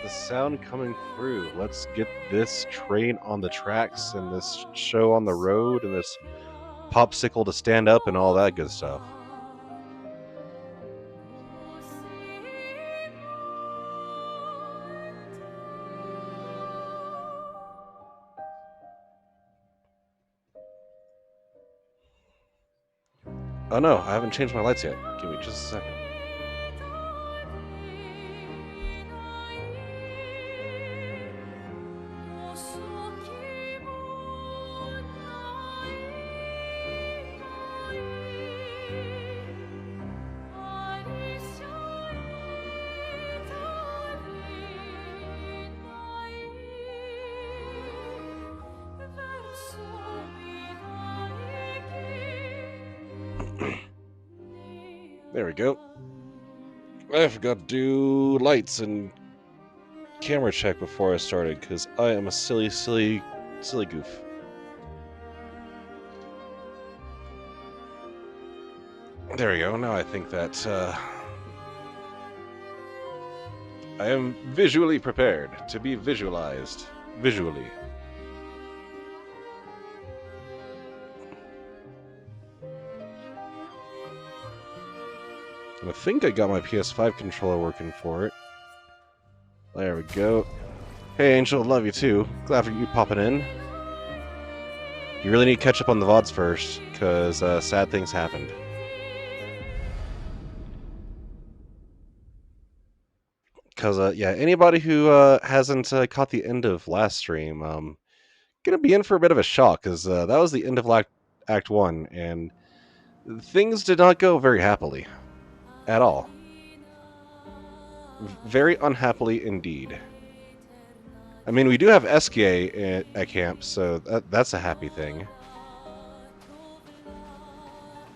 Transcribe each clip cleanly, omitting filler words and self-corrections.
the sound coming through. Let's get this train on the tracks and this show on the road and this popsicle to stand up and all that good stuff. Oh no, I haven't changed my lights yet. Give me just a second. There we go. I forgot to do lights and camera check before I started because I am a silly goof. There we go. Now I think that I am visually prepared to be visualized visually. I think I got my PS5 controller working for it. There we go. Hey Angel, love you too. Glad for you popping in. You really need to catch up on the VODs first, because sad things happened. Because, yeah, anybody who hasn't caught the end of last stream, gonna be in for a bit of a shock, because that was the end of Act 1, and things did not go very happily. At all. Very unhappily indeed. I mean, we do have SKA at camp, so that's a happy thing.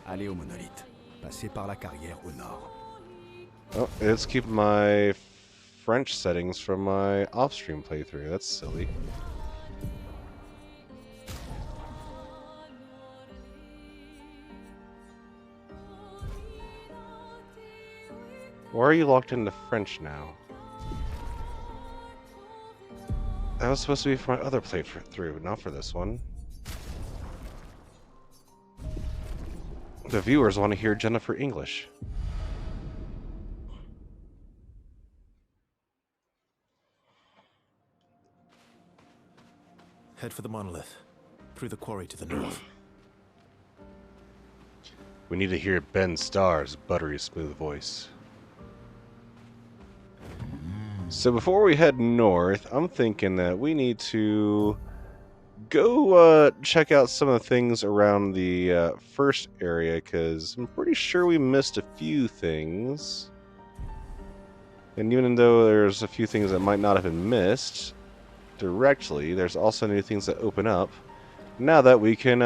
Allez au monolithe. Passez par la carrière au nord. Oh, it's keeping my French settings from my off-stream playthrough. That's silly. Why are you locked into French now? That was supposed to be for my other playthrough, not for this one. The viewers want to hear Jennifer English. Head for the monolith. Through the quarry to the north. We need to hear Ben Starr's buttery smooth voice. So before we head north, I'm thinking that we need to go check out some of the things around the first area, because I'm pretty sure we missed a few things. And even though there's a few things that might not have been missed directly, there's also new things that open up now that we can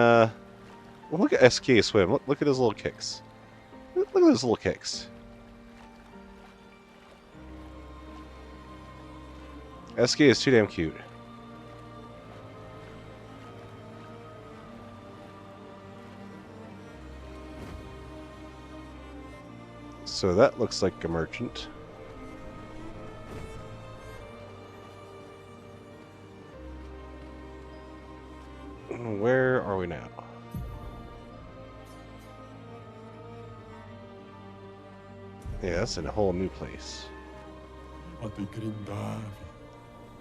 look at SK swim. Look at his little kicks. Look at those little kicks. SK is too damn cute. So that looks like a merchant. Where are we now? Yeah, that's in a whole new place.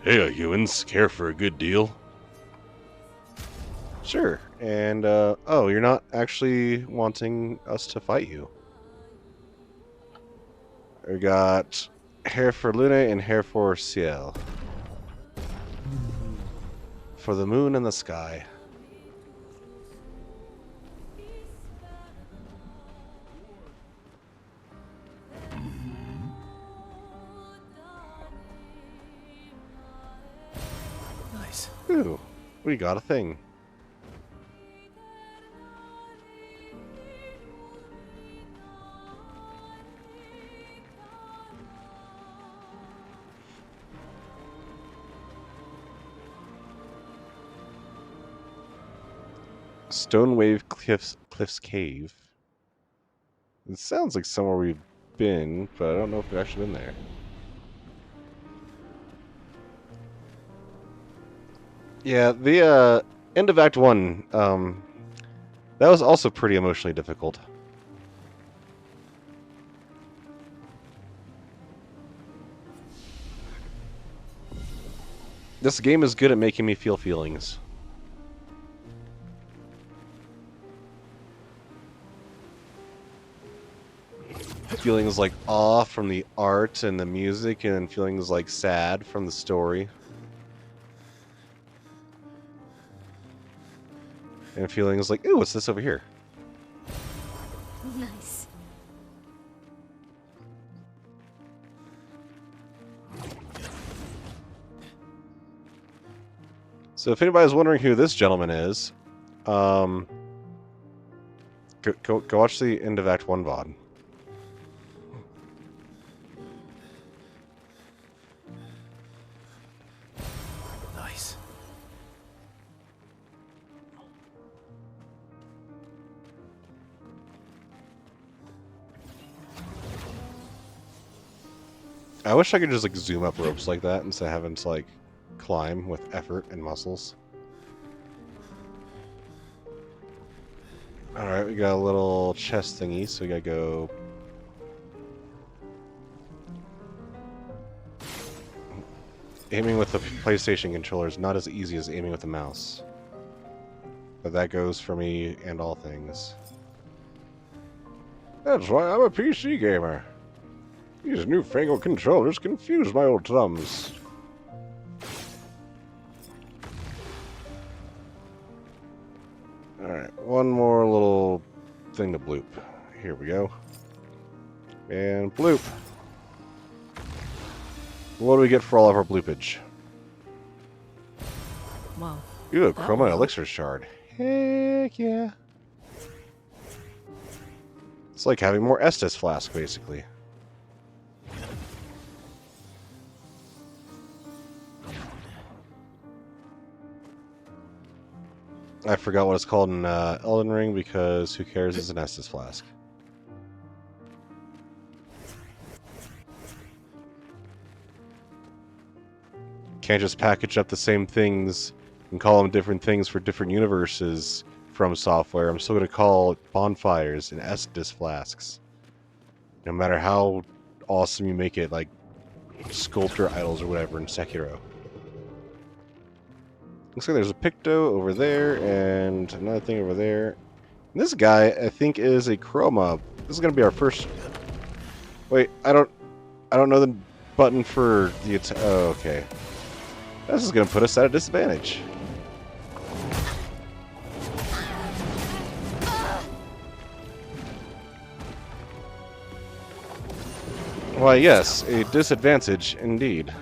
Hey, humans, care for a good deal? Sure. And, oh, you're not actually wanting us to fight you. We got hair for Lune and hair for Ciel. For the moon and the sky. Nice. Ooh, we got a thing. Stonewave Cliffs Cave. It sounds like somewhere we've been, but I don't know if we've actually been there. Yeah, the end of Act 1, that was also pretty emotionally difficult. This game is good at making me feel feelings. Feelings like awe from the art and the music, and feelings like sad from the story. And feelings like, ooh, what's this over here? Nice. So if anybody's wondering who this gentleman is, go watch the end of Act 1 VOD. Nice. I wish I could just like zoom up ropes like that instead of having to like climb with effort and muscles. Alright, we got a little chest thingy, so we gotta go... Aiming with the PlayStation controller is not as easy as aiming with the mouse. But that goes for me and all things. That's why I'm a PC gamer. These newfangled controllers confuse my old thumbs. Alright, one more little thing to bloop. Here we go. And bloop. What do we get for all of our bloopage? Wow. Ooh, a That chroma will help. elixir shard. Heck yeah. It's like having more Estus flask, basically. I forgot what it's called in Elden Ring because who cares? It's an Estus flask. Can't just package up the same things and call them different things for different universes from software. I'm still going to call bonfires and Estus flasks. No matter how awesome you make it, like sculptor idols or whatever in Sekiro. Looks like there's a Picto over there and another thing over there. And this guy, I think, is a Chroma. This is going to be our first... Wait, I don't know the button for the... Oh, okay. This is going to put us at a disadvantage. Why, yes, a disadvantage indeed.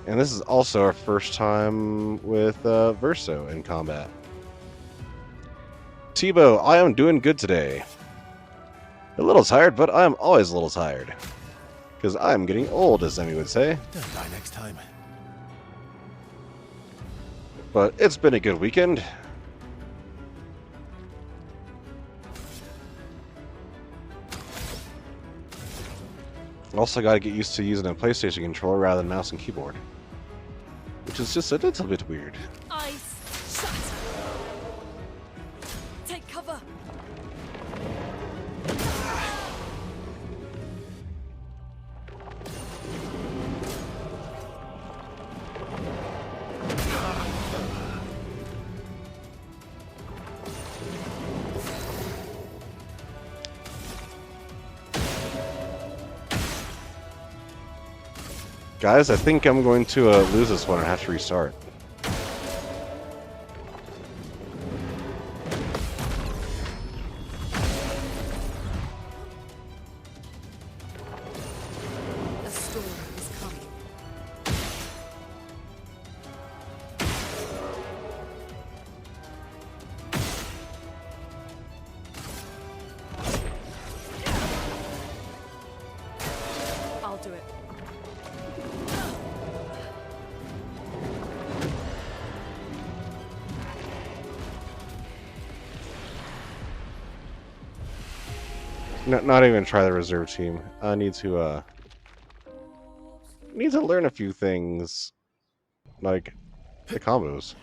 And this is also our first time with Verso in combat. Tebow, I am doing good today. A little tired, but I am always a little tired. Because I am getting old, as Emmy would say. Don't die next time. But it's been a good weekend. Also got to get used to using a PlayStation controller rather than mouse and keyboard. Which is just a little bit weird. Eyes shut. Take cover. Guys, I think I'm going to lose this one and have to restart. A storm is coming. I'll do it. Not even try the reserve team. I need to need to learn a few things, like the combos.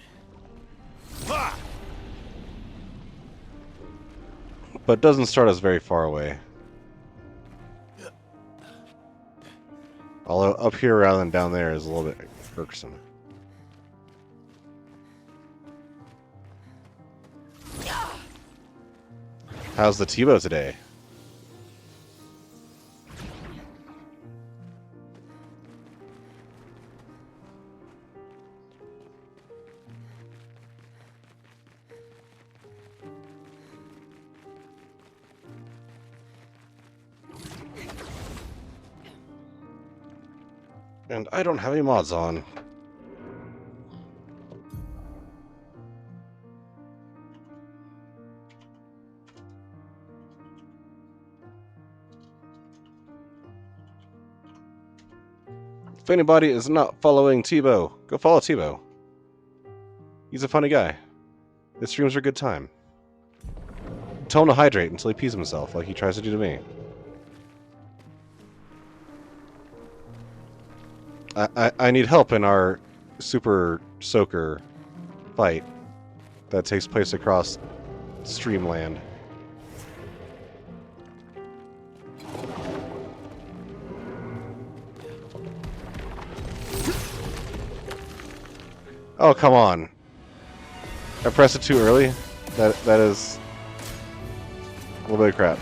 But it doesn't start us very far away. Although up here rather than down there is a little bit irksome. How's the T-bow today? And I don't have any mods on. If anybody is not following T-bow, go follow T-bow. He's a funny guy. His streams are a good time. Tell him to hydrate until he pees himself, like he tries to do to me. I need help in our super soaker fight that takes place across Streamland. Oh, come on. I pressed it too early? That is a little bit of crap.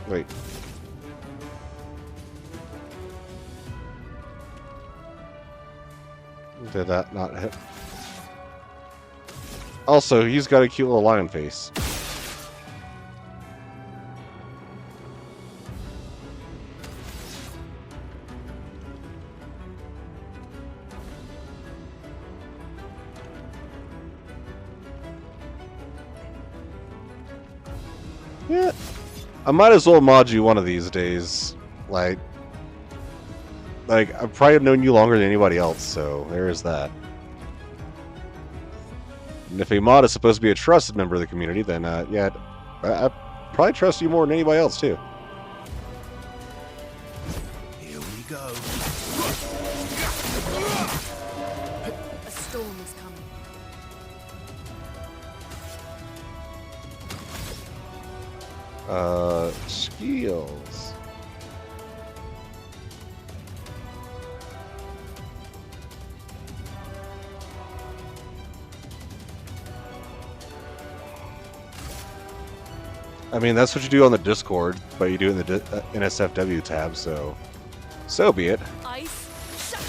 Wait. Did that not hit? Also, he's got a cute little lion face. Yeah. I might as well mod you one of these days. Like I've probably known you longer than anybody else, so there is that. And if a mod is supposed to be a trusted member of the community, then yeah, I probably trust you more than anybody else too. Here we go. A storm is coming. Skills. I mean, that's what you do on the Discord, but you do it in the NSFW tab, so be it. Ice. Shut.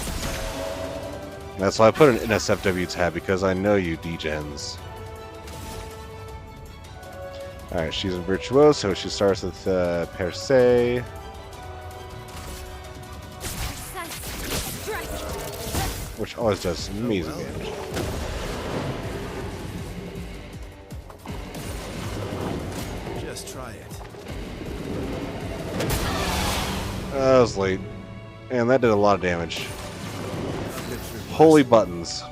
That's why I put an NSFW tab, because I know you degens. Alright, she's a virtuoso. She starts with per se. Which always does amazing damage. Just try it. That was late. And that did a lot of damage. Holy buttons.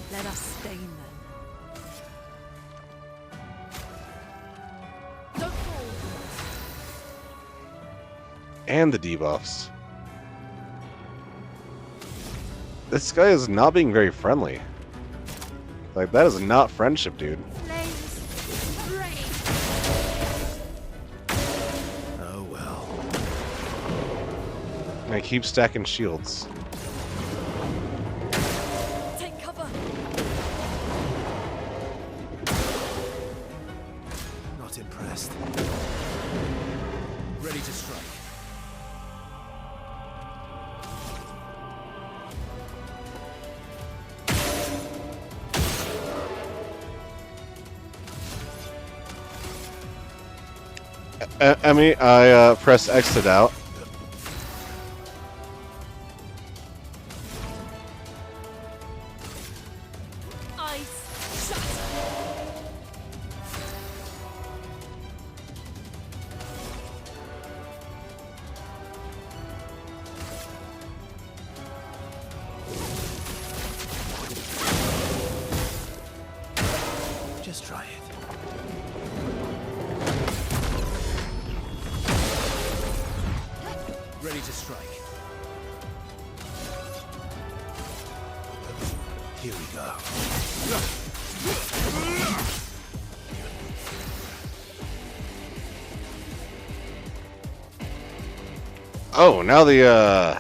Let us stain them. Don't fall. And the debuffs. This guy is not being very friendly. Like, that is not friendship, dude. Flames. Rain. Oh well. I keep stacking shields. Take cover. Not impressed. Ready to strike. I mean, I pressed X out. Eyes shut. Just try it. Ready to strike. Here we go. Oh, now the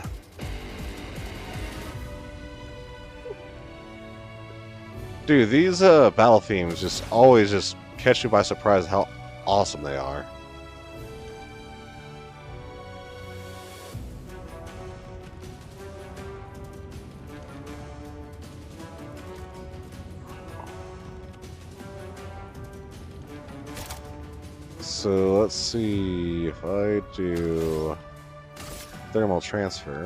dude, these battle themes just always just catch you by surprise how awesome they are. So let's see if I do thermal transfer.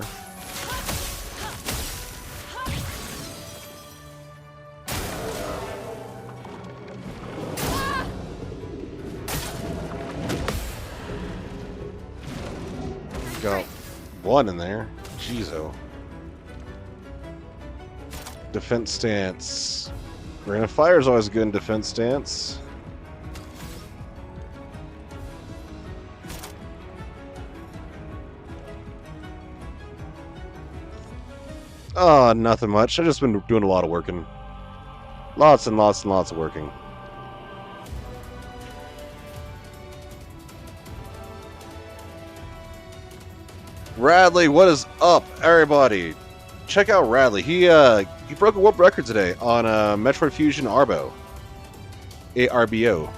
Got one in there. Jeez-o. Defense stance. Rain of Fire is always good in defense stance. Oh, nothing much. I've just been doing a lot of working. Lots and lots and lots of working. Radley, what is up, everybody? Check out Radley. He broke a world record today on Metroid Fusion Arbo. ARBO.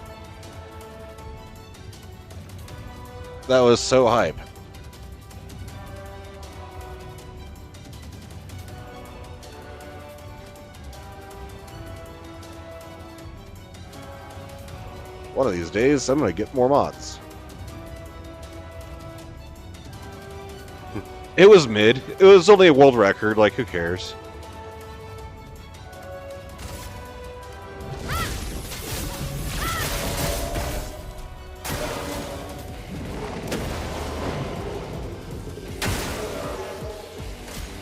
That was so hype. One of these days, I'm gonna get more mods. It was mid. It was only a world record, like, who cares?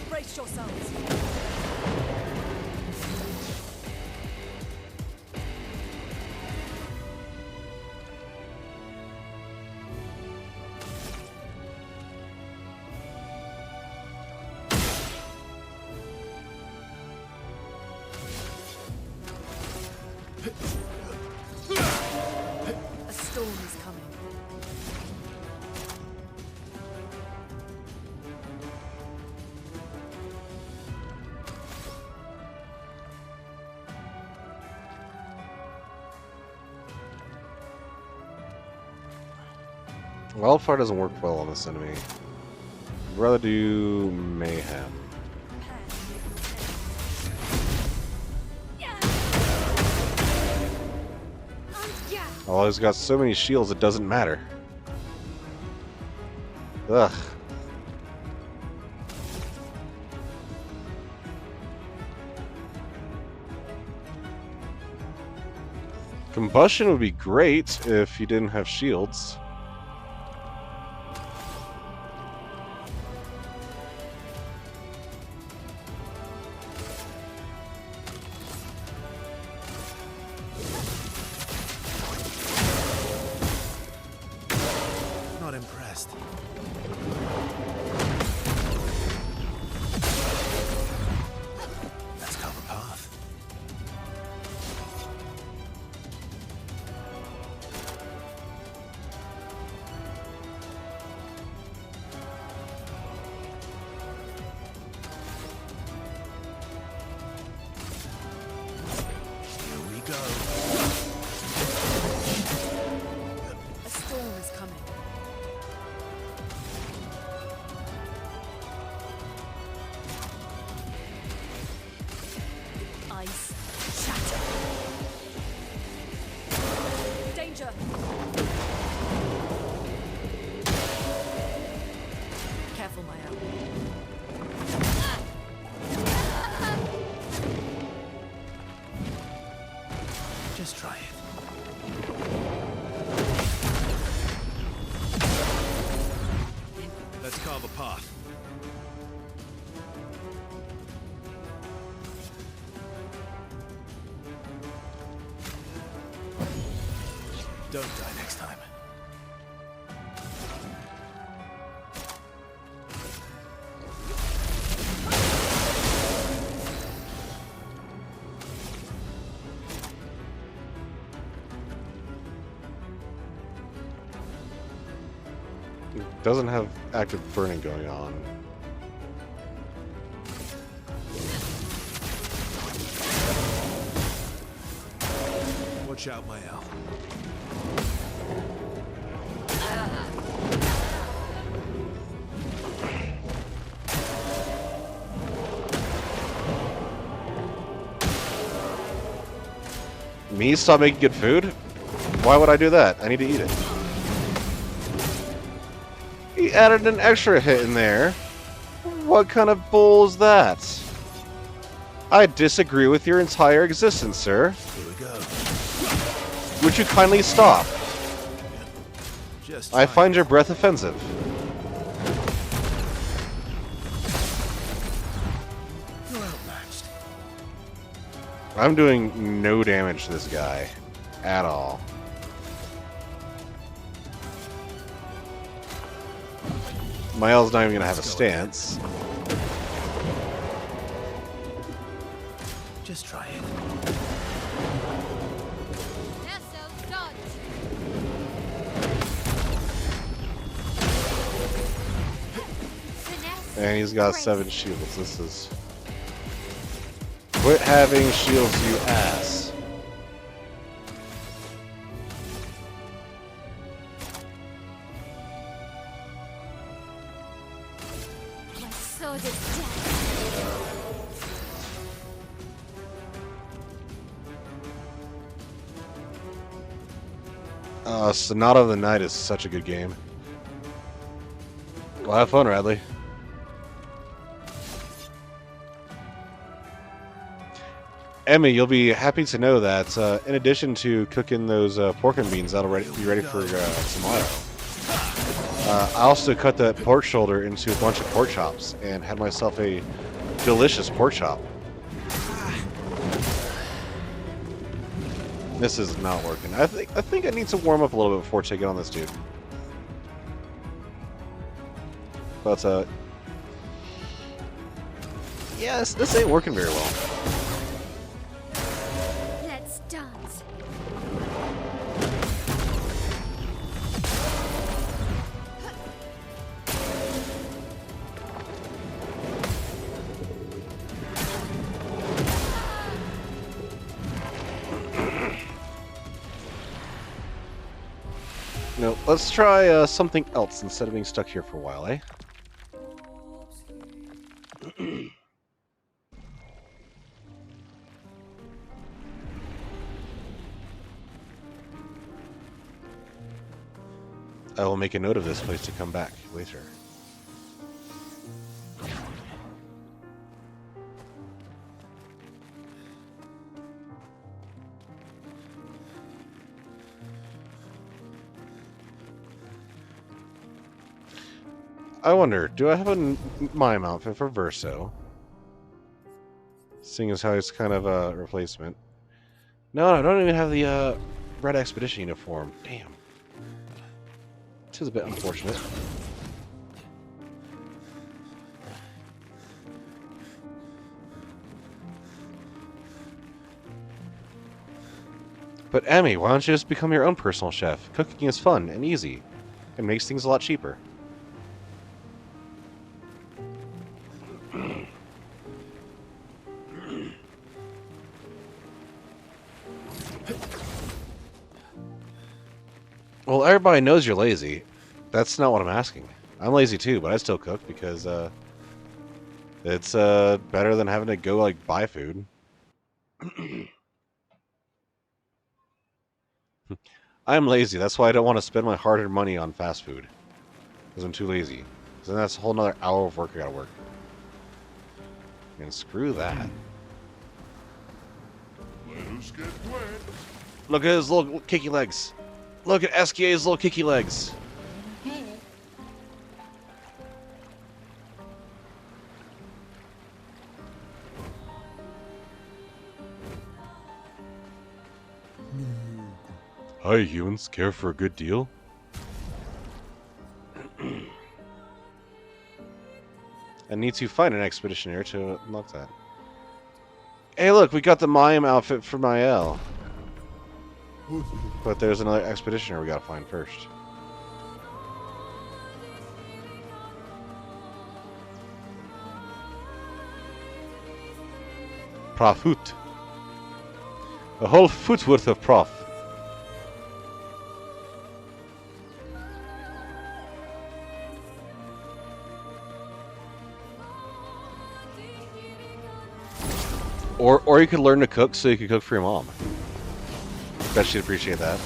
Brace yourselves. A storm is coming. Wildfire doesn't work well on this enemy. I'd rather do Mayhem. Oh, he's got so many shields, it doesn't matter. Ugh. Combustion would be great if you didn't have shields. Not impressed. Let's cover path. Just try it. Let's carve a path. Don't die next time. Doesn't have active burning going on. Watch out, my owl. Me stop making good food? Why would I do that? I need to eat it. He added an extra hit in there. What kind of bull is that? I disagree with your entire existence, sir. Here we go. Would you kindly stop? Just I try find your breath offensive. it. You're outmatched. I'm doing no damage to this guy. At all. Miles not even gonna have a stance. Just try it. And he's got 7 shields. This is... Quit having shields, you ass. My sword is dead. Sonata of the Night is such a good game. Well, have fun, Radley. Emmy, you'll be happy to know that in addition to cooking those pork and beans that'll be ready for tomorrow, I also cut that pork shoulder into a bunch of pork chops and had myself a delicious pork chop. This is not working. I think I need to warm up a little bit before taking on this dude. But yeah, this ain't working very well. Let's dance. No, let's try something else instead of being stuck here for a while, eh? I will make a note of this place to come back later. I wonder, do I have a mime outfit for Verso? Seeing as how it's kind of a replacement. No, I don't even have the Red Expedition uniform. Damn. This is a bit unfortunate. But Emmy, why don't you just become your own personal chef? Cooking is fun and easy. It makes things a lot cheaper. Well, everybody knows you're lazy. That's not what I'm asking. I'm lazy too, but I still cook because it's better than having to go like buy food. I'm lazy. That's why I don't want to spend my hard-earned money on fast food. Because I'm too lazy. Because then that's a whole nother hour of work I gotta work. And screw that. Let us get wet. Look at his little kicky legs. Look at SKA's little kicky legs. Hi, humans. Care for a good deal? I need to find an expeditioner to unlock that. Hey, look, we got the Mayim outfit for Mael. But there's another expeditioner we gotta find first. Profut. A whole foot worth of prof. Or you could learn to cook so you could cook for your mom. Bet she'd appreciate that.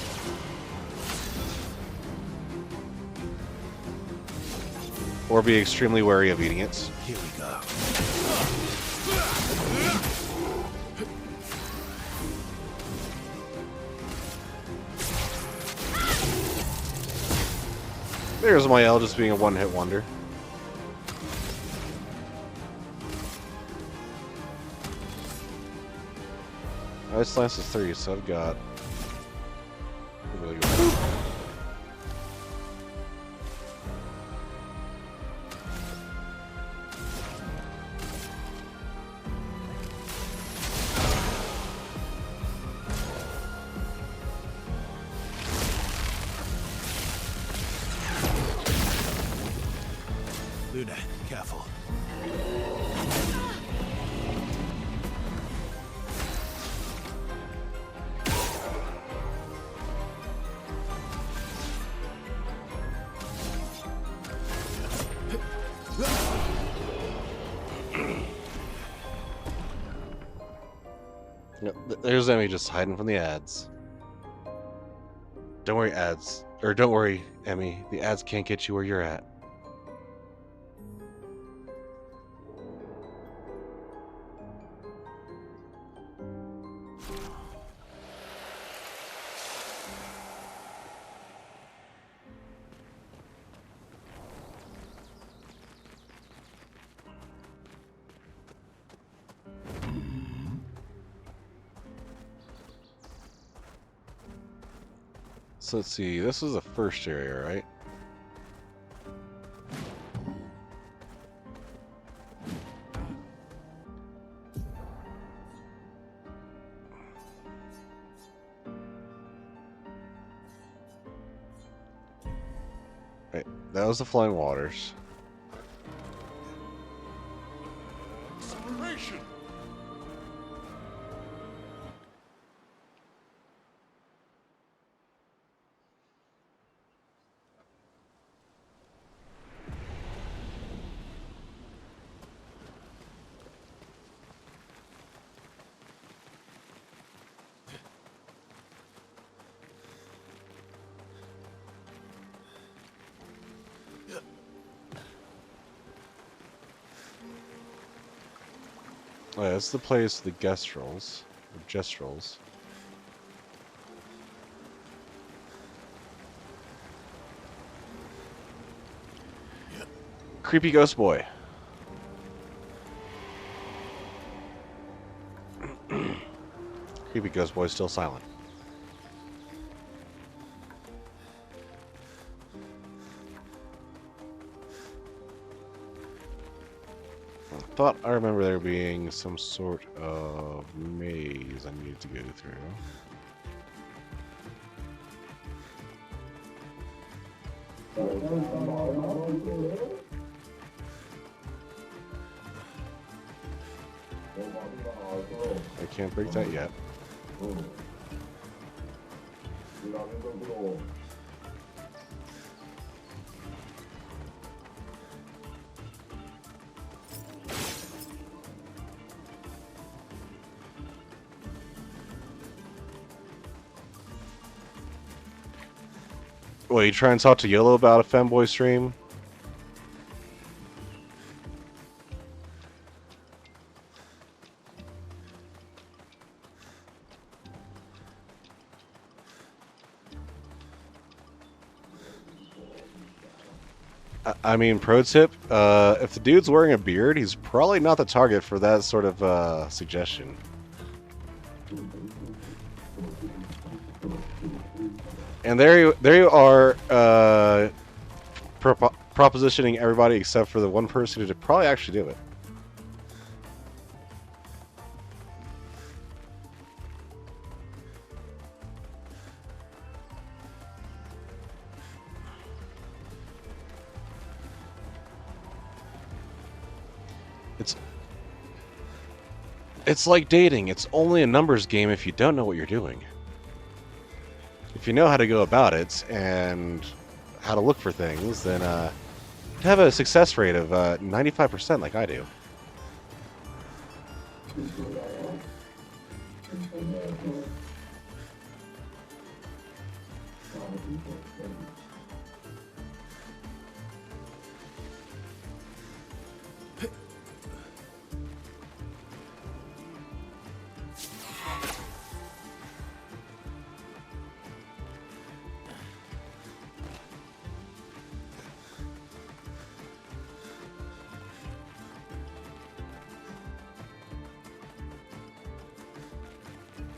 Or be extremely wary of eating it. Here we go. There's Mael just being a one-hit wonder. Ice Lance is 3, so I've got... Really good. Luna, careful. Yep, there's Emmy just hiding from the ads. Don't worry, ads. Or don't worry, Emmy. The ads can't get you where you're at. So let's see, this is the first area, right? Right, that was the Flying Waters. Separation! Oh, yeah, that's the place, the Gestrels. Or Gestrels. Creepy ghost boy. Creepy ghost boy still silent. I thought I remember there being some sort of maze I needed to go through. I can't break that yet. Wait, you try and talk to Yellow about a femboy stream? I mean, pro tip, if the dude's wearing a beard, he's probably not the target for that sort of suggestion. And there you are, propositioning everybody except for the one person who should probably actually do it. It's like dating. It's only a numbers game if you don't know what you're doing. If you know how to go about it and how to look for things, then have a success rate of 95% like I do.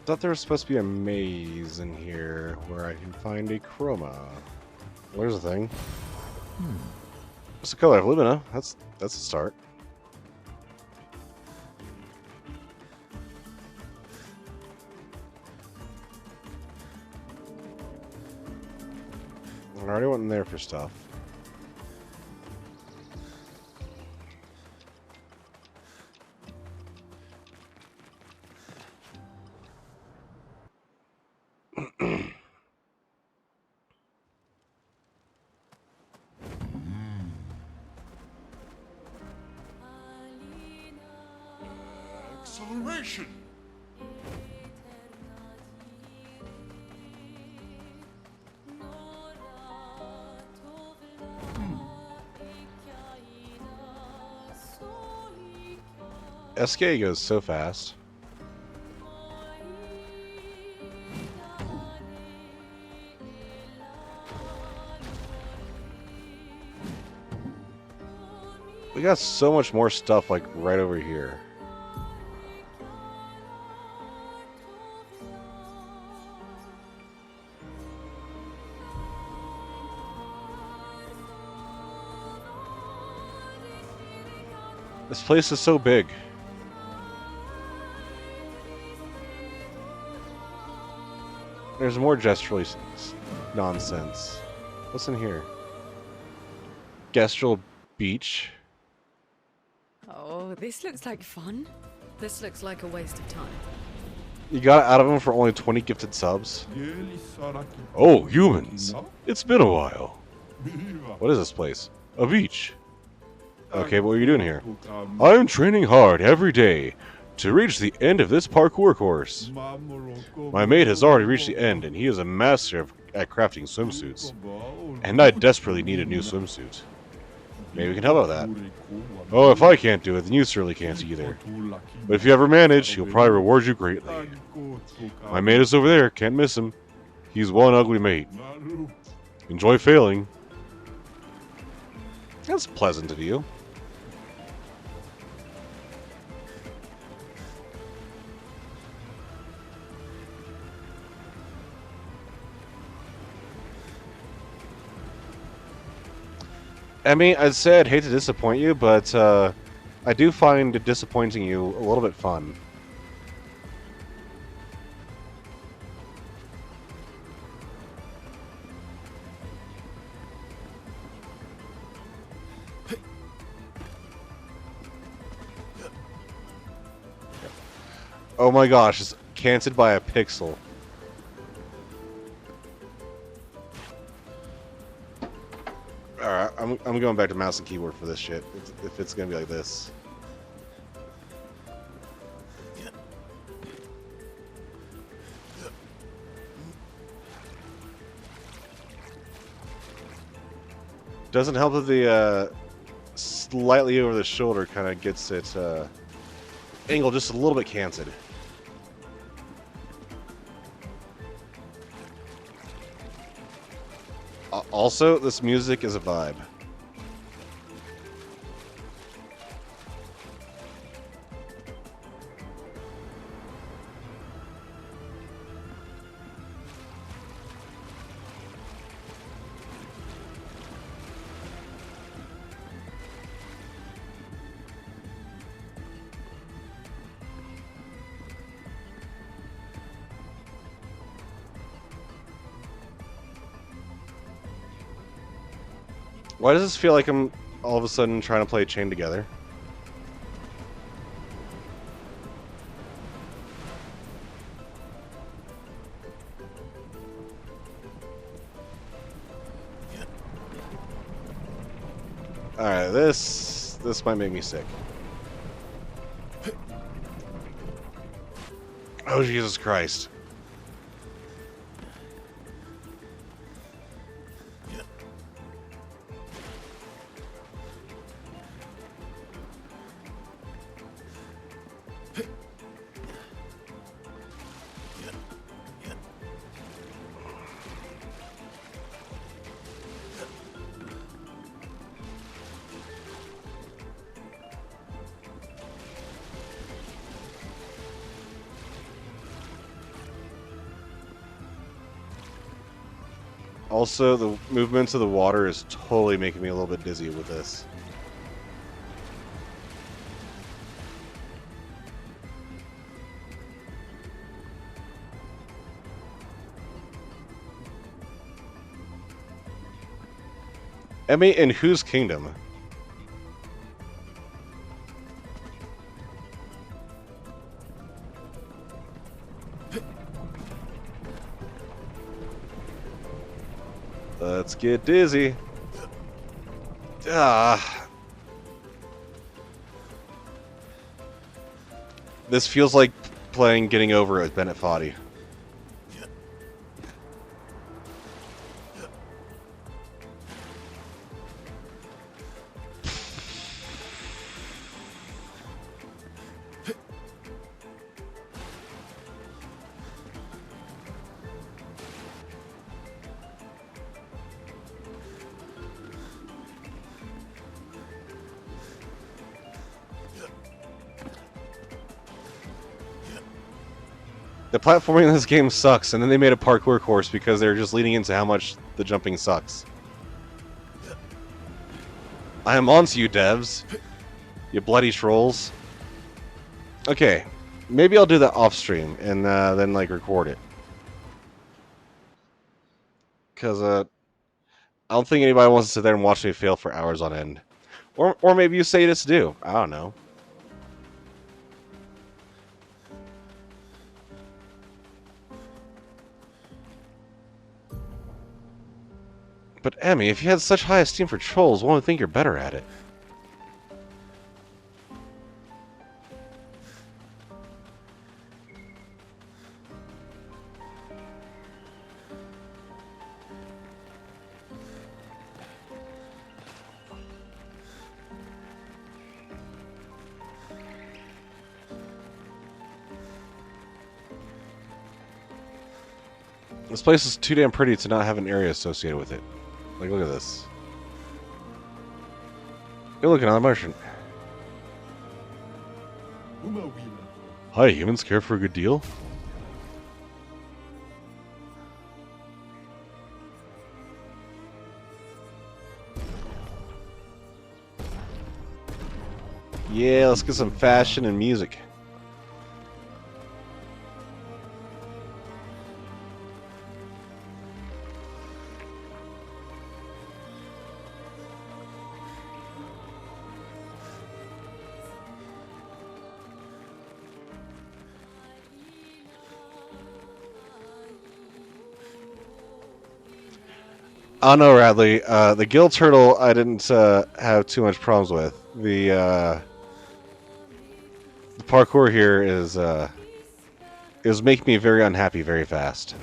Thought there was supposed to be a maze in here where I can find a chroma. Where's the thing? What's the color of Lumina? That's a start. I already went in there for stuff. Acceleration! SK goes so fast. We got so much more stuff like right over here. This place is so big. There's more gestural nonsense. What's in here? Gestural beach. Oh, this looks like fun. This looks like a waste of time. You got it out of him for only 20 gifted subs. Oh, humans! It's been a while. What is this place? A beach. Okay, what are you doing here? I'm training hard every day to reach the end of this parkour course. My mate has already reached the end, and he is a master at crafting swimsuits. And I desperately need a new swimsuit. Maybe we can help out with that. Oh, if I can't do it, then you certainly can't either. But if you ever manage, he'll probably reward you greatly. My mate is over there, can't miss him. He's one ugly mate. Enjoy failing. That's pleasant of you. I mean, I'd say I'd hate to disappoint you, but I do find disappointing you a little bit fun. Oh my gosh, it's canted by a pixel. Alright, I'm going back to mouse and keyboard for this shit, if it's gonna be like this. Doesn't help that the slightly over the shoulder kind of gets it angled just a little bit canted. Also, this music is a vibe. Why does this feel like I'm all of a sudden trying to play Chain Together? Alright, this might make me sick. Oh, Jesus Christ. Also, the movement of the water is totally making me a little bit dizzy with this. Emmy, in whose kingdom? Let's get dizzy. Ah. This feels like playing Getting Over It with Bennett Foddy. The platforming in this game sucks, and then they made a parkour course because they're just leading into how much the jumping sucks. I am onto you, devs. You bloody trolls. Okay, maybe I'll do that off stream and then like record it. Because I don't think anybody wants to sit there and watch me fail for hours on end. Or maybe you say this do. I don't know. But Emmy, if you had such high esteem for trolls, one would think you're better at it. This place is too damn pretty to not have an area associated with it. Like, look at this. You're looking at the merchant. Hi, humans. Care for a good deal? Yeah, let's get some fashion and music. Oh no, Radley. The gill turtle I didn't have too much problems with. The parkour here is it was making me very unhappy very fast.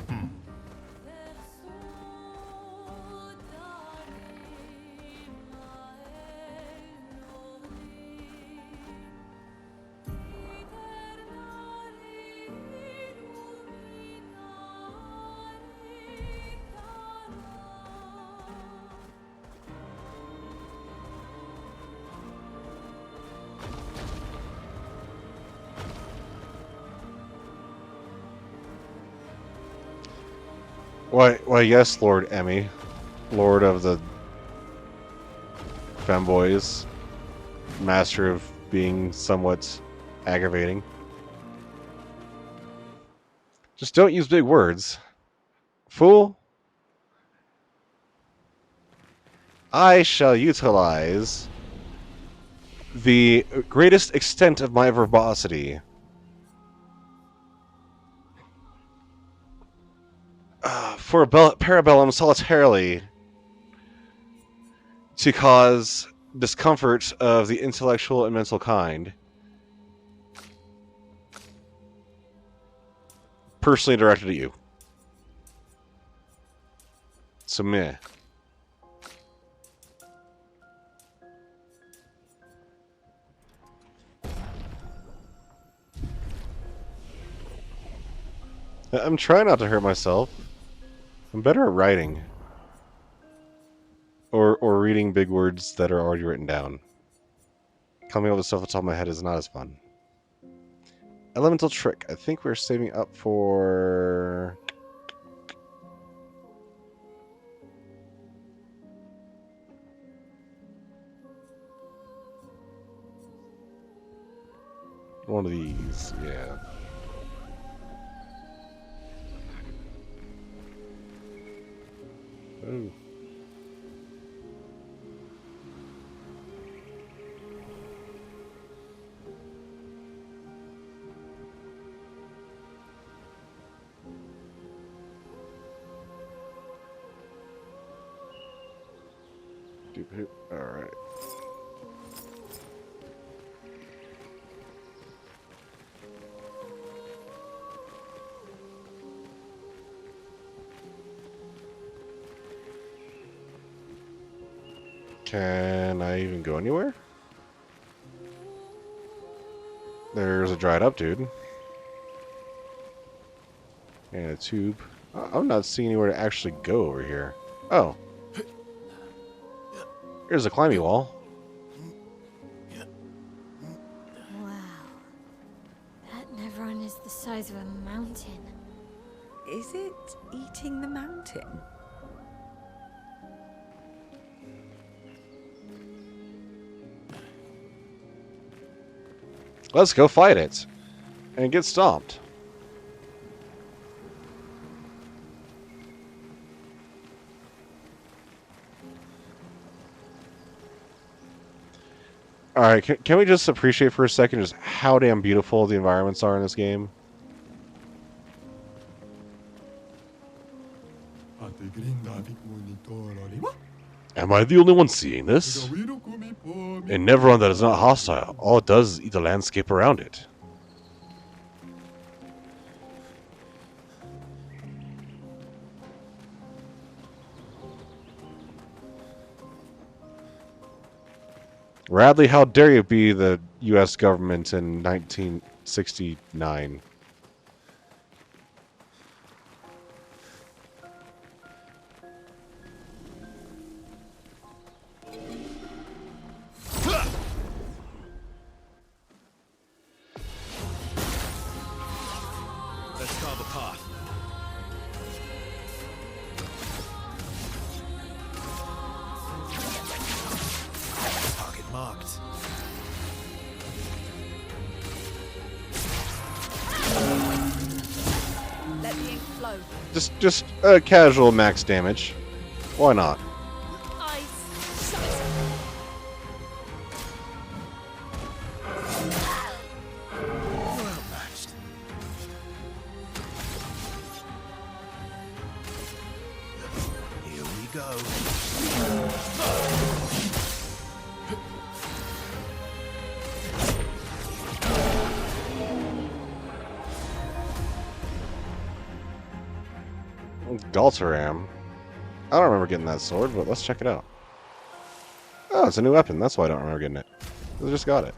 Why, yes, Lord Emmy, Lord of the femboys, master of being somewhat aggravating. Just don't use big words, fool. I shall utilize the greatest extent of my verbosity for a parabellum solitarily to cause discomfort of the intellectual and mental kind. Personally directed at you. So meh. I'm trying not to hurt myself. I'm better at writing. Or reading big words that are already written down. Coming up with stuff on the top of my head is not as fun. Elemental Trick. I think we're saving up for... one of these, yeah. Ooh. Alright. Can I even go anywhere? There's a dried up dude. And a tube. I'm not seeing anywhere to actually go over here. Oh. Here's a climbing wall. Wow. That Nevron is the size of a mountain. Is it eating the mountain? Let's go fight it. And get stomped. Alright, can we just appreciate for a second just how damn beautiful the environments are in this game? Am I the only one seeing this? In Neverland that is not hostile, all it does is eat the landscape around it. Radley, how dare you be the U.S. government in 1969? Let's carve a path. Target marked. Let the ink flow. Just casual max damage. Why not? Eyes shut. Well matched. Here we go. Galtaram. I don't remember getting that sword, but let's check it out. Oh, it's a new weapon. That's why I don't remember getting it. I just got it.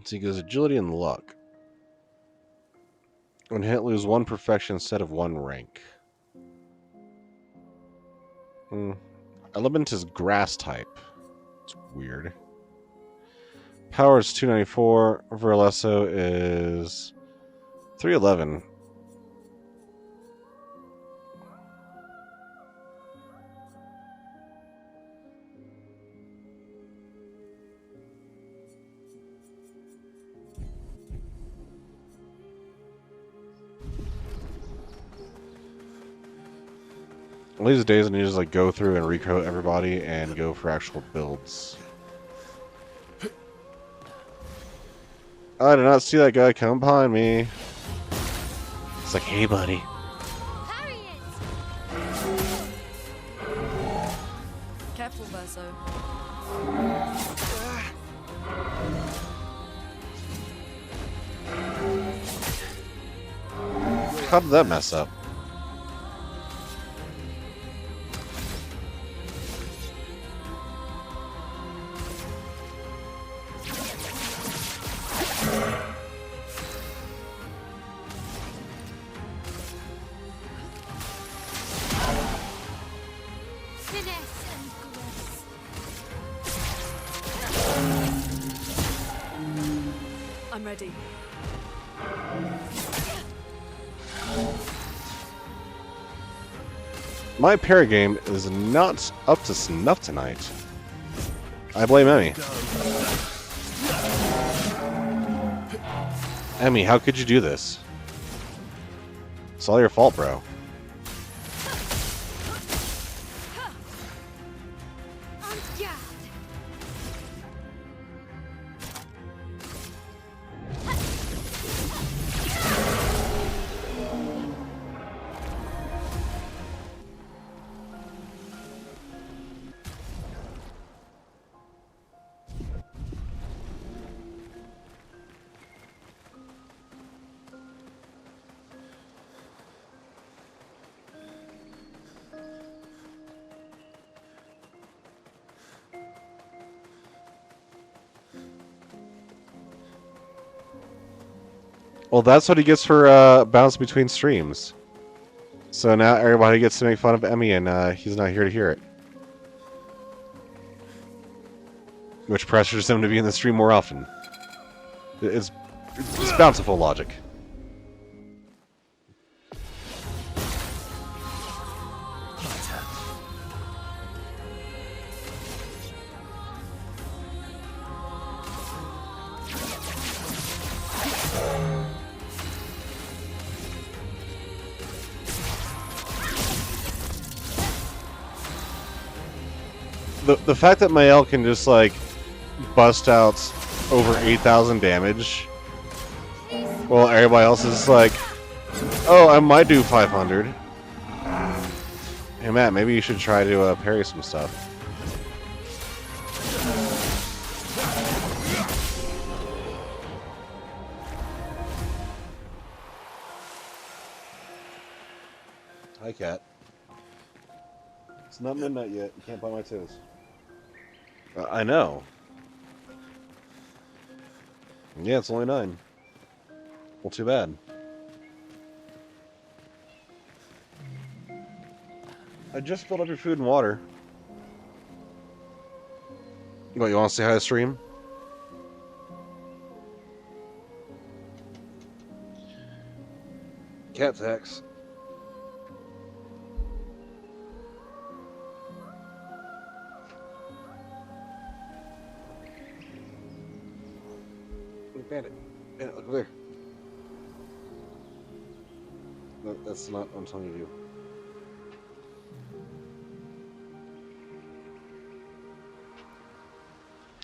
So he goes agility and luck. When hit, lose one perfection instead of one rank. Element is grass type. It's weird. Power is 294. Verlesso is 311. One of these days I need to just like go through and recruit everybody and go for actual builds. I did not see that guy come behind me. It's like, hey buddy. Parry it! Careful, Verso. How did that mess up? Finesse and grace. I'm ready. My parry game is not up to snuff tonight. I blame Emmy. Emmy, how could you do this? It's all your fault, bro. On guard. Well, that's what he gets for bouncing between streams. So now everybody gets to make fun of Emmy, and he's not here to hear it. Which pressures him to be in the stream more often. It's bountiful logic. The fact that Mael can just like bust out over 8,000 damage, while everybody else is like, oh, I might do 500. Hey Matt, maybe you should try to parry some stuff. Hi, cat. It's not midnight yet. You can't bite my toes. I know. Yeah, it's only 9. Well, too bad. I just filled up your food and water. What, you want to say hi to stream? Cat tax. Bandit. Bandit, look over there. No, that's not what I'm telling you to do.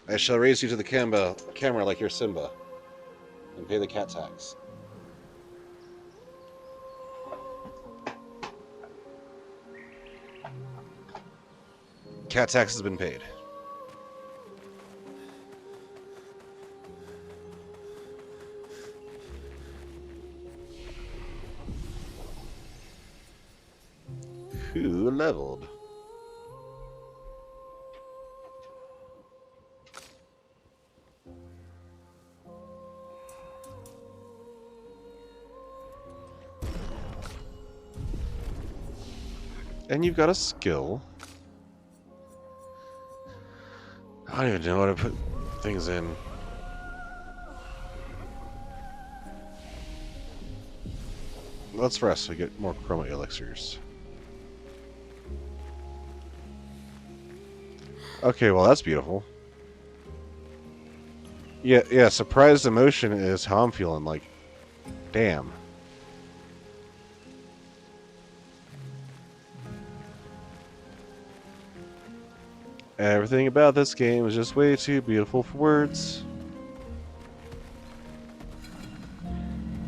I shall raise you to the camera like your Simba, and pay the cat tax. Cat tax has been paid. Who leveled? And you've got a skill. I don't even know how to put things in. Let's rest so we get more chroma elixirs. Okay, well that's beautiful. Yeah, surprised emotion is how I'm feeling, like, damn. Everything about this game is just way too beautiful for words.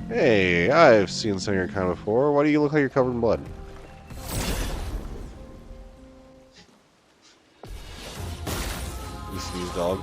Hey, I've seen some of your kind before. Why do you look like you're covered in blood? You sneeze, dog.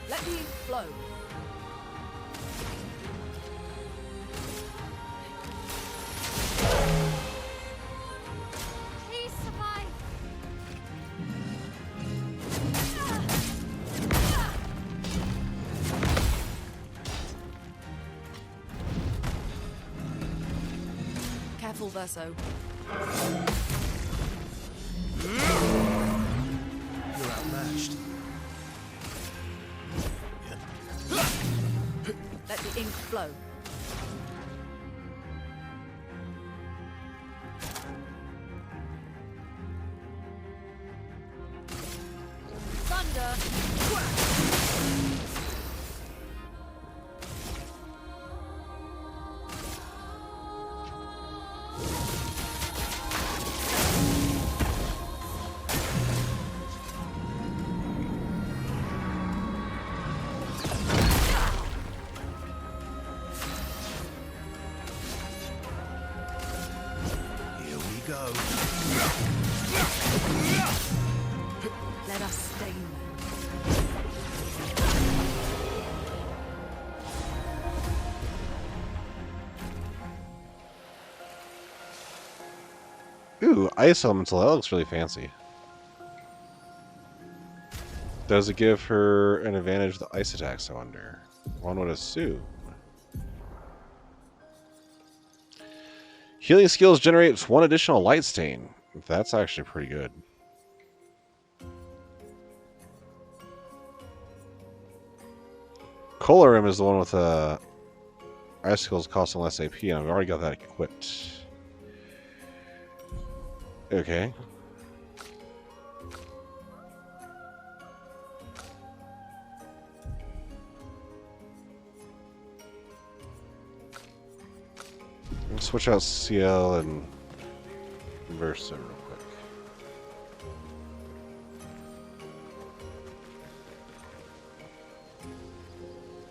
Let the ink flow. Please survive. Careful, Verso. You're outmatched. Let the ink flow. Thunder! Here we go. Let us stain them. Ooh, ice elemental. That looks really fancy. Does it give her an advantage with the ice attacks, I wonder? One would assume. Healing skills generates one additional light stain. That's actually pretty good. Colorim is the one with icicles costing less AP, and I've already got that equipped. Okay. Let's switch out CL and Versa real quick.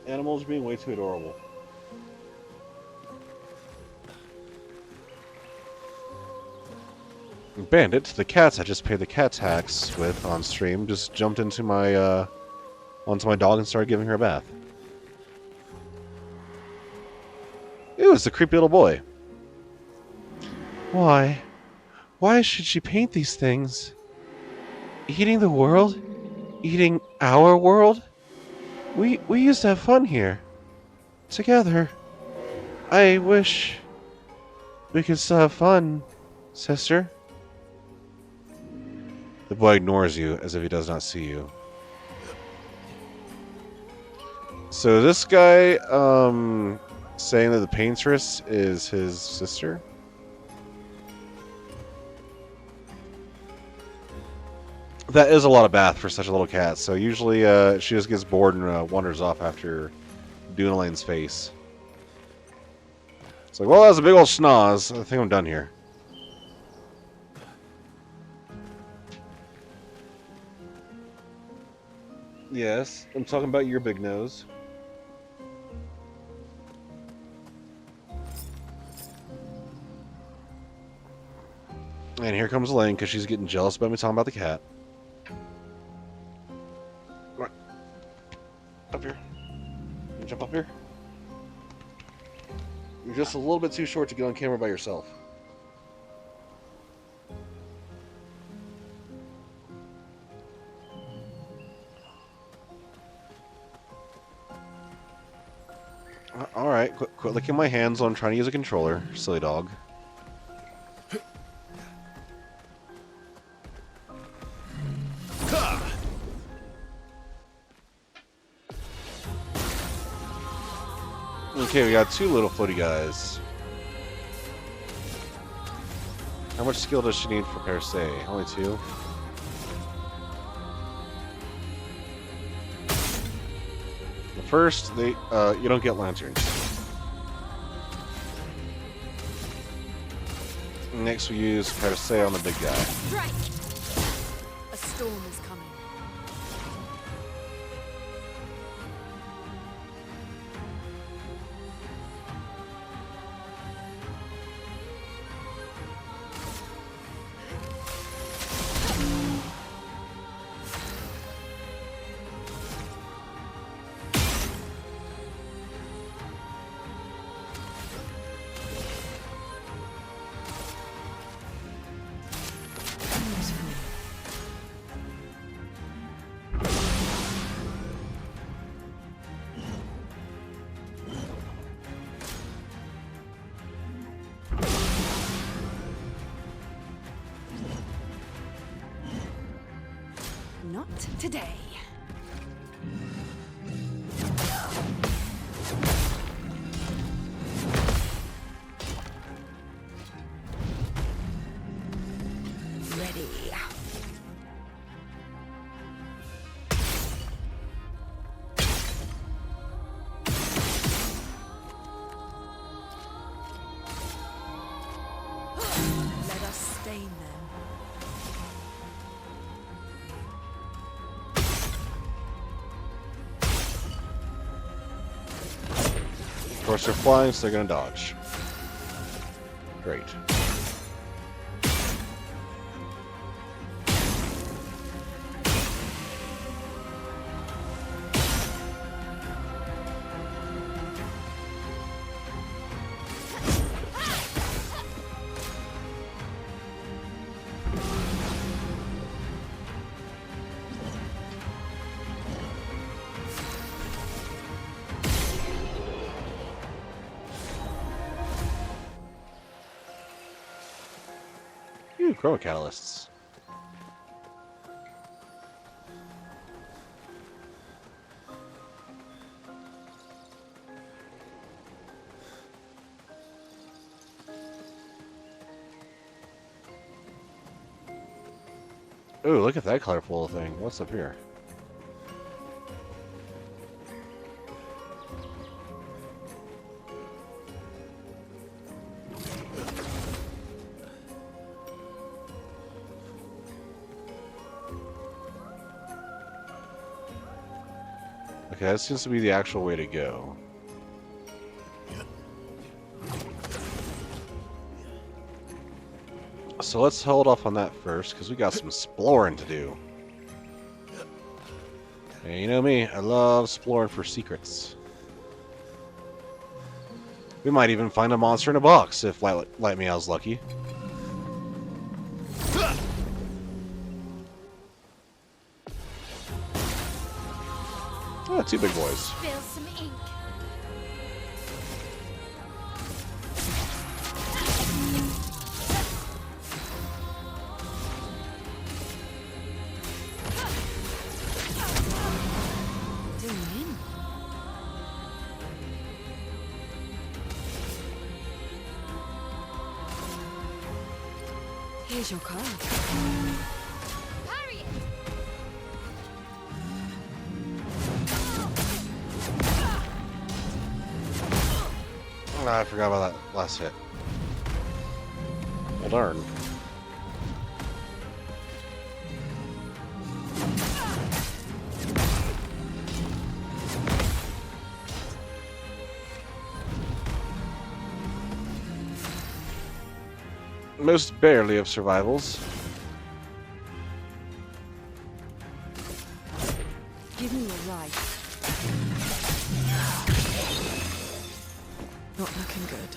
Animals being way too adorable. Bandit, the cats I just paid the cat tax with on stream, just jumped into my onto my dog and started giving her a bath. It was the creepy little boy. Why? Why should she paint these things? Eating the world? Eating our world? We used to have fun here. Together. I wish we could still have fun, sister. The boy ignores you as if he does not see you. So this guy, saying that the paintress is his sister? That is a lot of bath for such a little cat, so usually she just gets bored and wanders off after Dunalane's face. It's like, well, that was a big old schnoz. I think I'm done here. Yes, I'm talking about your big nose. And here comes Elaine because she's getting jealous about me talking about the cat. Come on. Up here. Can you jump up here? You're just a little bit too short to get on camera by yourself. Alright, quit licking my hands while I'm trying to use a controller. Silly dog. Okay, we got two little floaty guys. How much skill does she need for per se? Only two? First, you don't get lanterns. Next, we use per se on the big guy. Strike! A storm is coming. Not today. Ready. Let us stain them. Of course, they're flying, so they're gonna dodge. Great. Ooh, chroma catalysts. Ooh, look at that colorful thing. What's up here? Okay, that seems to be the actual way to go. So let's hold off on that first, because we got some exploring to do. And you know me, I love exploring for secrets. We might even find a monster in a box if Light Meow's lucky. Oh, two big boys. Spill some ink. Zoom in. Here's your card. Parry it. Oh, I forgot about that last hit. Well, darn. Most barely of survivals. Give me your right. Not looking good.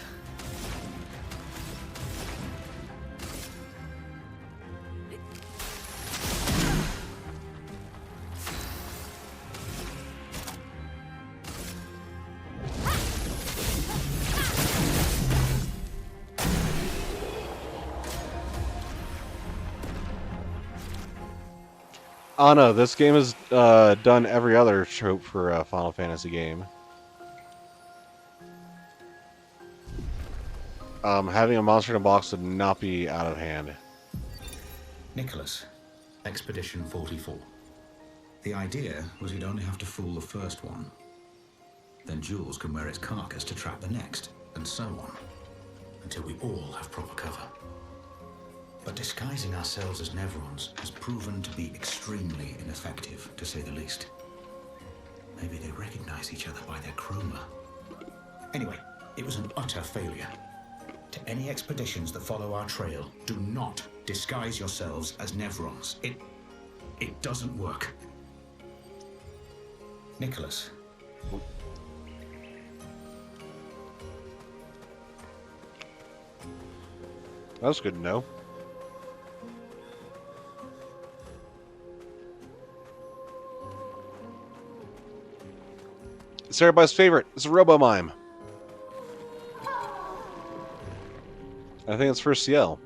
Oh no, this game has done every other trope for a Final Fantasy game. Having a monster in a box would not be out of hand. Nicholas, Expedition 44. The idea was you'd only have to fool the first one. Then Jules can wear its carcass to trap the next, and so on, until we all have proper cover. But disguising ourselves as Nevrons has proven to be extremely ineffective, to say the least. Maybe they recognize each other by their chroma. Anyway, it was an utter failure. To any expeditions that follow our trail, do not disguise yourselves as Nevrons. It doesn't work. Nicholas. That's good to know. It's everybody's favorite. It's a Robo-Mime. I think it's for CL.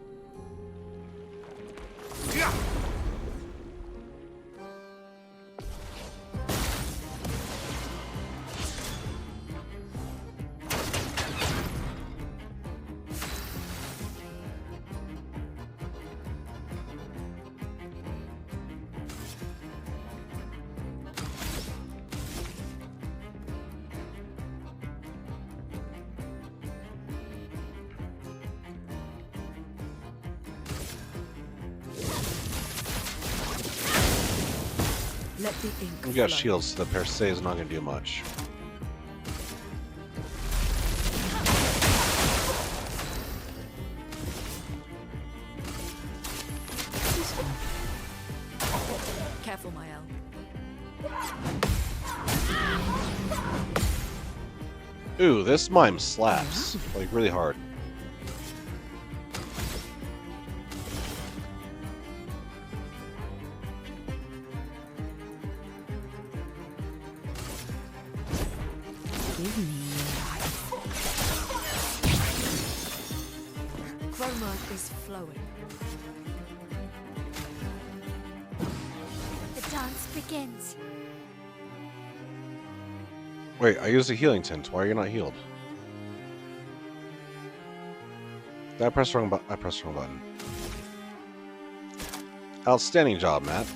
Let the ink We got flow. shields, so the per se is not going to do much. Careful, Mael. Ooh, this mime slaps. Like, really hard. Give me life. Chroma is flowing. The dance begins. Wait, I used a healing tint. Why are you not healed? Did I press the wrong button? I pressed the wrong button. Outstanding job, Matt.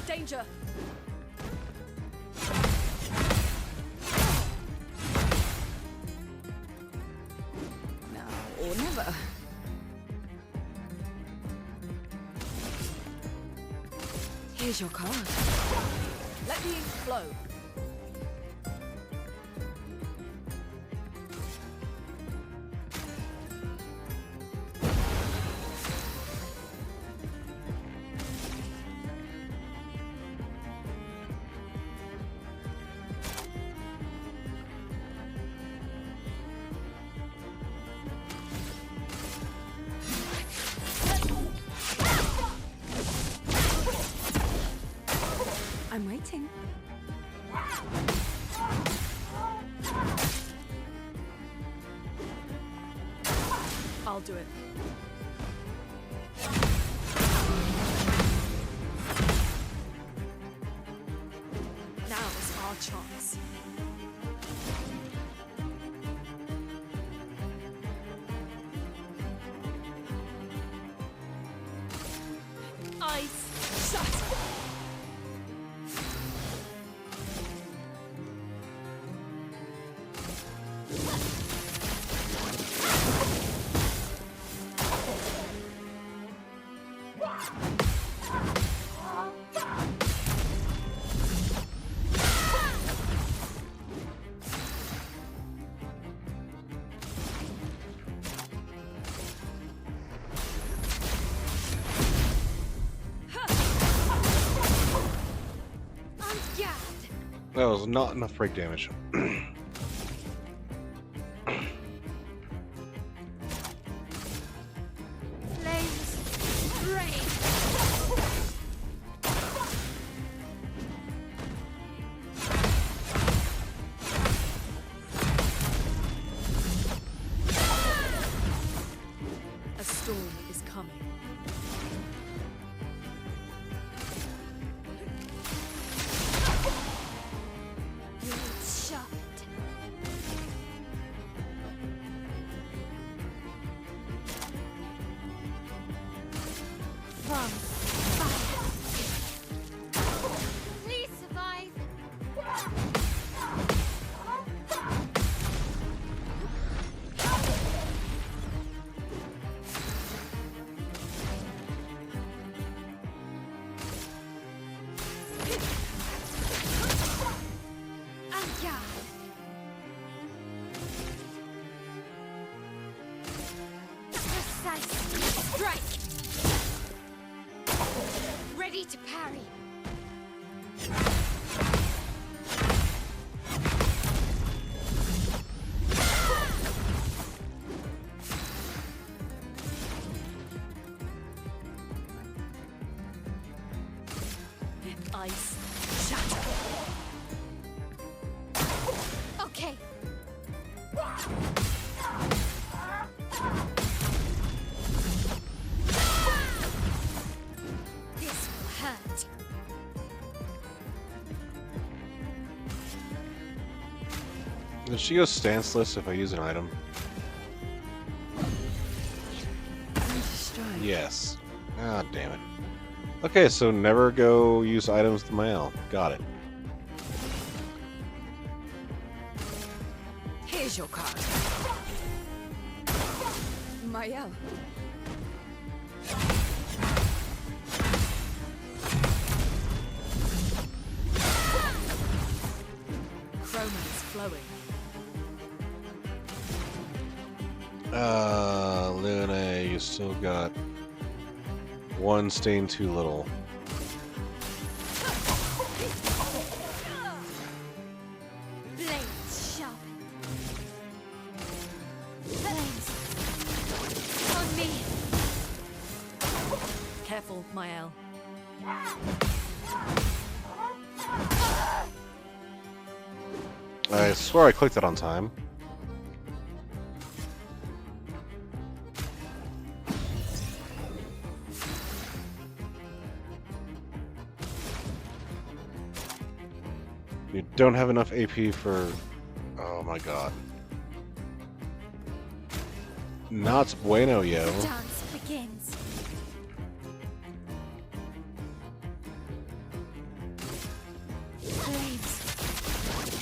Danger! Now or never. Here's your card. Let the ink flow. I'm waiting. I'll do it. Now is our chance. Eyes shut. That was not enough break damage. Flames rain. A Aya! Precise strike! Ready to parry! Ice. Shatter. Okay! This will hurt. Does she go stanceless if I use an item? Strike. Yes. Ah, damn it. Okay, so never go use items to Mael. Got it. Here's your card. Mael. Chroma is flowing. Luna, you still got one stain too little. Blades sharpened. Blades. On me. Careful, Mael. I swear I clicked it on time. You don't have enough AP for... Oh my god. Not bueno, yo. Dance begins. Blades.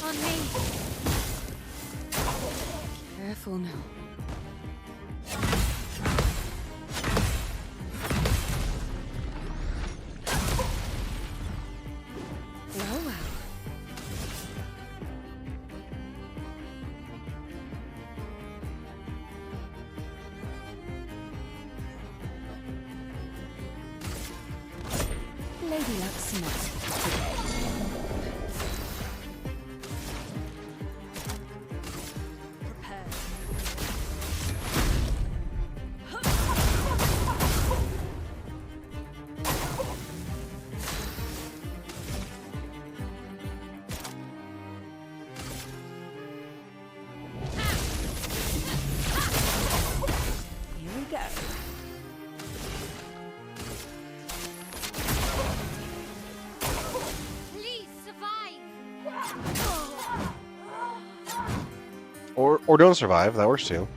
On me. Careful now. Well, well. Lady Luck's not today. Prepare. Here we go. Please survive. Or don't survive, that works too.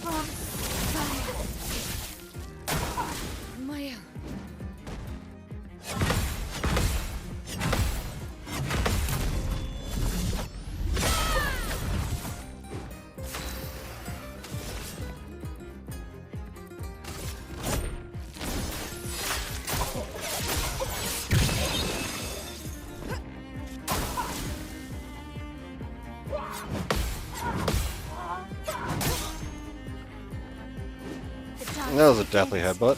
On fire. Mael. The dance That was a deathly begins. headbutt.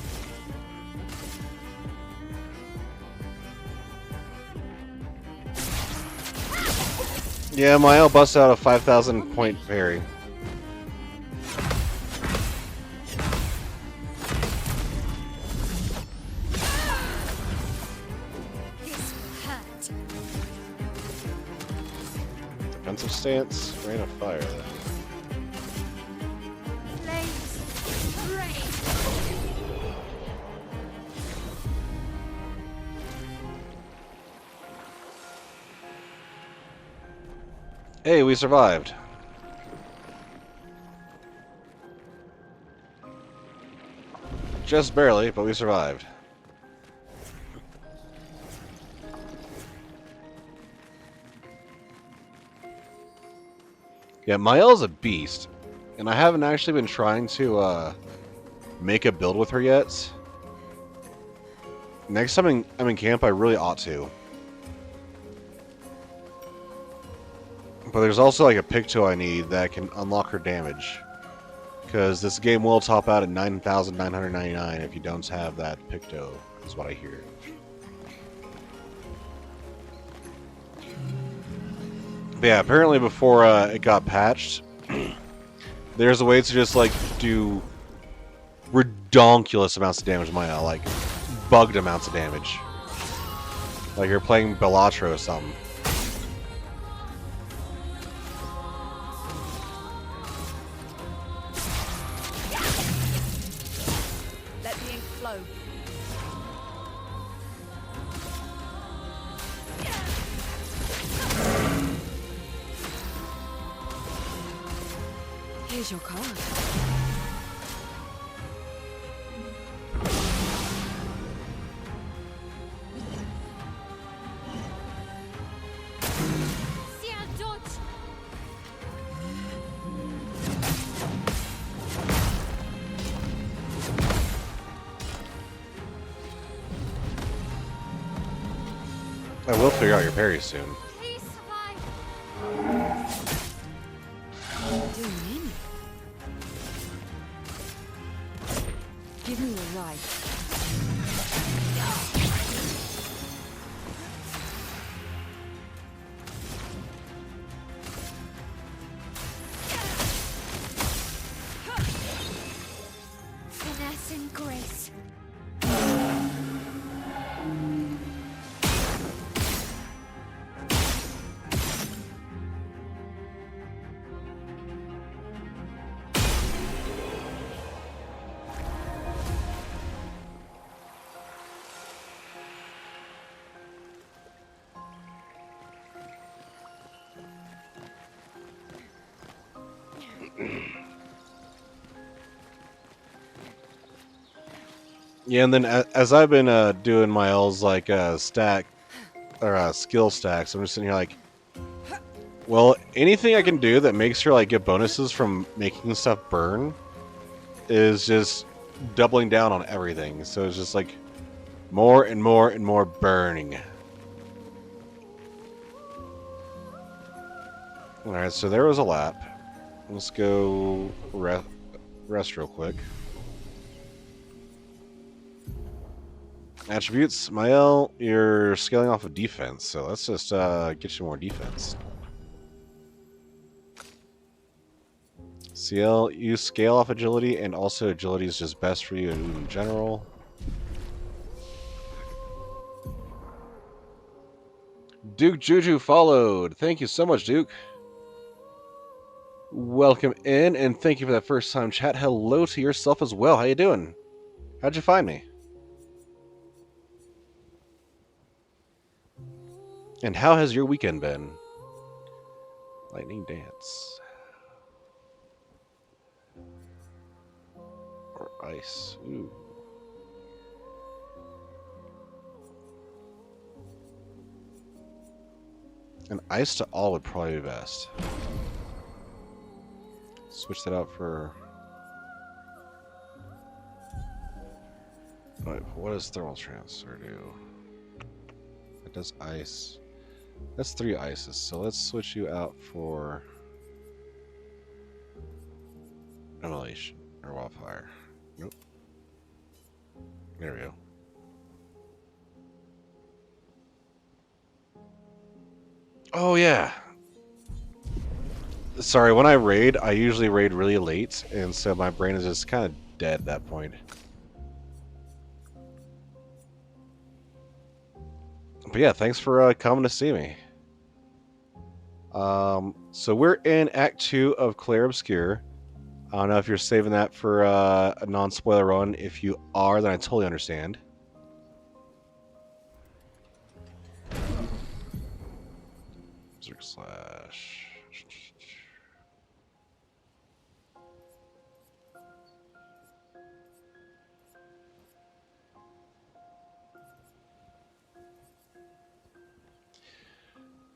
Yeah, Mael busts out a 5,000 point parry. This will hurt. Defensive stance, rain of fire then. Blades. Rain. Hey, we survived. Just barely, but we survived. Yeah, Mael's a beast, and I haven't actually been trying to make a build with her yet. Next time I'm in camp, I really ought to. But there's also like a Picto I need that can unlock her damage. Because this game will top out at 9,999 if you don't have that Picto, is what I hear. But yeah, apparently before it got patched, there's a way to just like do redonkulous amounts of damage to Maya, like bugged amounts of damage. Like you're playing Bellatro or something. Let the ink flow. Here's your card. I will figure out your parry soon. Please survive. Doing in. Give me a ride. Finesse and grace. Yeah, and then as I've been doing my L's like stack or skill stacks, I'm just sitting here like, well, anything I can do that makes her like get bonuses from making stuff burn is just doubling down on everything. So it's just like more and more and more burning. All right, so there was a lap. Let's go rest real quick. Attributes, Mael, you're scaling off of defense, so let's just get you more defense. CL, you scale off agility, and also agility is just best for you in general. Duke Juju followed. Thank you so much, Duke. Welcome in, and thank you for that first time chat. Hello to yourself as well. How you doing? How'd you find me? And how has your weekend been? Lightning Dance. Or ice. Ooh. An ice to all would probably be best. Switch that out for... Wait, what does thermal transfer do? It does ice. That's 3 ices, so let's switch you out for immolation or wildfire. Nope. There we go. Oh yeah. Sorry, when I raid, I usually raid really late, and so my brain is just kind of dead at that point. But yeah, thanks for coming to see me. So we're in Act 2 of Clair Obscur. I don't know if you're saving that for a non-spoiler run. If you are, then I totally understand. Slash.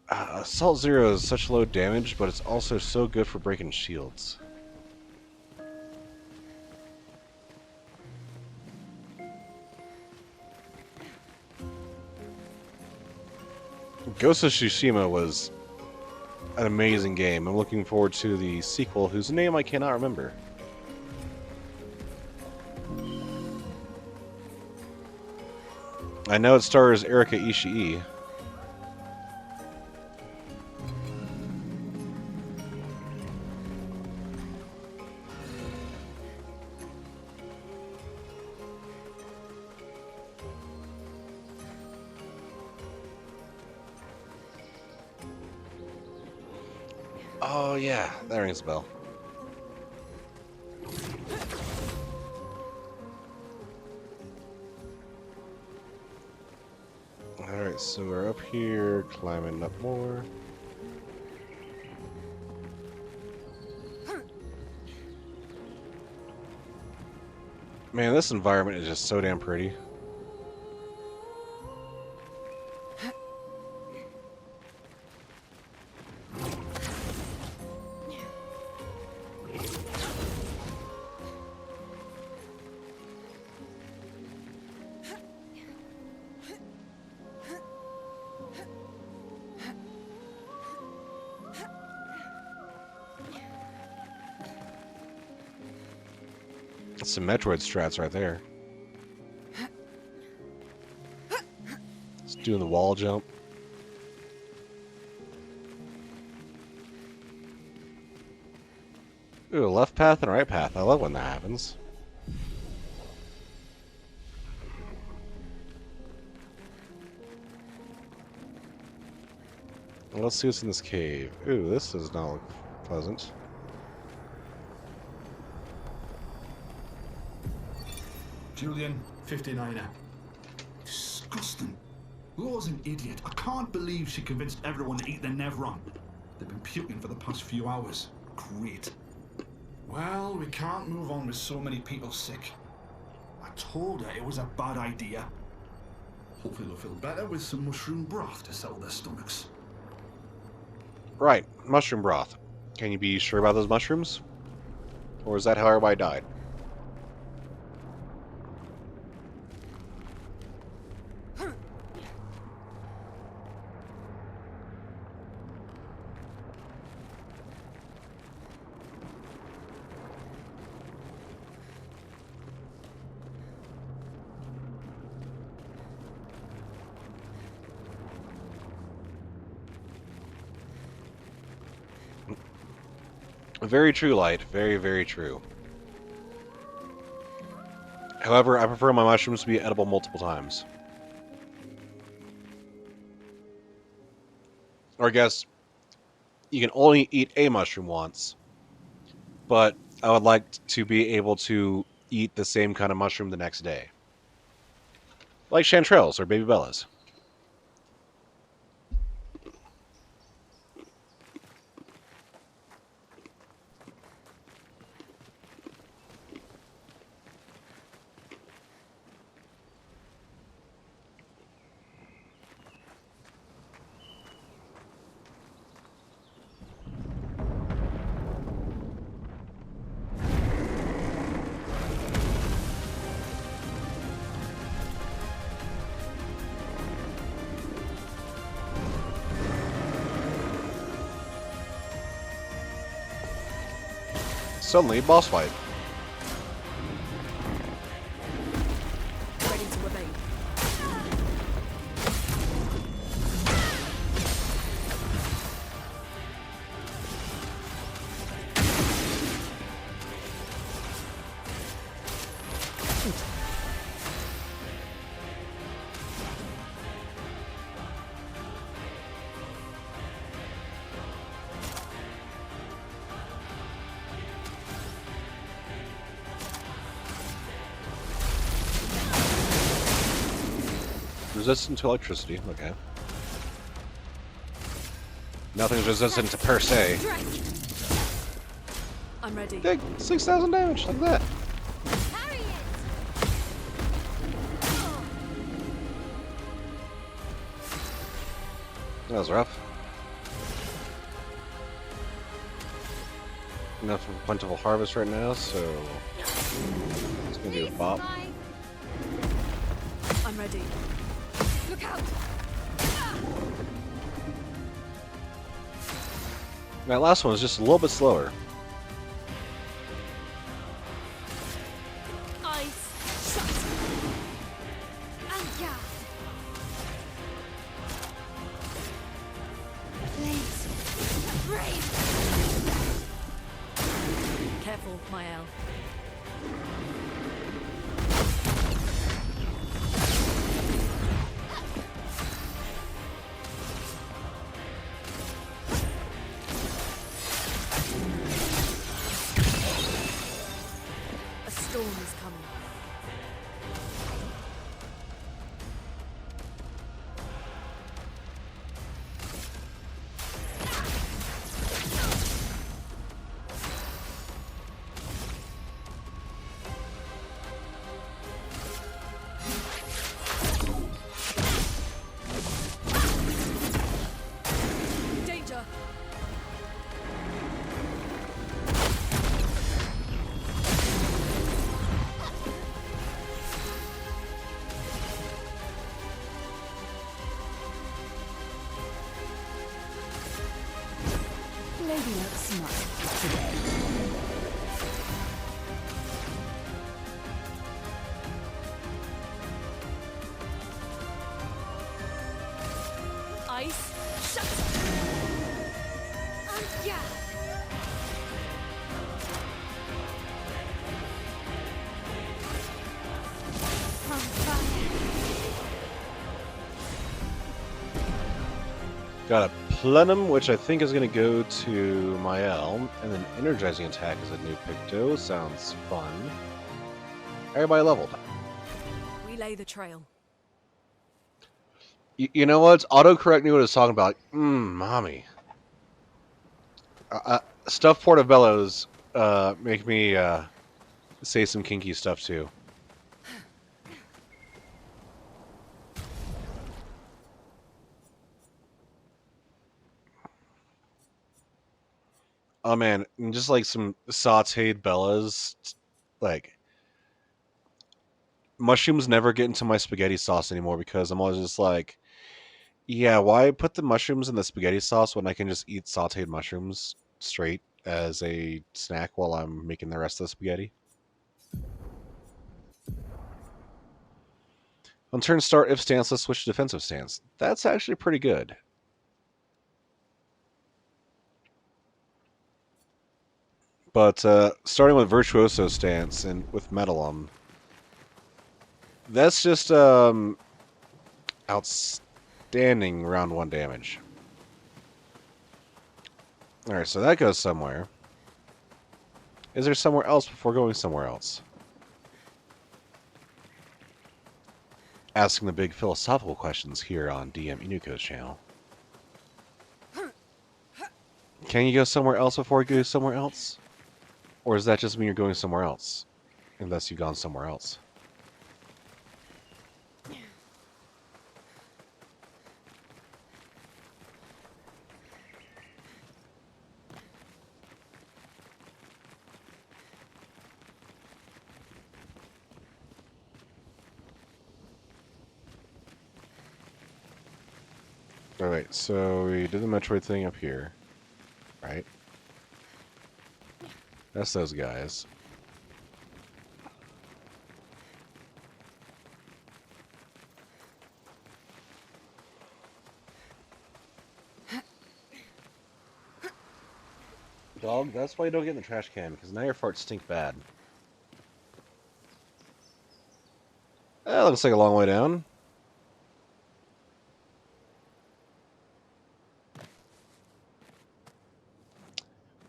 Assault Zero is such low damage, but it's also so good for breaking shields. Ghost of Tsushima was an amazing game. I'm looking forward to the sequel, whose name I cannot remember. I know it stars Erika Ishii. Oh yeah, that rings a bell. Alright, so we're up here, climbing up more. Man, this environment is just so damn pretty. That's some Metroid strats right there. Just doing the wall jump. Ooh, a left path and a right path. I love when that happens. Well, let's see what's in this cave. Ooh, this does not look pleasant. Julian, 59er. Disgusting. Laura's an idiot. I can't believe she convinced everyone to eat the Nevron. They've been puking for the past few hours. Great. Well, we can't move on with so many people sick. I told her it was a bad idea. Hopefully they'll feel better with some mushroom broth to settle their stomachs. Right, mushroom broth. Can you be sure about those mushrooms? Or is that how everybody died? Very true, Light. Very, very true. However, I prefer my mushrooms to be edible multiple times. Or I guess you can only eat a mushroom once, but I would like to be able to eat the same kind of mushroom the next day. Like chanterelles or baby bellas. Suddenly, boss fight. Ready to obey. Resistant to electricity, okay. Nothing's resistant to per se. I'm ready. Dig, 6,000 damage, like that. Parry it! That was rough. Enough of a plentiful harvest right now, so it's gonna do a bop. I'm ready. Look out! That last one was just a little bit slower. Ice. Shut. And yeah. Flames. Rain. Careful, Mael. A storm is coming. Danger! Lady looks smart today. Ice! Shut! And yeah. On fire. Got a Plenum, which I think is going to go to Mael, and then Energizing Attack is a new Picto. Sounds fun. Everybody leveled. We lay the trail. You know what? Autocorrect knew what it was talking about. Mommy. Stuff Portobello's make me say some kinky stuff too. Oh man, and just like some sauteed Bellas, like mushrooms never get into my spaghetti sauce anymore because I'm always just like, yeah, why put the mushrooms in the spaghetti sauce when I can just eat sauteed mushrooms straight as a snack while I'm making the rest of the spaghetti? On turn start, if stance, let's switch to defensive stance. That's actually pretty good. But starting with Virtuoso stance and with Metalum, that's just outstanding round 1 damage. Alright, so that goes somewhere. Is there somewhere else before going somewhere else? Asking the big philosophical questions here on DM Inuko's channel. Can you go somewhere else before you go somewhere else? Or does that just mean you're going somewhere else? Unless you've gone somewhere else. Alright, so we did the Metroid thing up here. Right? That's those guys. Dog, that's why you don't get in the trash can, because now your farts stink bad. That looks like a long way down.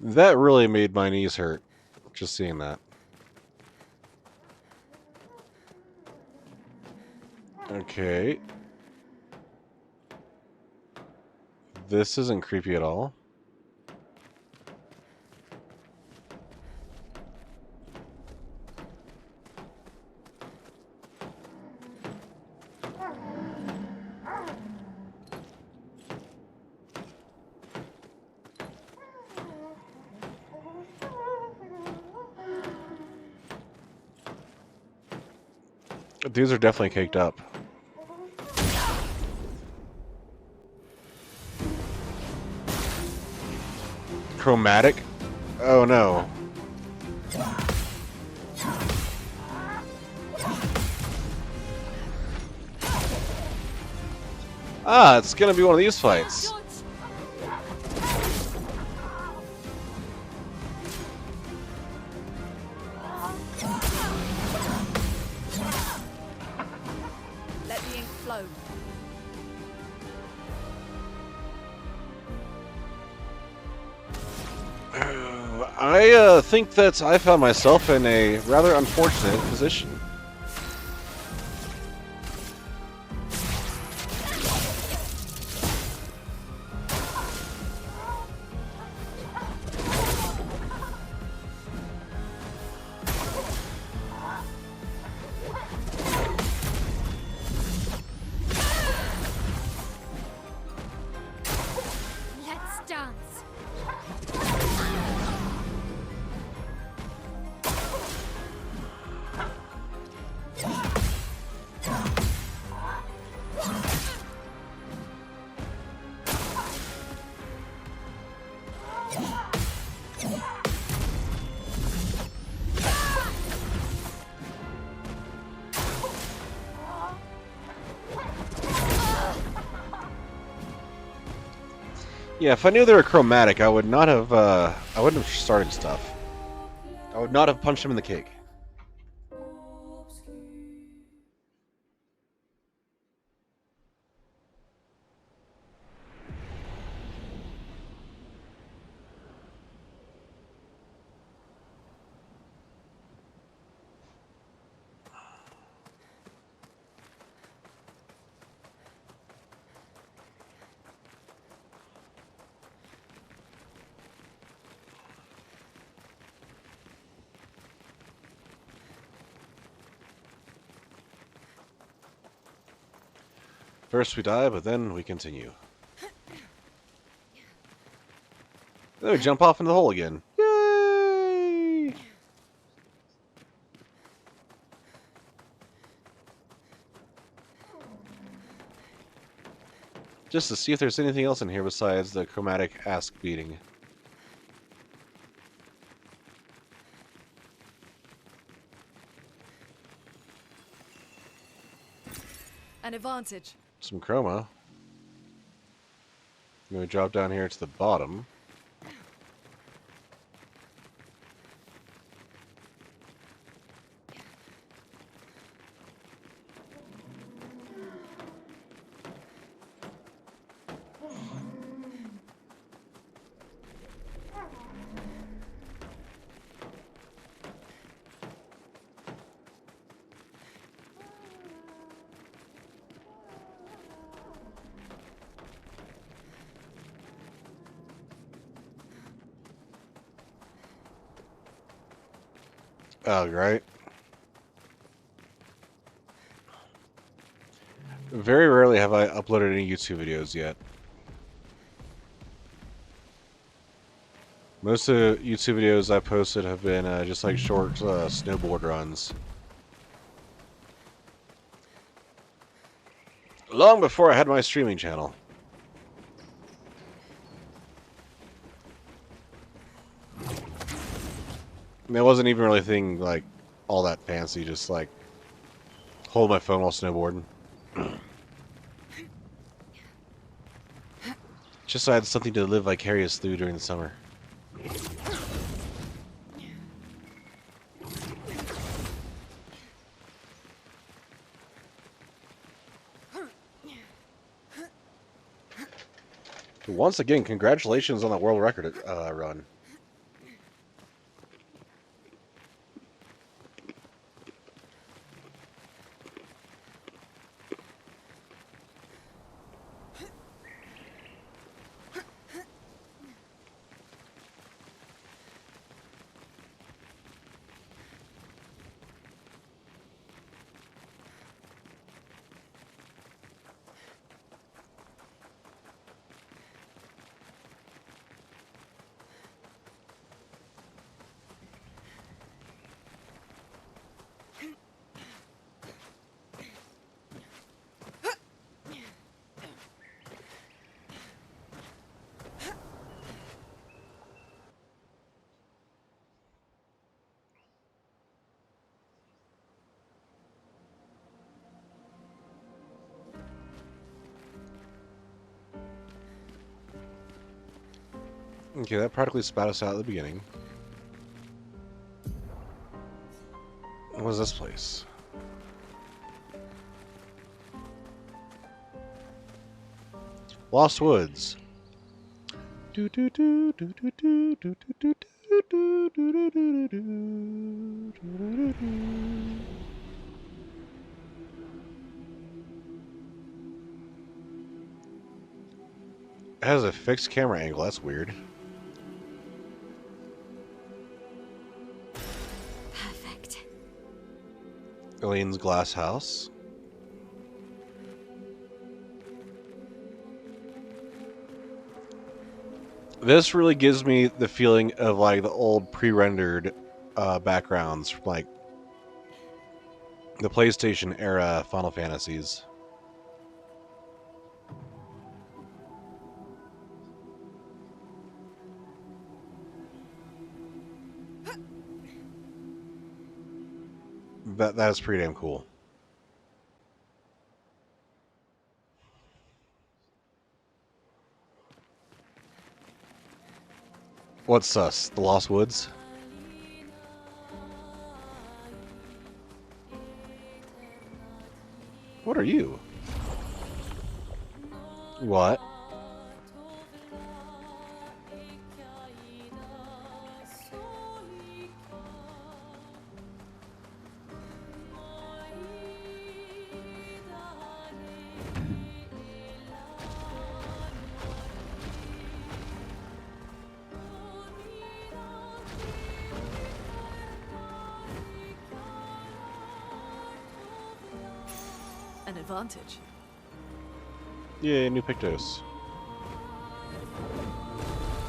That really made my knees hurt, just seeing that. Okay. This isn't creepy at all. These are definitely caked up. chromatic? Oh no. Ah, it's gonna be one of these fights. Let the ink flow. I think that I found myself in a rather unfortunate position. Let's dance. Yeah, if I knew they were chromatic, I would not have. I wouldn't have started stuff. I would not have punched him in the cake. First we die, but then we continue. Then we jump off into the hole again. Yay! Just to see if there's anything else in here besides the chromatic ass beating. An advantage. Some chroma. Then we drop down here to the bottom. Oh, right. Very rarely have I uploaded any YouTube videos yet. Most of the YouTube videos I posted have been just like short snowboard runs. Long before I had my streaming channel. And it wasn't even really anything like all that fancy, just like hold my phone while snowboarding. Just so I had something to live vicarious through during the summer. Once again, congratulations on the world record run. Okay, that practically spat us out at the beginning. What is this place? Lost Woods. It has a fixed camera angle. That's weird. Perfect. Elaine's glass house. This really gives me the feeling of like the old pre-rendered backgrounds from like the PlayStation era Final Fantasies. That is pretty damn cool. What's sus? The Lost Woods? What are you? What? An advantage. Yeah, new Pictos.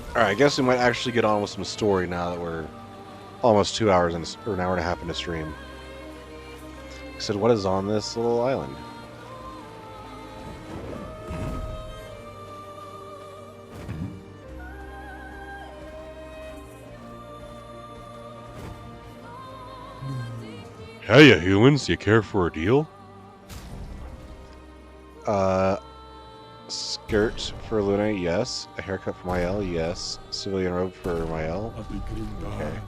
Alright, I guess we might actually get on with some story now that we're almost 2 hours in, or an hour and a half into stream. I said, what is on this little island? Hey, you humans, you care for a deal? Skirt for Luna, yes. A haircut for Mael, yes. Civilian robe for Mael. Okay.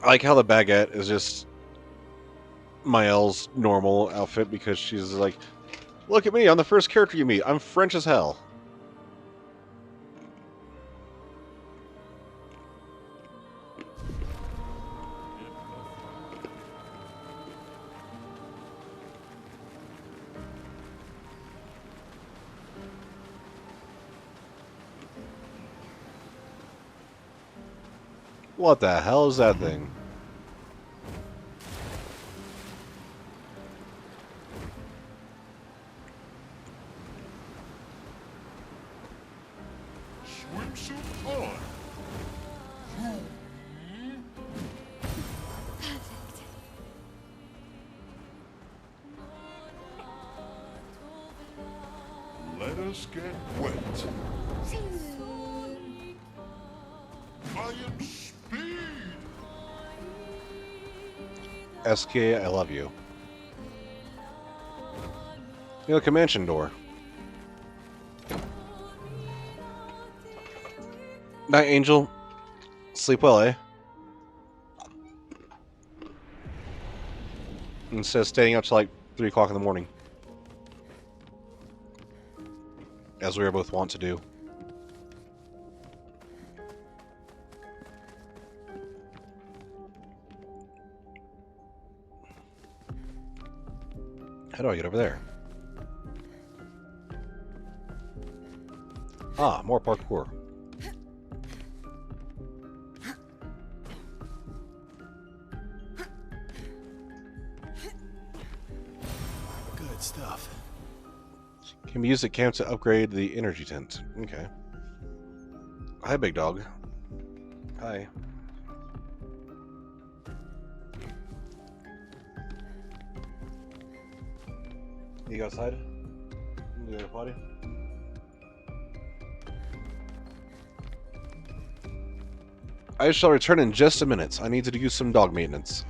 I like how the baguette is just Mael's normal outfit because she's like, look at me, I'm the first character you meet. I'm French as hell. What the hell is that thing? Swimsuit on. Let us get wet. I am speed. SK, I love you. You look a mansion door. Night, Angel. Sleep well, eh? Instead of staying up till like 3 o'clock in the morning. As we are both wont to do. How do I get over there? Ah, more parkour. Good stuff. Can be used at camp to upgrade the energy tent. Okay. Hi, big dog. Hi. You go outside? You go potty? I shall return in just a minute. I need to do some dog maintenance.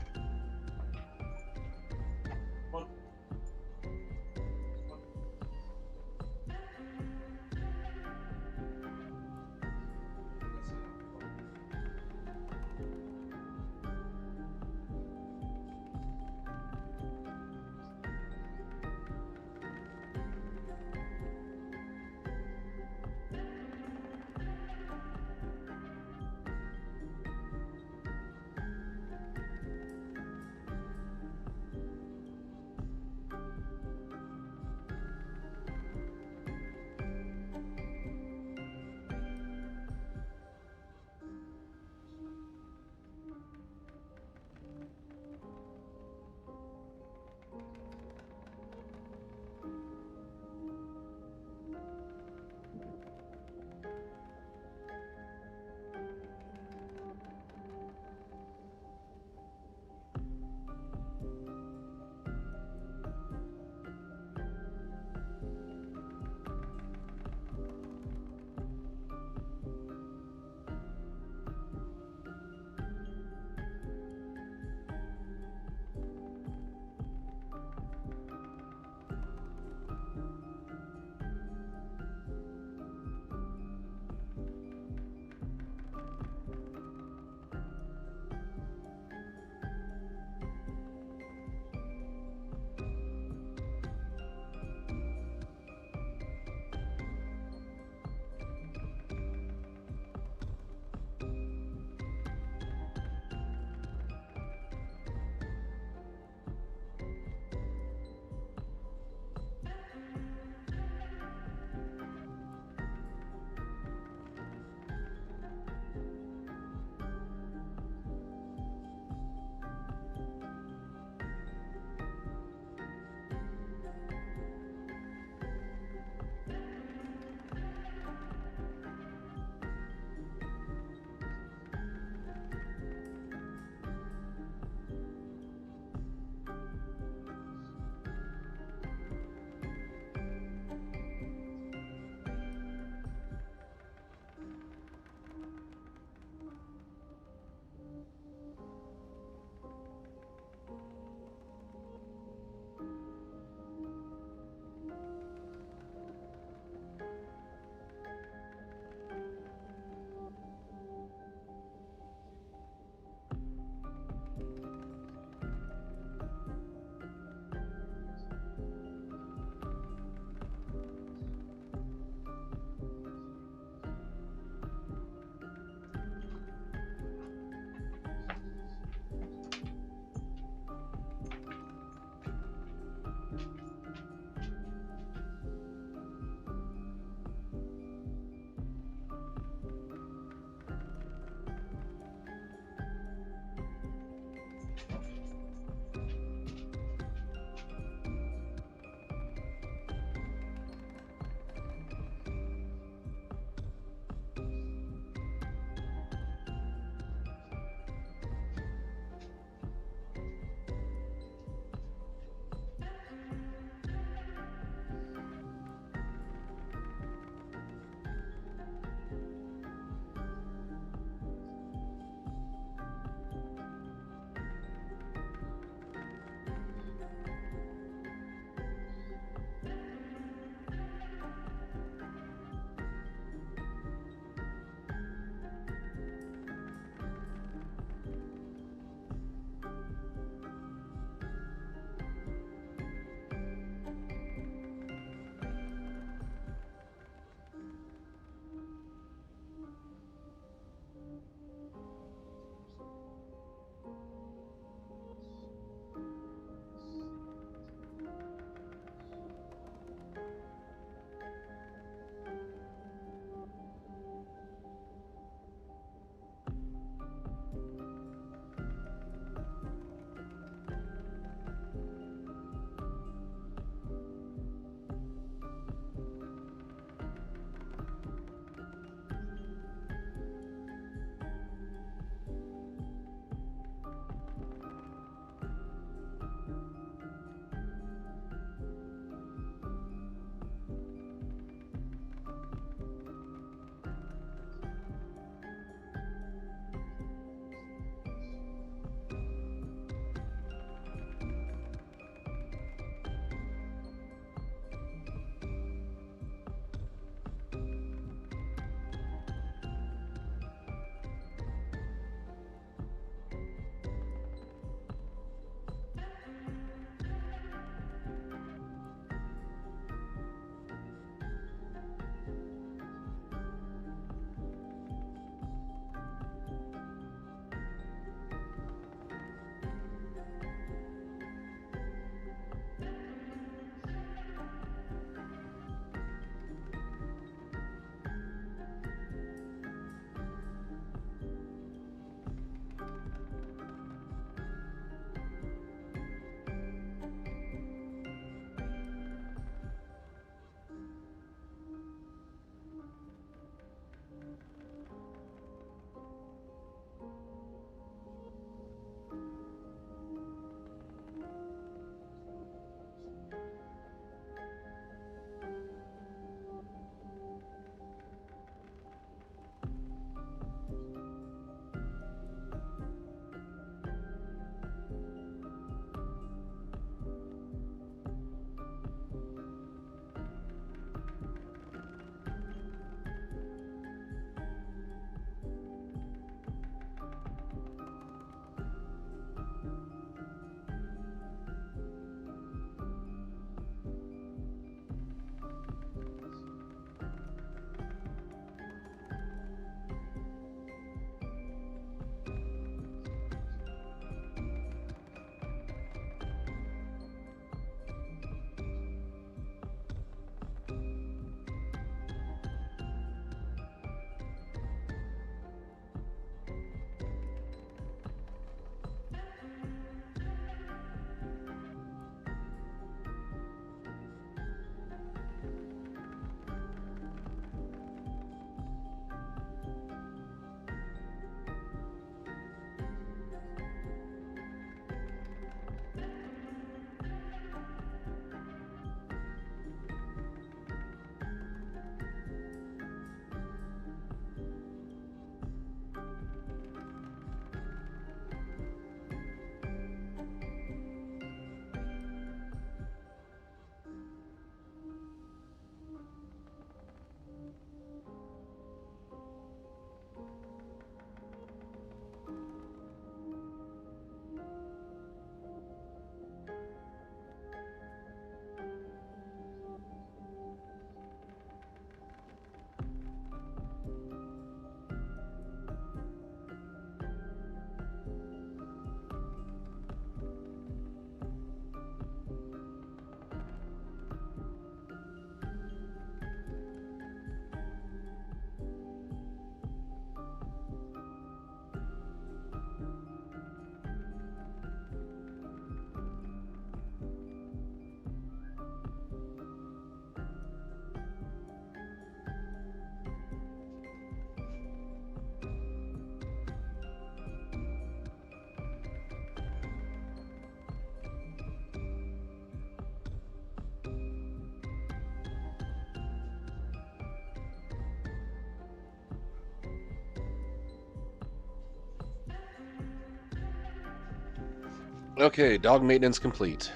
Okay, dog maintenance complete.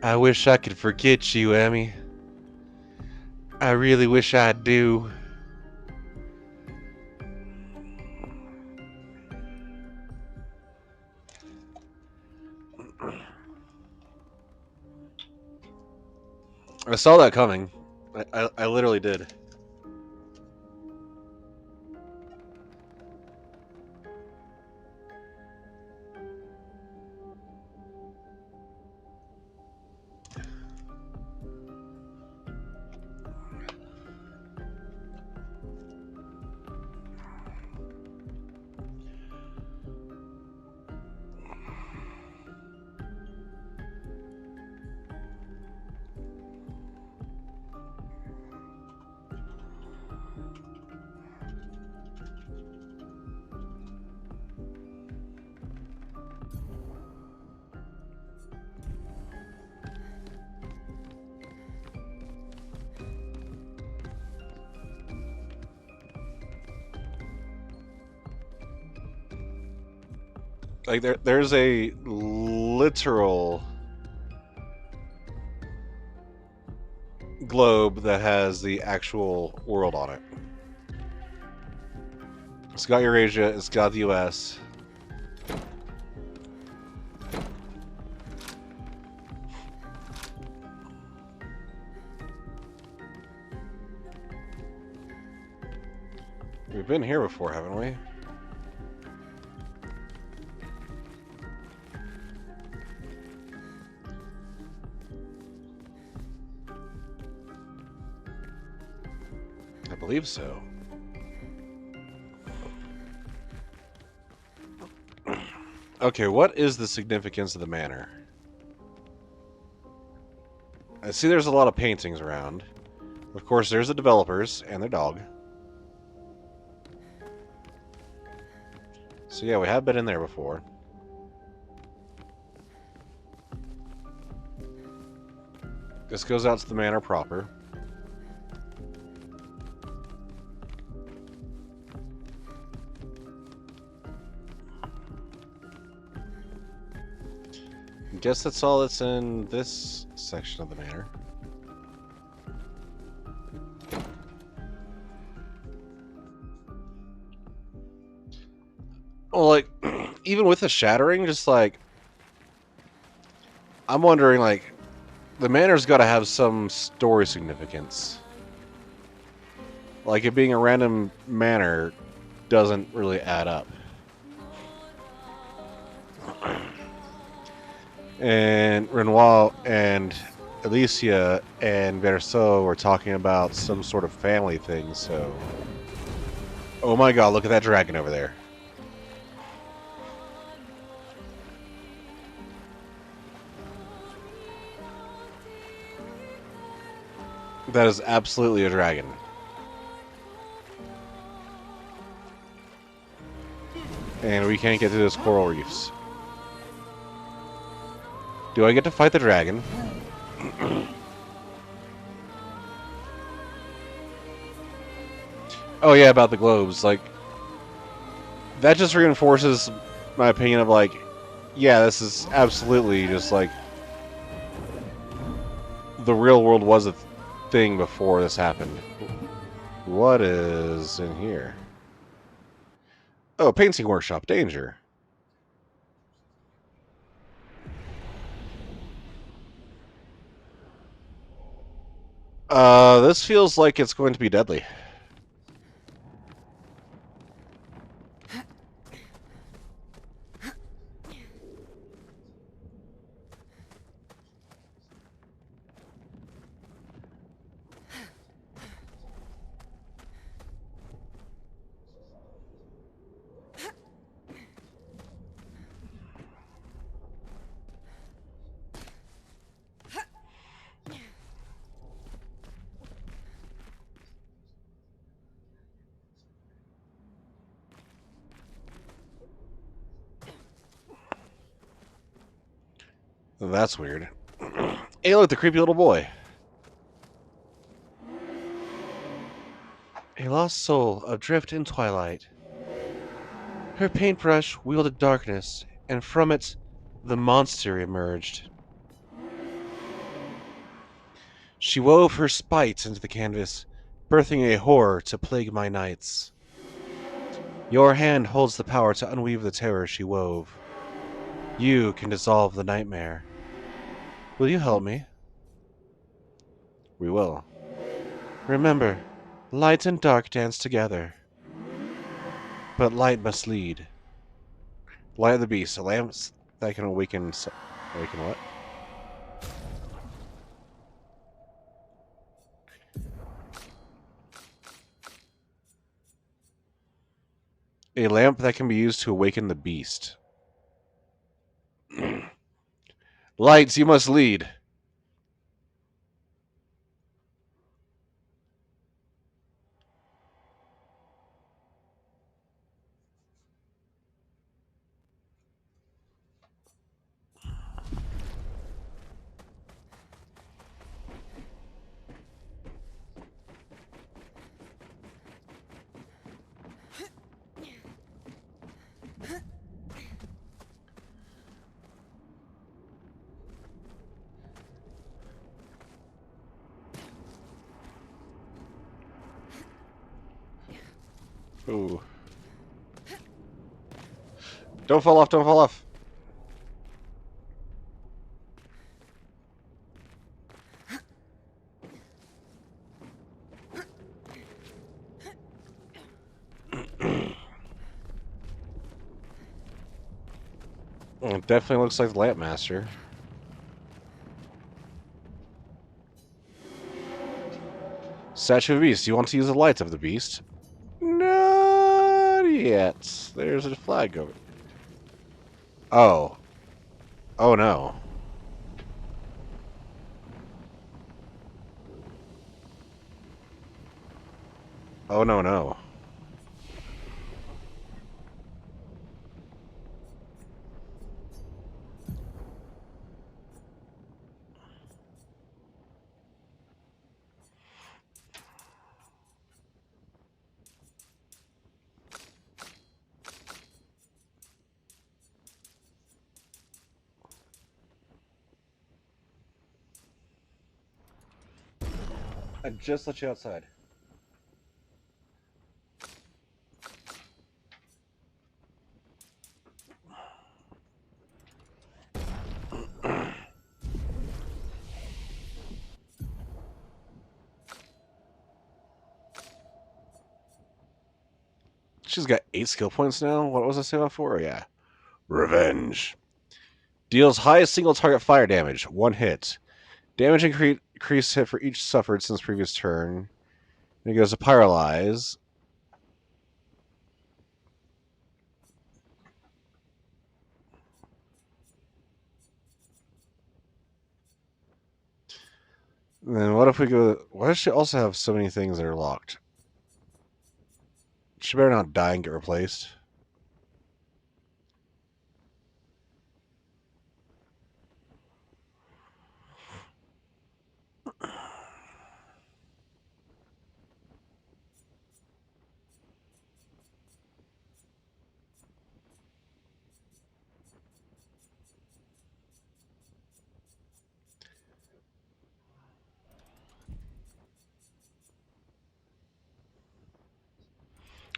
I wish I could forget you, Emmy. I really wish I do. I saw that coming. I literally did. Like there's a literal globe that has the actual world on it. It's got Eurasia, it's got the US. We've been here before, haven't we? I believe so. Okay, what is the significance of the manor? I see there's a lot of paintings around. Of course, there's the developers and their dog. So yeah, we have been in there before. This goes out to the manor proper. I guess that's all that's in this section of the manor. Well, like, even with the shattering, just like, I'm wondering, like, the manor's got to have some story significance. Like, it being a random manor doesn't really add up. And Renoir and Alicia and Verso were talking about some sort of family thing, so... Oh my god, look at that dragon over there. That is absolutely a dragon. And we can't get to those coral reefs. Do I get to fight the dragon? Oh yeah, about the globes. Like, that just reinforces my opinion of, like, yeah, this is absolutely just like the real world was a thing before this happened. What is in here? Oh, painting workshop, danger. This feels like it's going to be deadly. That's weird. Hey, look, the creepy little boy. A lost soul adrift in twilight. Her paintbrush wielded darkness, and from it, the monster emerged. She wove her spite into the canvas, birthing a horror to plague my nights. Your hand holds the power to unweave the terror she wove. You can dissolve the nightmare. Will you help me? We will. Remember, light and dark dance together. But light must lead. Light of the beast, a lamp that can awaken... Awaken what? A lamp that can be used to awaken the beast. Lights, you must lead. Ooh. Don't fall off, don't fall off. It definitely looks like the Lamp Master. Statue of the Beast. You want to use the lights of the beast? Not yet. There's a flag over. Oh. Oh no. Oh no no. I just let you outside. She's got 8 skill points now? What was I saying before? Yeah. Revenge. Deals highest single target fire damage. 1 hit. Damage increased hit for each suffered since previous turn. And it goes to Paralyze. And then what if we go... Why does she also have so many things that are locked? She better not die and get replaced.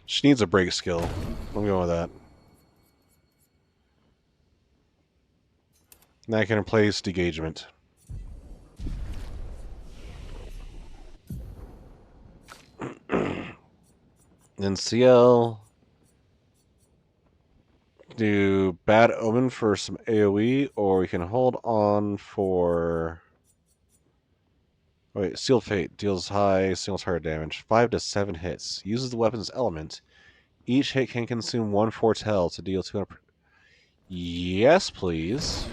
She needs a break skill. I'm going with that. Now I can replace Degagement. Then CL. Do Bad Omen for some AoE, or we can hold on for... Wait, Sealed Fate deals high single target damage. 5 to 7 hits. Uses the weapon's element. Each hit can consume 1 foretell to deal 200... Yes, please.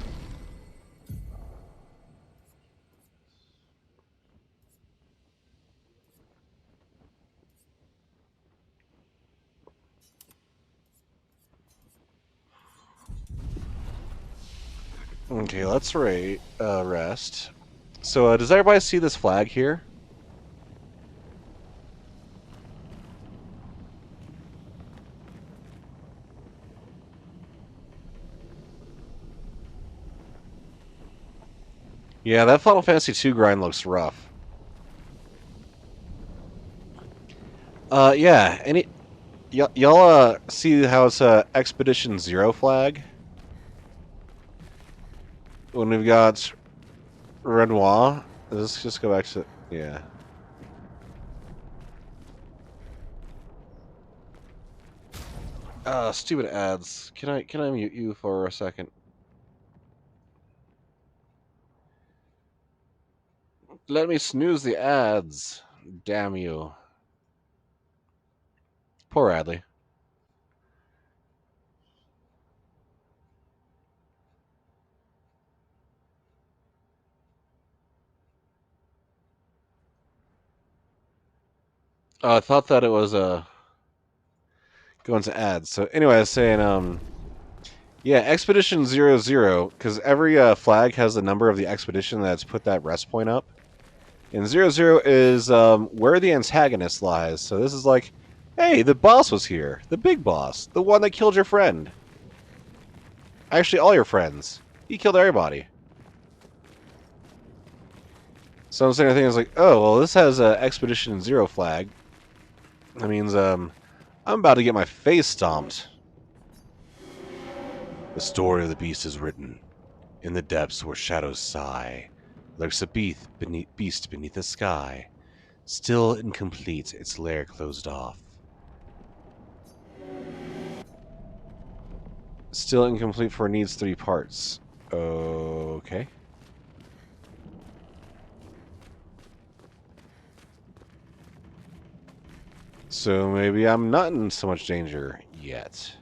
Okay, let's rest. So, does everybody see this flag here? Yeah, that Final Fantasy II grind looks rough. Yeah. Y'all see how it's a Expedition Zero flag? When we've got Renoir. Let's just go back to yeah. Stupid ads. Can I mute you for a second? Let me snooze the ads. Damn you. Poor Adley. I thought that it was going to ads. So anyway, I was saying yeah, Expedition 00, because every flag has the number of the expedition that's put that rest point up. And 00 is where the antagonist lies. So this is like, hey, the boss was here. The big boss. The one that killed your friend. Actually, all your friends. He killed everybody. So I'm saying, I think it's like, oh, well, this has a Expedition 0 flag. That means I'm about to get my face stomped. The story of the beast is written. In the depths where shadows sigh, lurks a beast beneath the sky. Still incomplete, its lair closed off. Still incomplete for needs 3 parts. Okay. So maybe I'm not in so much danger yet.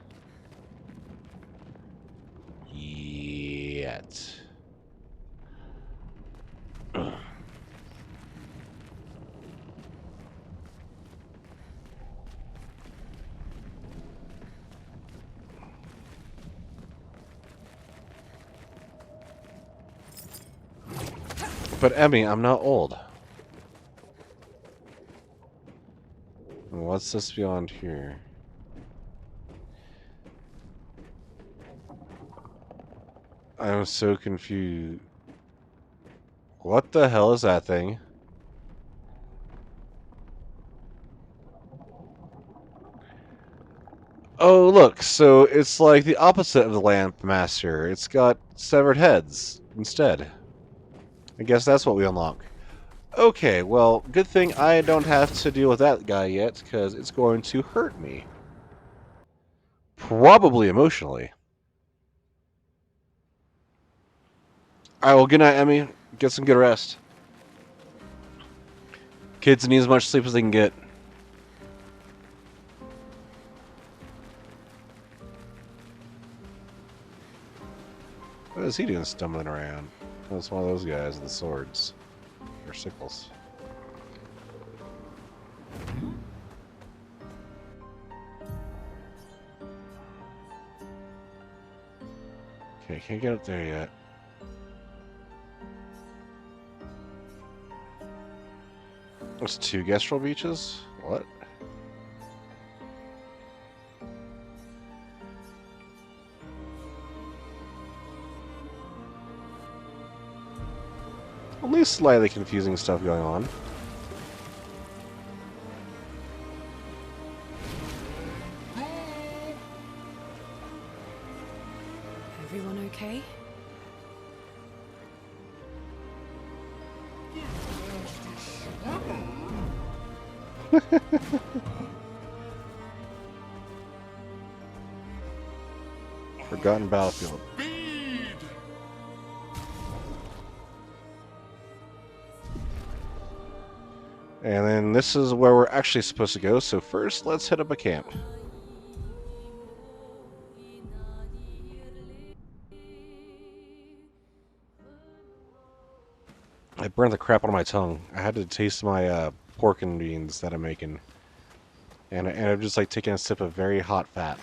But Emmy, I'm not old. What's this beyond here? I'm so confused. What the hell is that thing? Oh, look, so it's like the opposite of the Lamp Master. It's got severed heads instead. I guess that's what we unlock. Okay, well, good thing I don't have to deal with that guy yet, because it's going to hurt me. Probably emotionally. Alright, well, good night, Emmy. Get some good rest. Kids need as much sleep as they can get. What is he doing stumbling around? Oh, it's one of those guys with the swords. Or sickles. Okay, can't get up there yet. There's 2 Gestrel beaches? What? Only slightly confusing stuff going on. Everyone okay? Forgotten battlefield. And then this is where we're actually supposed to go, so first let's hit up a camp. I burned the crap out of my tongue. I had to taste my pork and beans that I'm making. And I'm just like taking a sip of very hot fat.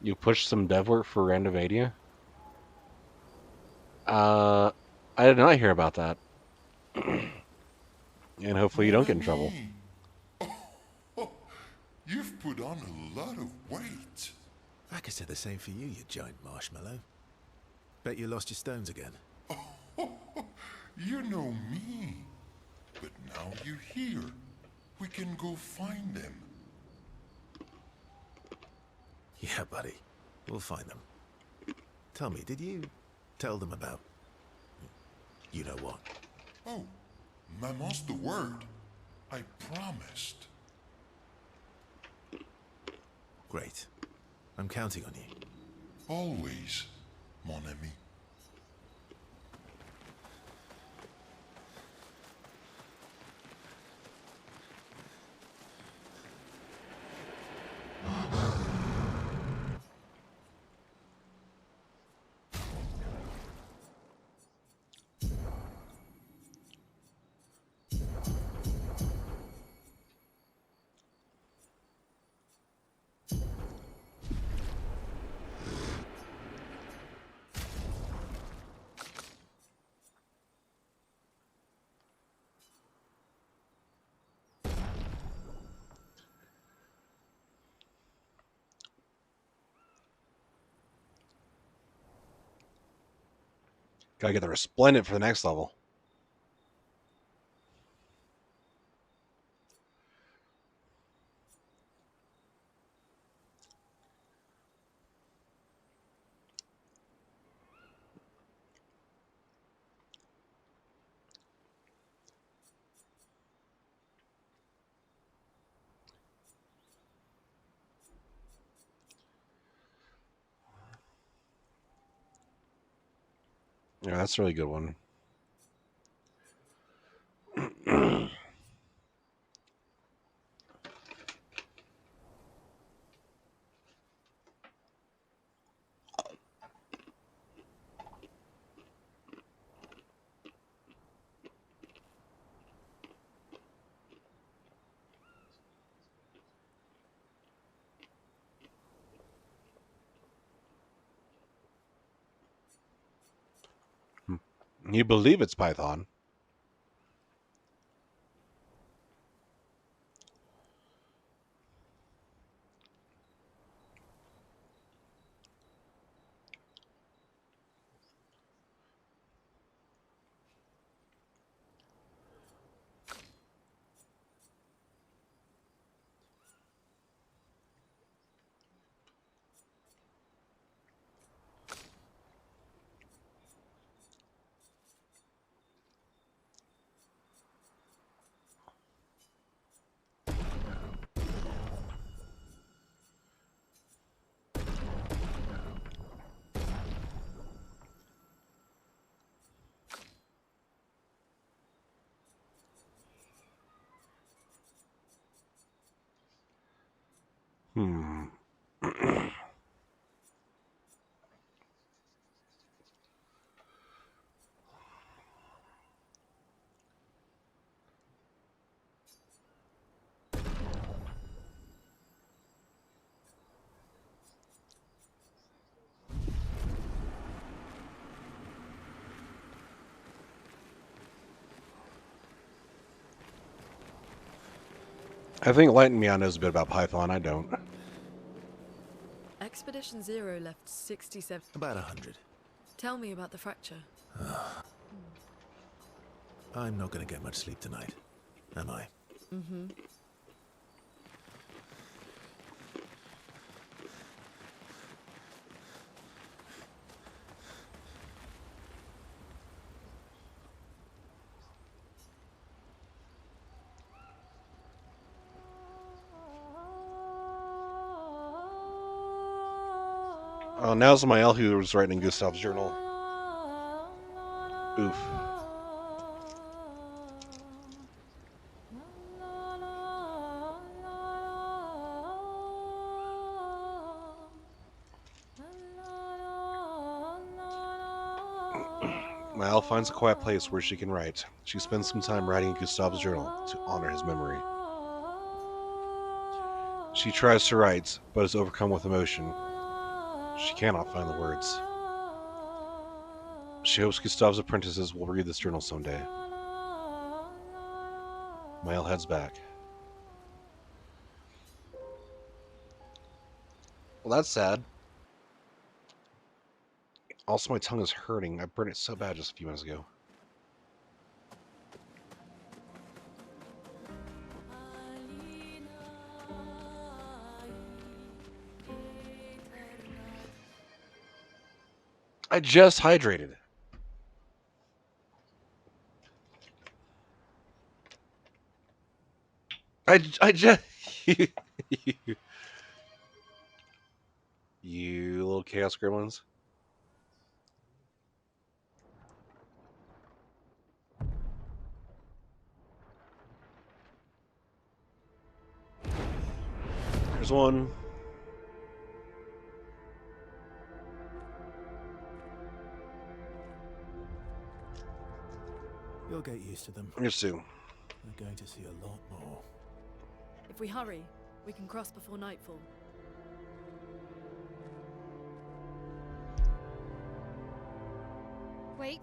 You pushed some dev work for Randovania? I did not hear about that. And hopefully you don't get in trouble. You've put on a lot of weight. I could say the same for you, you giant marshmallow. Bet you lost your stones again. You know me. But now you're here. We can go find them. Yeah, buddy. We'll find them. Tell me, did you tell them about... you know what? Oh, Maman's the word. I promised. Great. I'm counting on you. Always, mon ami. Gotta get the Resplendent for the next level. Yeah, that's a really good one. You believe it's Python. Hmm. I think Lighten Me On knows a bit about Python. I don't. Expedition Zero left 67. About 100. Tell me about the fracture. I'm not gonna get much sleep tonight, am I? Mm-hmm. Now's Mael who was writing Gustav's journal. Oof. Mael finds a quiet place where she can write. She spends some time writing Gustav's journal to honor his memory. She tries to write, but is overcome with emotion. She cannot find the words. She hopes Gustav's apprentices will read this journal someday. Mael heads back. Well, that's sad. Also, my tongue is hurting. I burned it so bad just a few minutes ago. I just hydrated. I just... you little chaos gremlins. There's one. You'll get used to them. Here's two. We're going to see a lot more. If we hurry, we can cross before nightfall. Wait.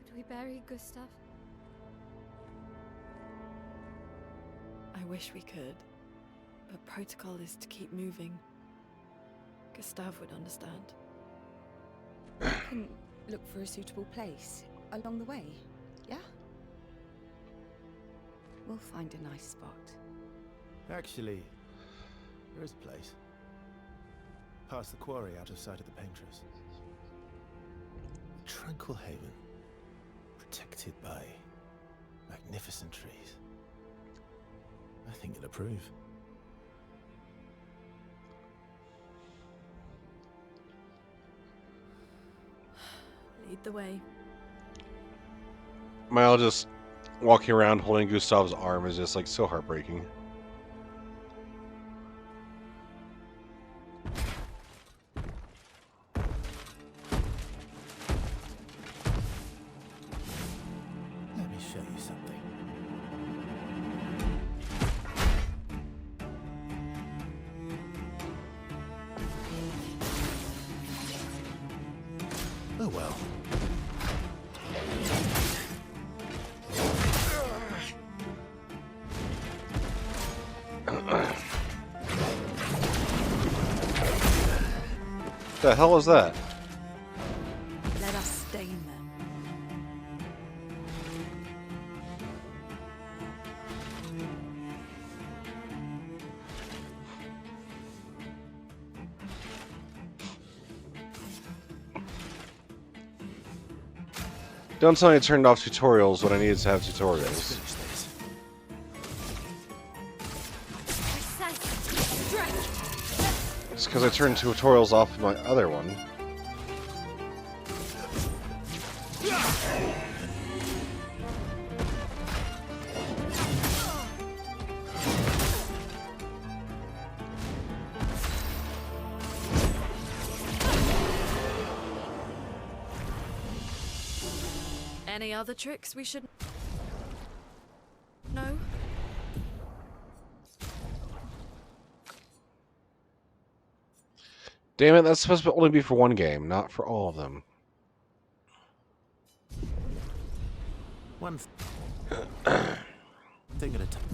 Could we bury Gustav? I wish we could, but protocol is to keep moving. Gustav would understand. We can look for a suitable place along the way, yeah? We'll find a nice spot. Actually, there is a place. Past the quarry, out of sight of the painters. A tranquil haven, protected by magnificent trees. I think you'll approve. Lead the way. Mael just walking around holding Gustav's arm is just like so heartbreaking. Let me show you something. Oh well. The hell is that? Let us stain them. Don't tell me I turned off tutorials when I needed to have Let's tutorials. finish this. It's because I turned tutorials off my other one. Any other tricks we should know? Damn it, that's supposed to only be for one game, not for all of them. One thing at a time.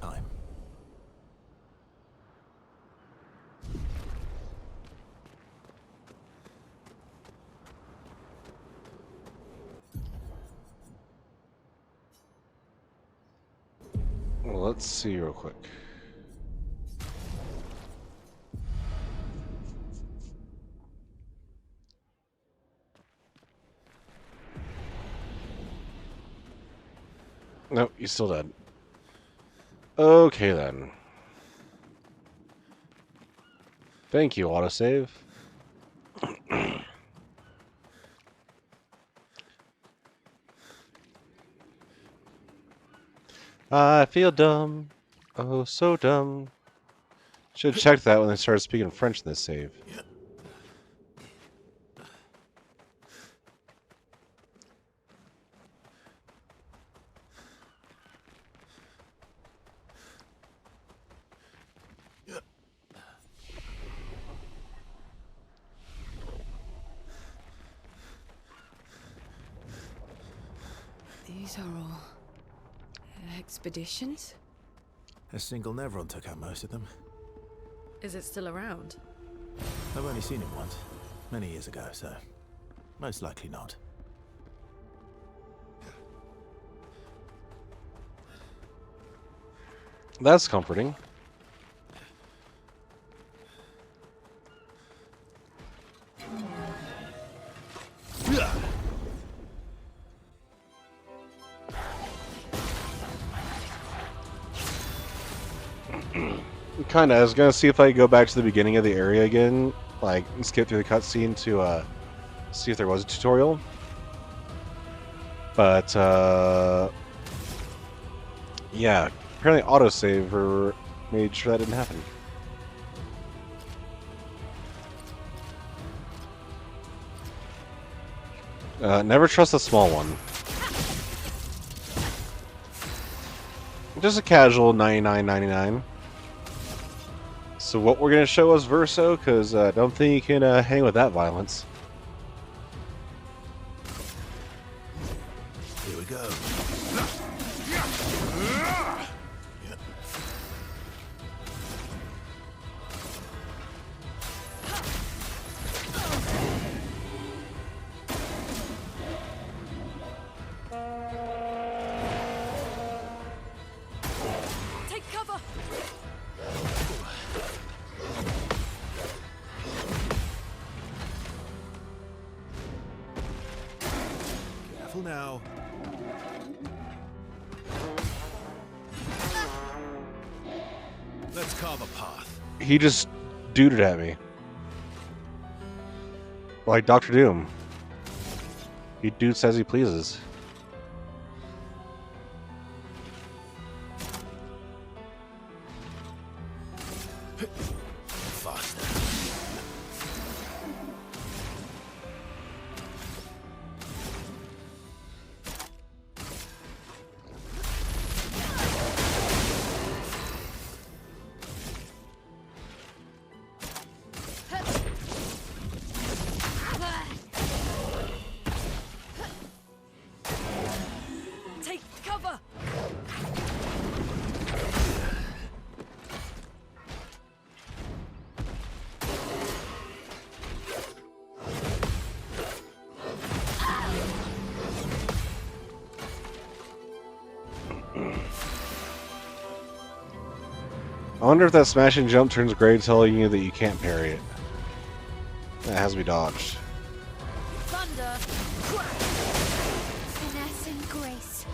Time. Well, let's see real quick. Nope, he's still dead. Okay then. Thank you, autosave. I feel dumb. Oh, so dumb. Should have checked that when they started speaking French in this save. These are all expeditions? A single Nevron took out most of them. Is it still around? I've only seen him once, many years ago, so most likely not. That's comforting. Kinda. I was gonna see if I could go back to the beginning of the area again, like, and skip through the cutscene to, see if there was a tutorial. But, yeah, apparently autosave made sure that didn't happen. Never trust a small one. Just a casual 99.99. So what we're gonna show us Verso, because I don't think you can hang with that violence. Here we go. Take cover! Careful now. Let's carve a path. He just duded at me. Like Dr. Doom. He dudes as he pleases. Faster. Take cover! I wonder if that smash and jump turns gray, telling you that you can't parry it. That has to be dodged. Thunder! Finesse and grace.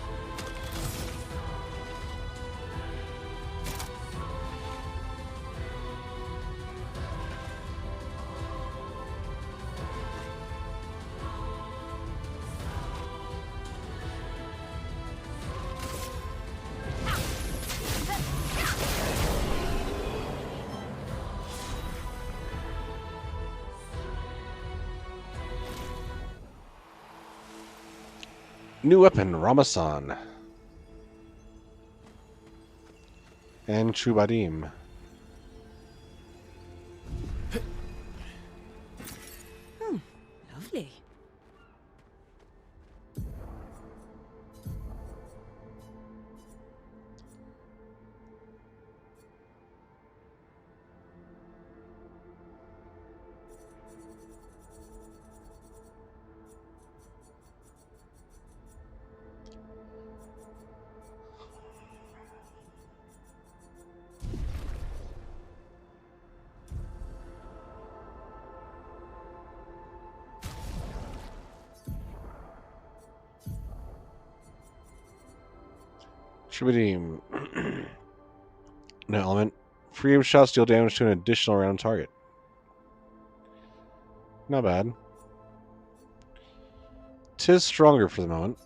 New weapon, Ramasan. And Chubadim. Lovely. Chubadim. No element. Free aim shots deal damage to an additional round target. Not bad. Tis stronger for the moment.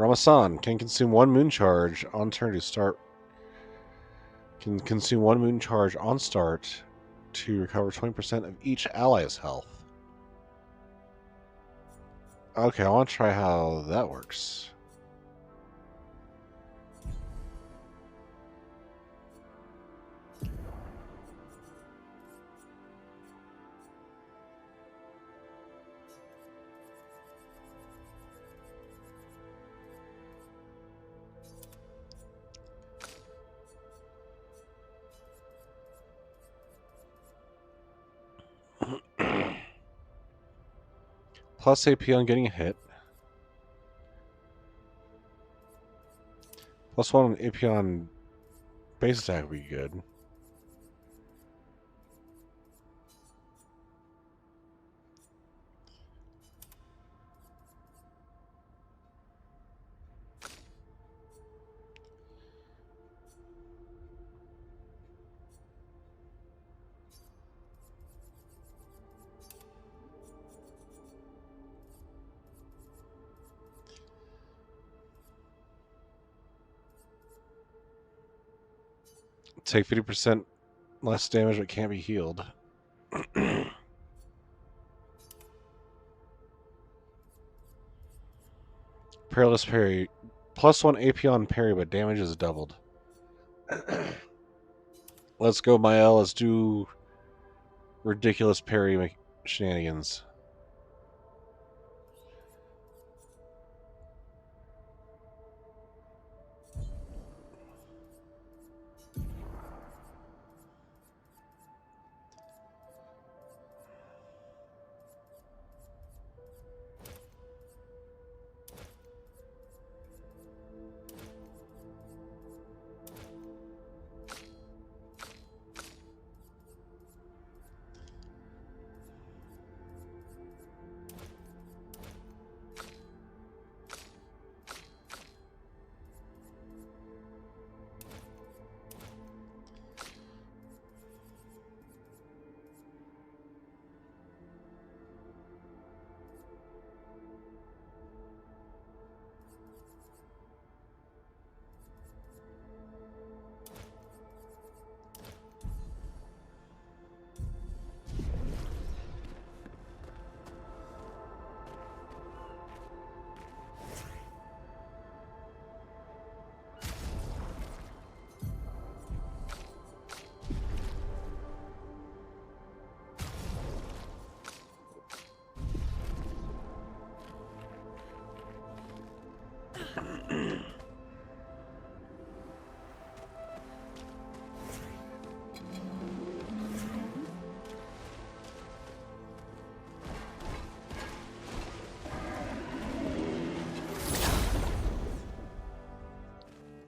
Ramasan can consume one moon charge on turn to start. Can consume one moon charge on start to recover 20% of each ally's health. Okay, I want to try how that works. Plus AP on getting a hit. Plus 1 AP on base attack would be good. Take 50% less damage but can't be healed. Perilous parry. Plus 1 AP on parry, but damage is doubled. Let's go, Mael. Let's do ridiculous parry shenanigans.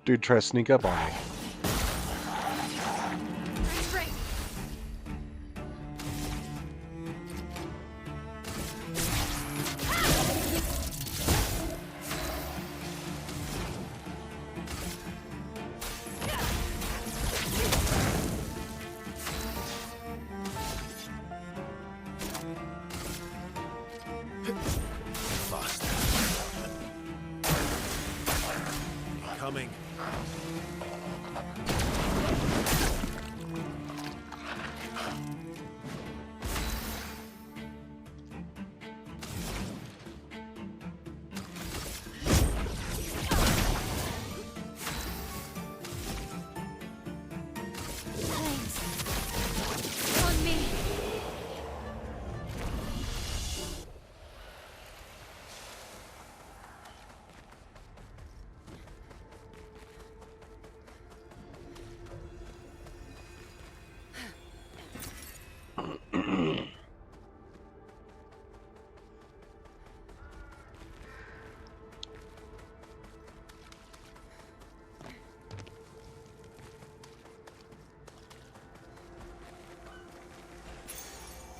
Dude, try to sneak up on me. Coming.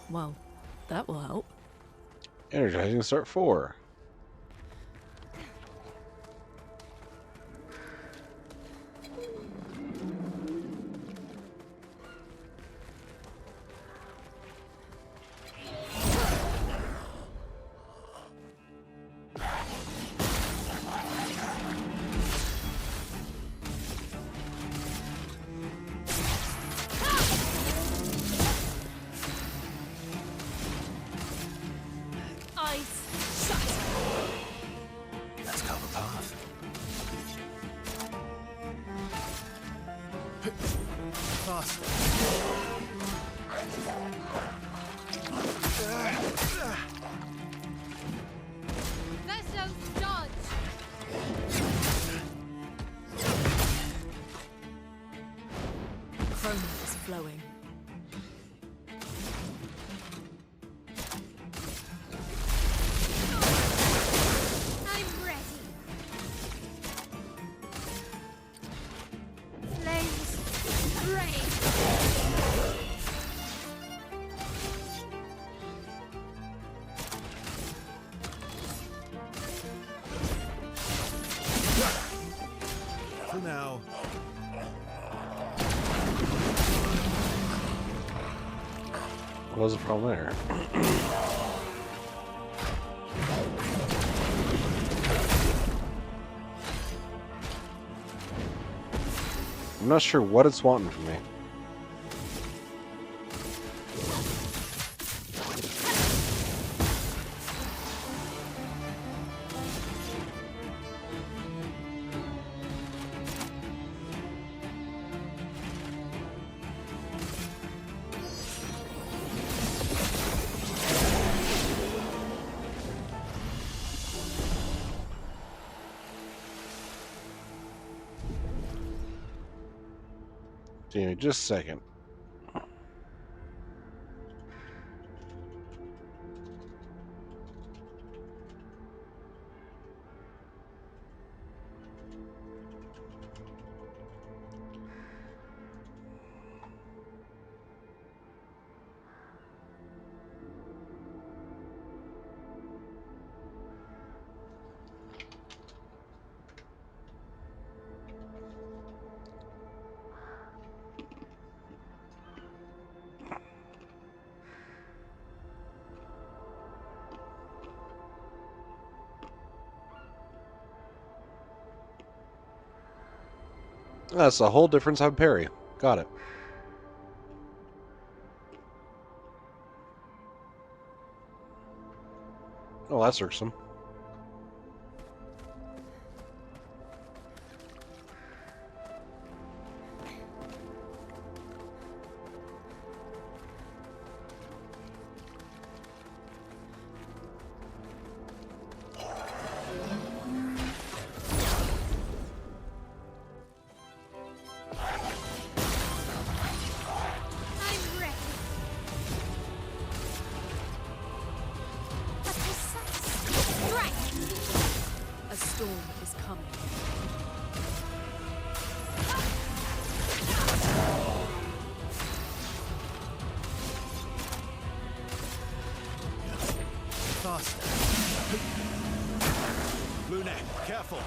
Well, that will help. Energizing start 4. Faster. Vessels dodge! Chroma is flowing. I'm ready! Flames rain! For now. What was the problem there? I'm not sure what it's wanting from me. Give me just a second. That's a whole different type of parry. Got it. Oh, that's irksome. I'm ready! A precise strike! A storm is coming. Faster. Blue neck, careful.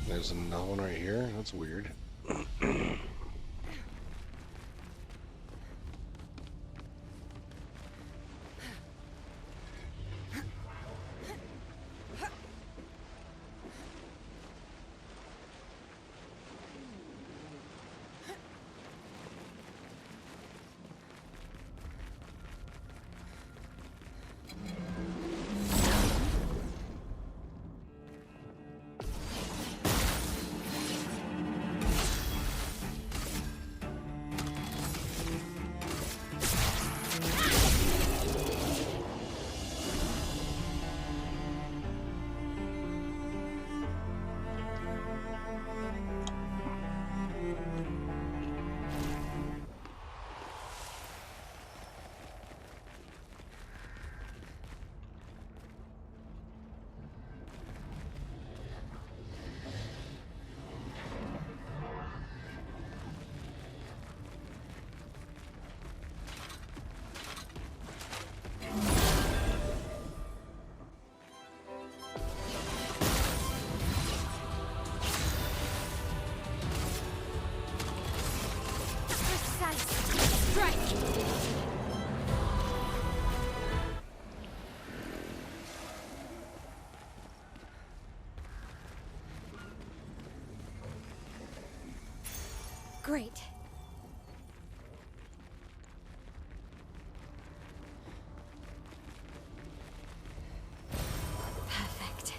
There's another one right here. That's weird. Great. Perfect.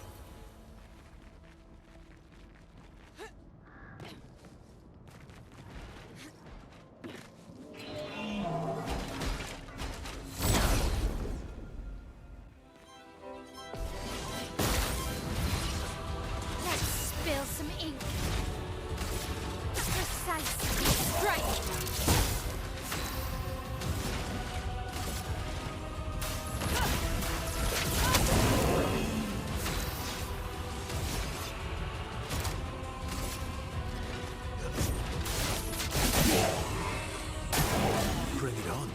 Let's spill some ink. Precise strike. Bring it on.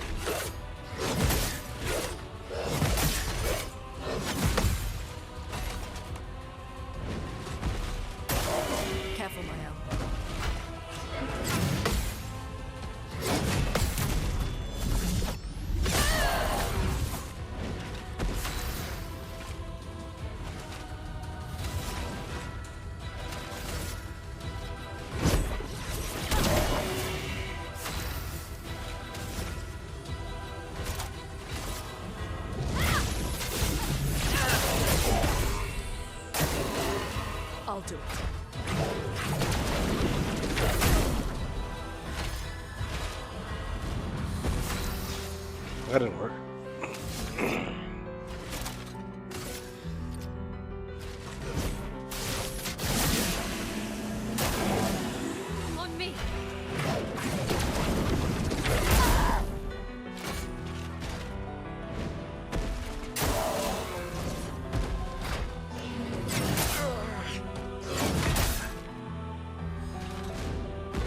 Careful, Mael. I'll do it. That didn't work. On me.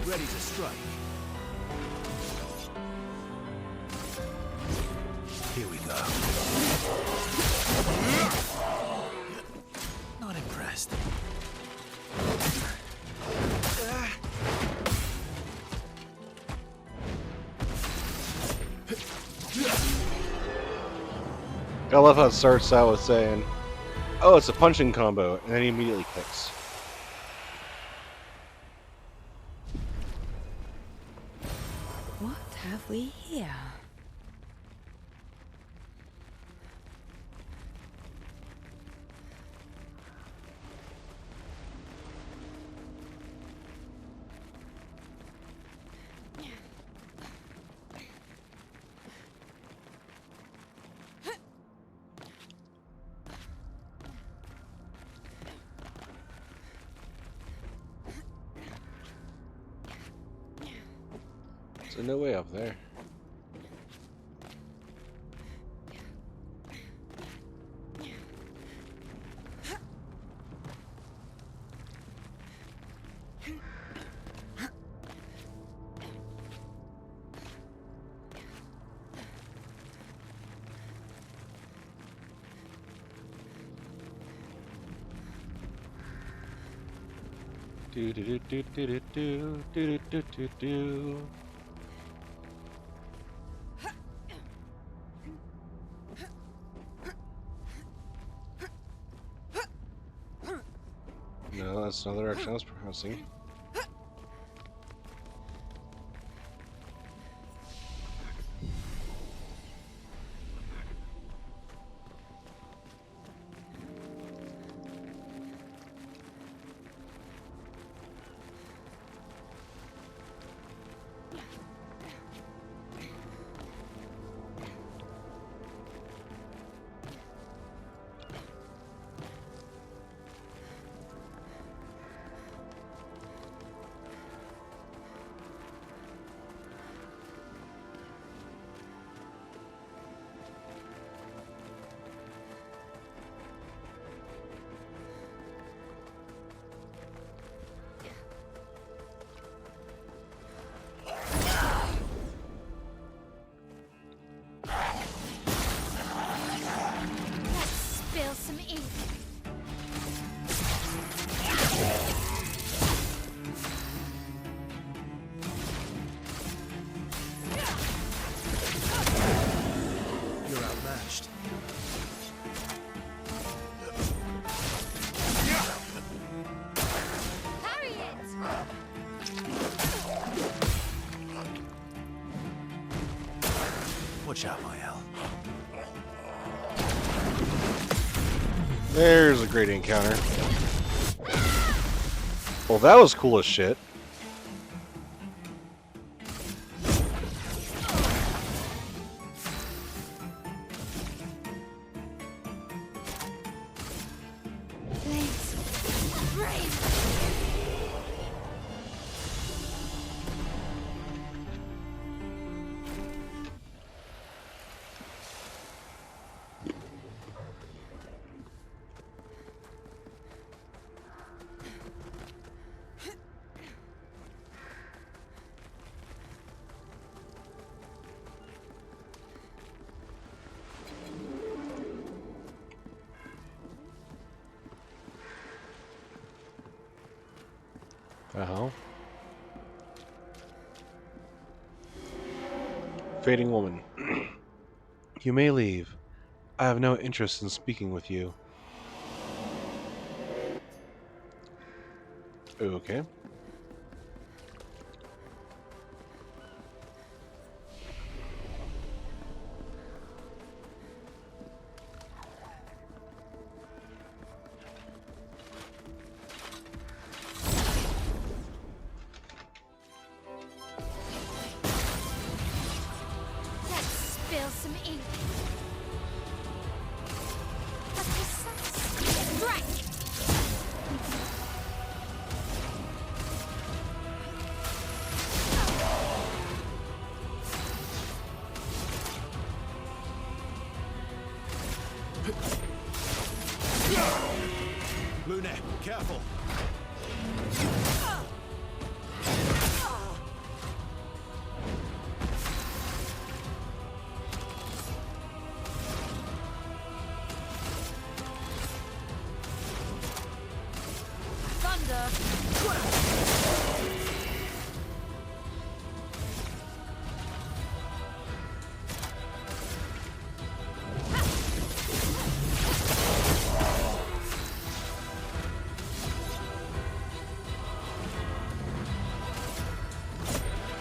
Ready to strike. Here we go. Not impressed. I love how it starts out with saying, "Oh, it's a punching combo," and then he immediately kicks. What have we here? So no way up there. Do do do do do do do do do do. No, that's not the direction I was pronouncing. Spill some ink. You're outmatched. Parry it! Watch out, Mael. There's a great encounter. Well, that was cool as shit. Uh-huh. Fading woman. You may leave. I have no interest in speaking with you. Okay. Let's spill some ink. A precise strike. Lune, careful.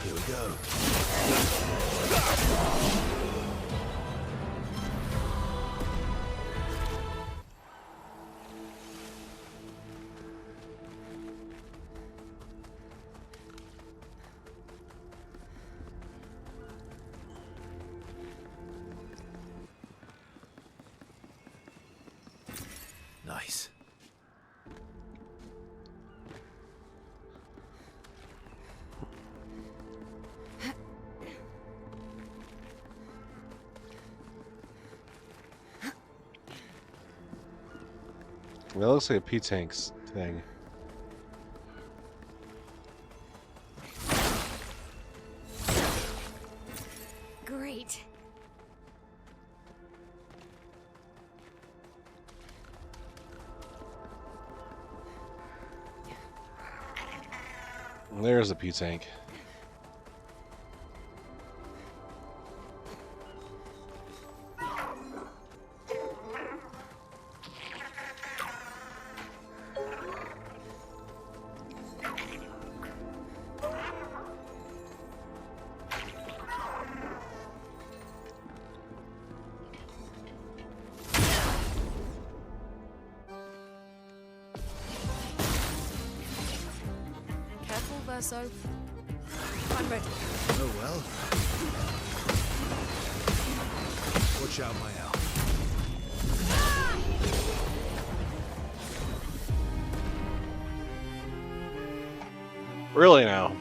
Here we go. Nice. That looks like a P-Tanks thing. Great. There's a P-Tank. Careful, Verso. I'm ready. Oh well. Watch out, Mael. Really now?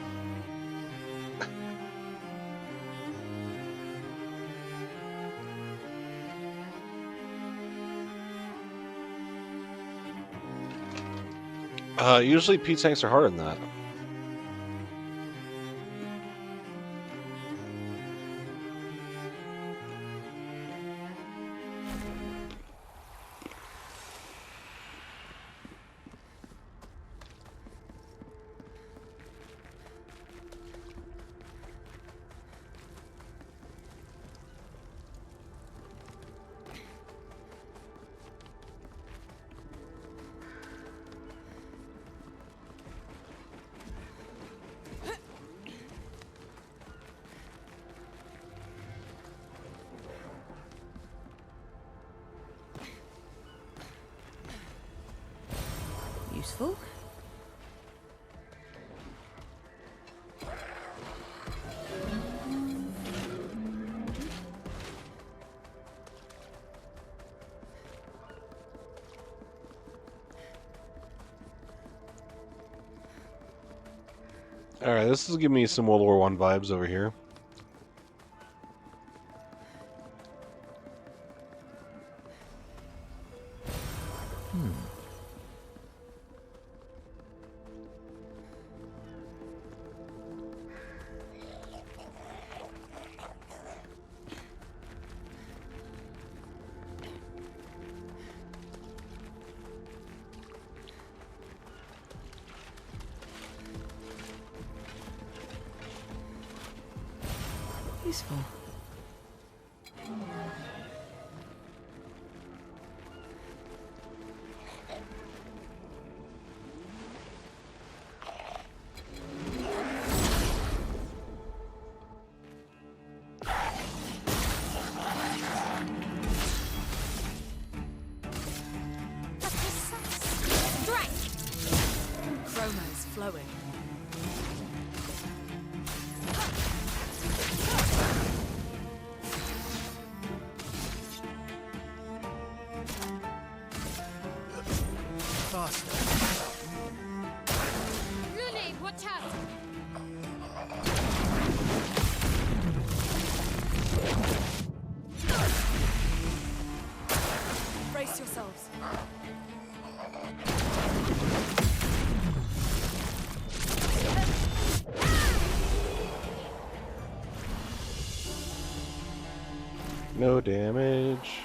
Usually P-Tanks are harder than that. useful. Alright, this is giving me some World War One vibes over here. Useful. Chroma is flowing. Lily, watch out! Brace yourselves. No damage.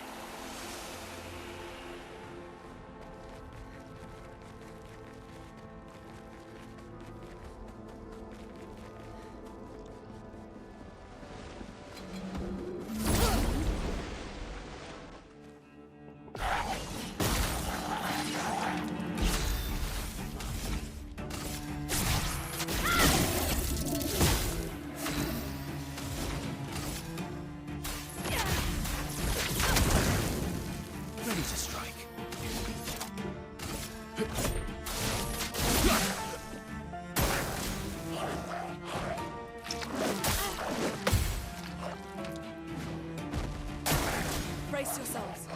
Ready to strike. Brace yourselves.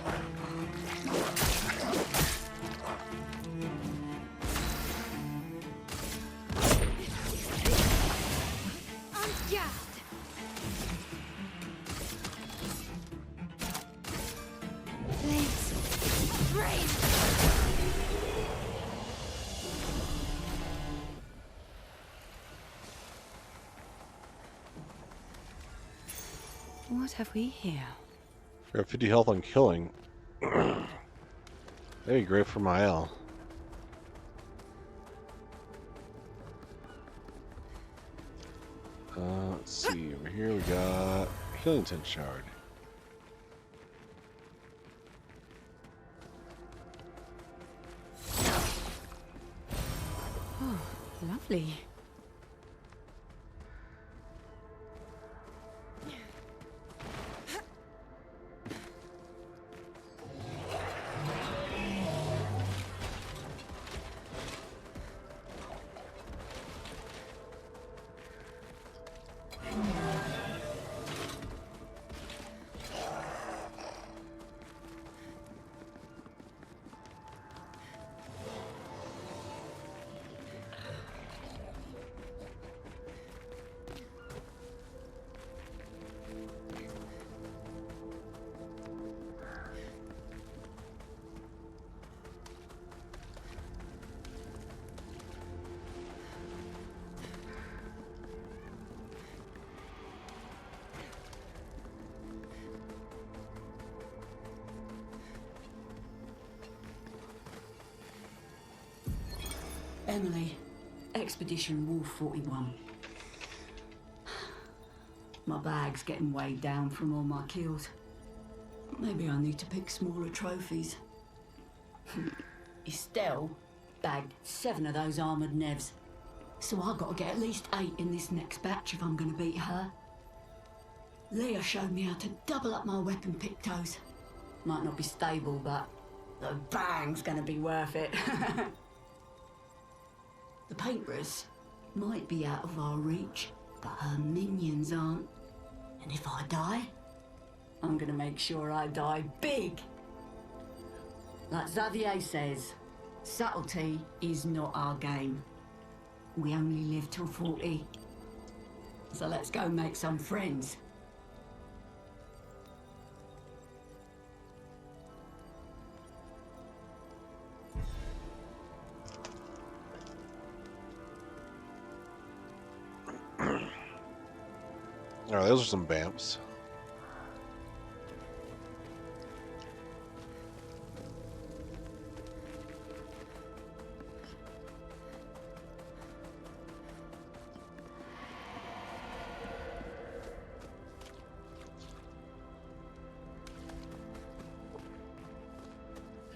Ungassed! Flames! Rain! What have we here? I got 50 health on killing. That'd be great for my L. Let's see, over here we got Healing 10 Shard. Oh, lovely. Emily, Expedition Wolf 41. My bag's getting weighed down from all my kills. Maybe I need to pick smaller trophies. Estelle bagged 7 of those armoured nevs. So I've got to get at least 8 in this next batch if I'm going to beat her. Leah showed me how to double up my weapon pictos. Might not be stable, but the bang's going to be worth it. The painters might be out of our reach, but her minions aren't. And if I die, I'm gonna make sure I die big. Like Xavier says, subtlety is not our game. We only live till 40. So let's go make some friends. Oh, those are some vamps.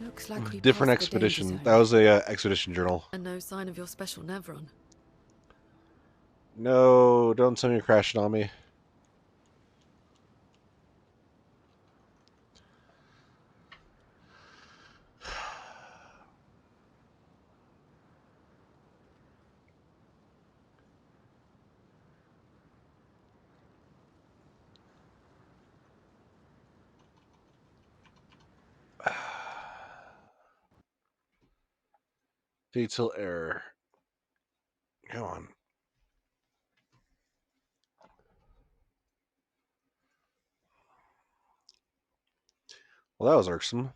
Looks like we Different passed the danger expedition. zone. That was a expedition journal. And no sign of your special Nevron. No, don't tell me you're crashing on me. Detail error. Come on. Well, that was irksome.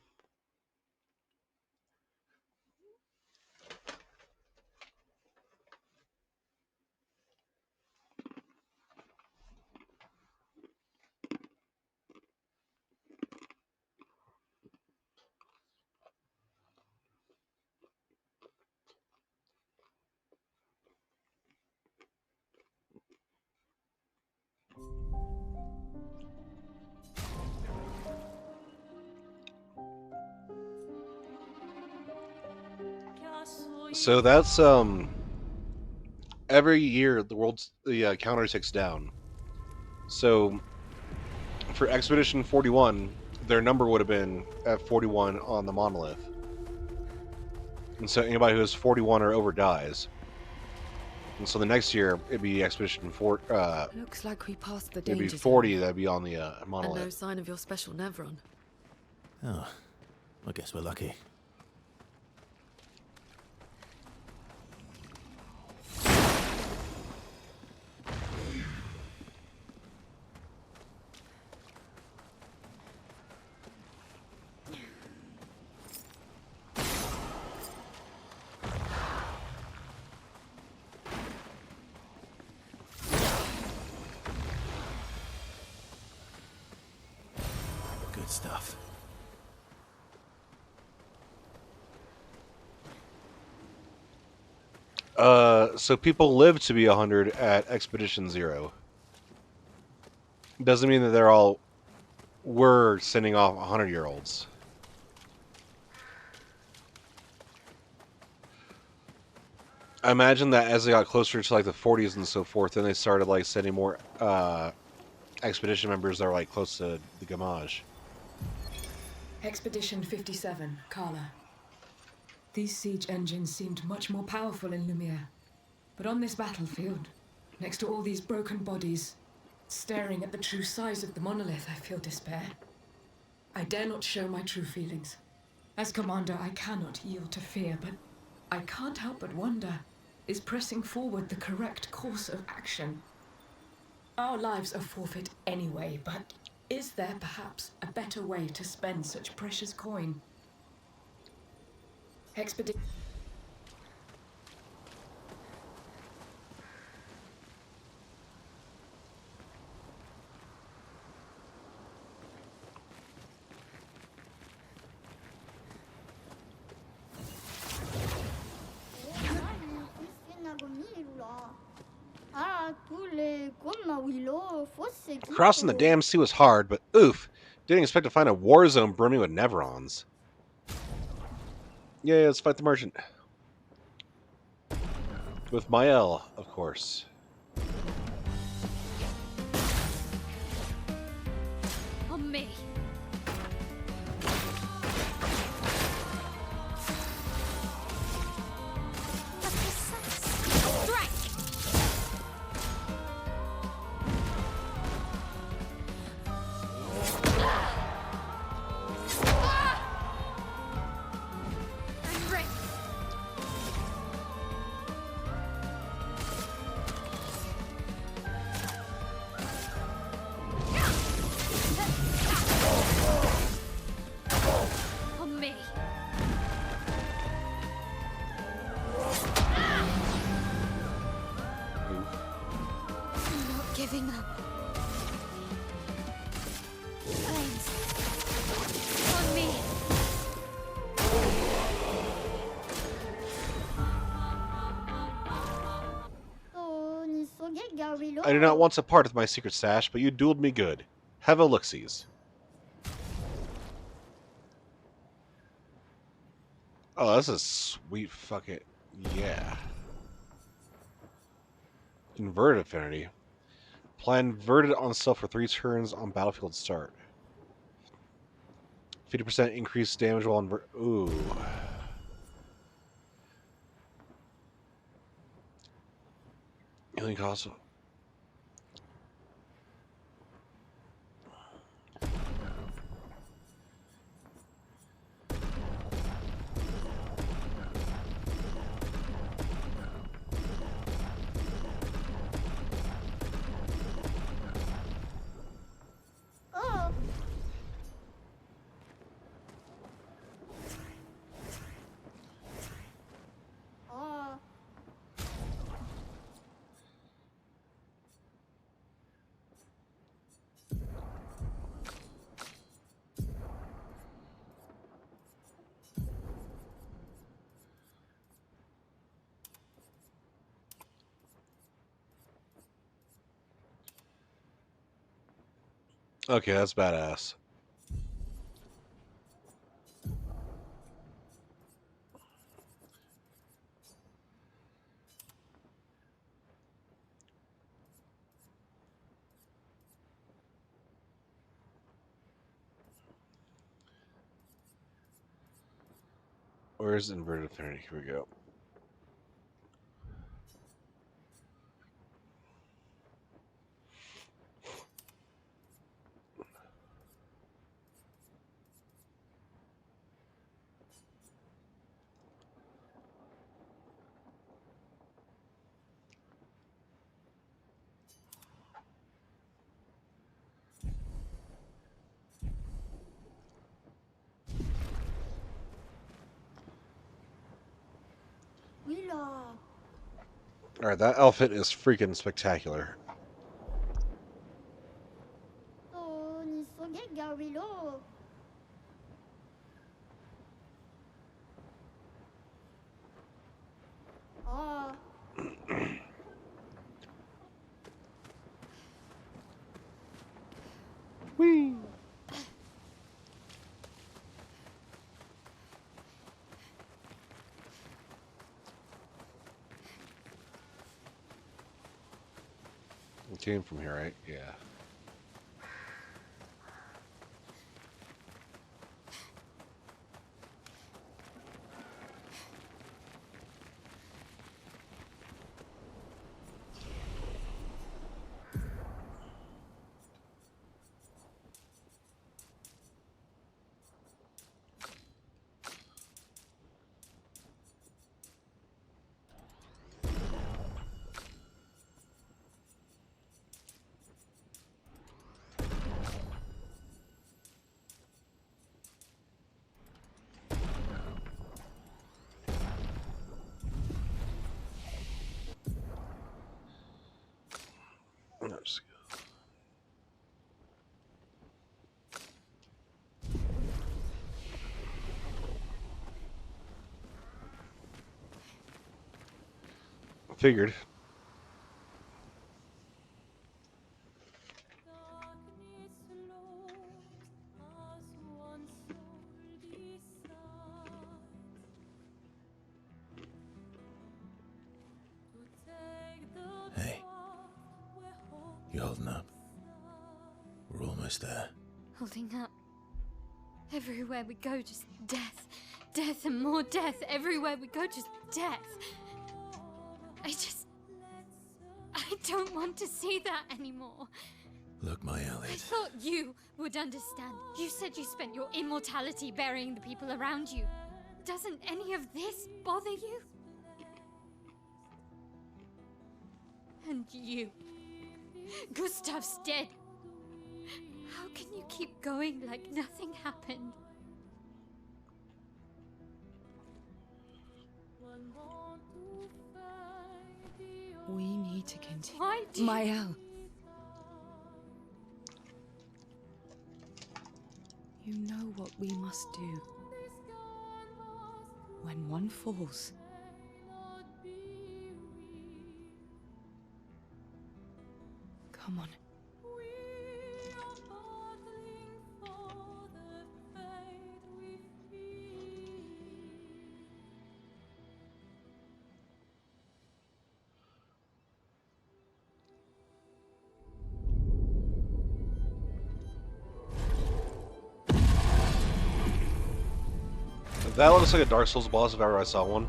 So that's every year the counter ticks down. So for Expedition 41, their number would have been at 41 on the monolith. And so anybody who is 41 or over dies. And so the next year it'd be Expedition 4. Looks like we passed the It'd be danger 40 zone. that'd be on the And monolith. no sign of your special Nevron. Oh, I guess we're lucky. Good stuff. So people live to be 100 at Expedition 0. Doesn't mean that they're all were sending off 100-year-olds. I imagine that as they got closer to like the 40s and so forth, then they started like sending more expedition members that are like close to the Gamage. Expedition 57, Carla. These siege engines seemed much more powerful in Lumiere. But on this battlefield, next to all these broken bodies, staring at the true size of the monolith, I feel despair. I dare not show my true feelings. As commander, I cannot yield to fear, but I can't help but wonder, is pressing forward the correct course of action? Our lives are forfeit anyway, but is there perhaps a better way to spend such precious coin? Expedition. Crossing the damn sea was hard, but oof, didn't expect to find a war zone brimming with Nevrons. Yeah, let's fight the merchant. With Mael, of course. On me. I do not want to part with my secret stash, but you dueled me good. Have a look-sees. Oh, this is sweet fucking... yeah. Inverted affinity. Apply inverted on self for 3 turns on battlefield start. 50% increased damage while invert... Ooh. Healing cost... Okay, that's badass. Where's inverted affinity? Here we go. Alright, that outfit is freaking spectacular. Whee! It came from here, right? Yeah. Let's go. Figured. Hey. You holding up? We're almost there. Holding up. Everywhere we go, just death. Death and more death. Everywhere we go, just death. I don't want to see that anymore. Look, my Elliot. I thought you would understand. You said you spent your immortality burying the people around you. Doesn't any of this bother you? And you. Gustav's dead. How can you keep going like nothing happened? We need to continue. Why do Mael. You know what we must do. When one falls, Come on. That looks like a Dark Souls boss if ever I saw one.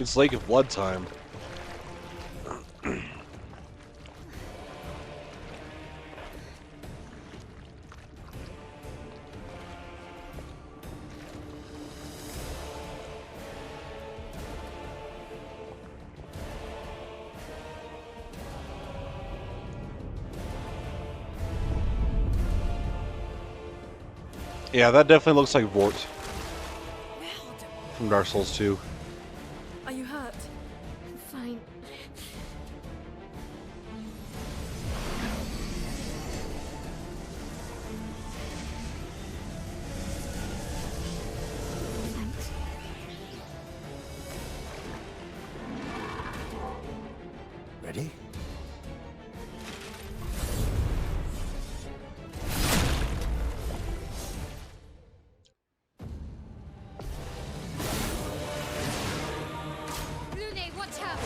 It's Lake of Blood time. Yeah, that definitely looks like Vort from Dark Souls 2. Are you hurt? Fine. Thanks. Ready? Lune, watch out!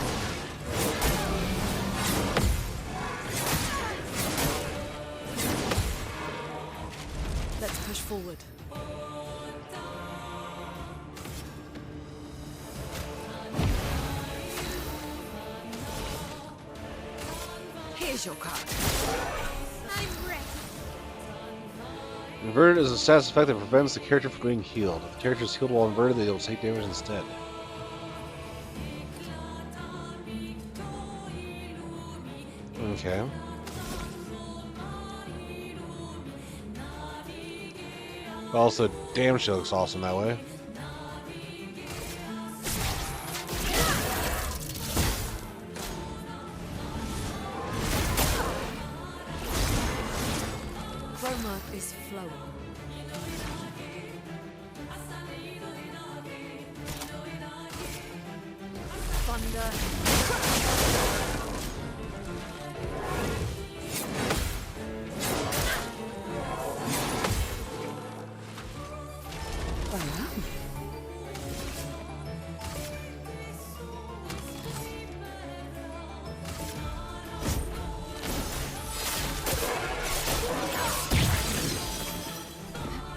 Let's push forward. Here's your card. I'm ready. Inverted is a status effect that prevents the character from being healed. If the character is healed while inverted, they will take damage instead. Okay. Also, damn, she looks awesome that way. Chroma is flowing. Thunder.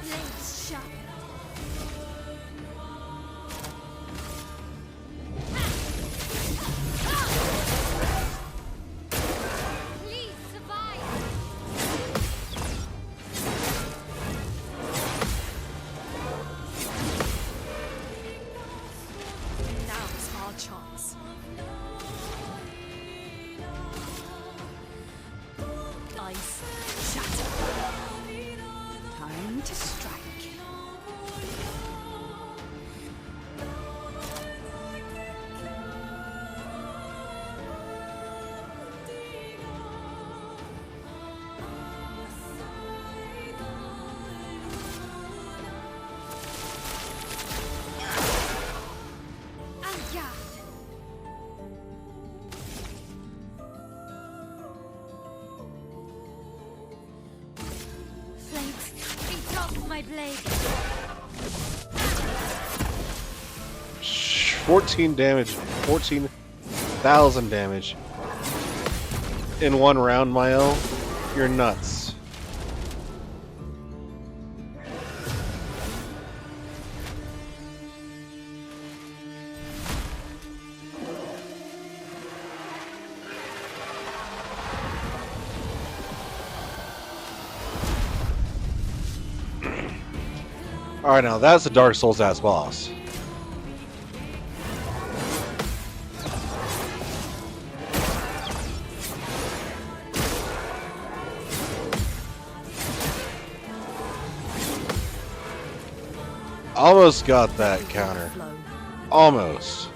Blades sharp. Please survive. Now's our chance. Ice shatter. Time to strike. And guard. Flames, eat off my blade. 14 damage. 14,000 damage. In one round, Mael. You're nuts. Alright, now that's a Dark Souls ass boss. Almost got that counter. Almost.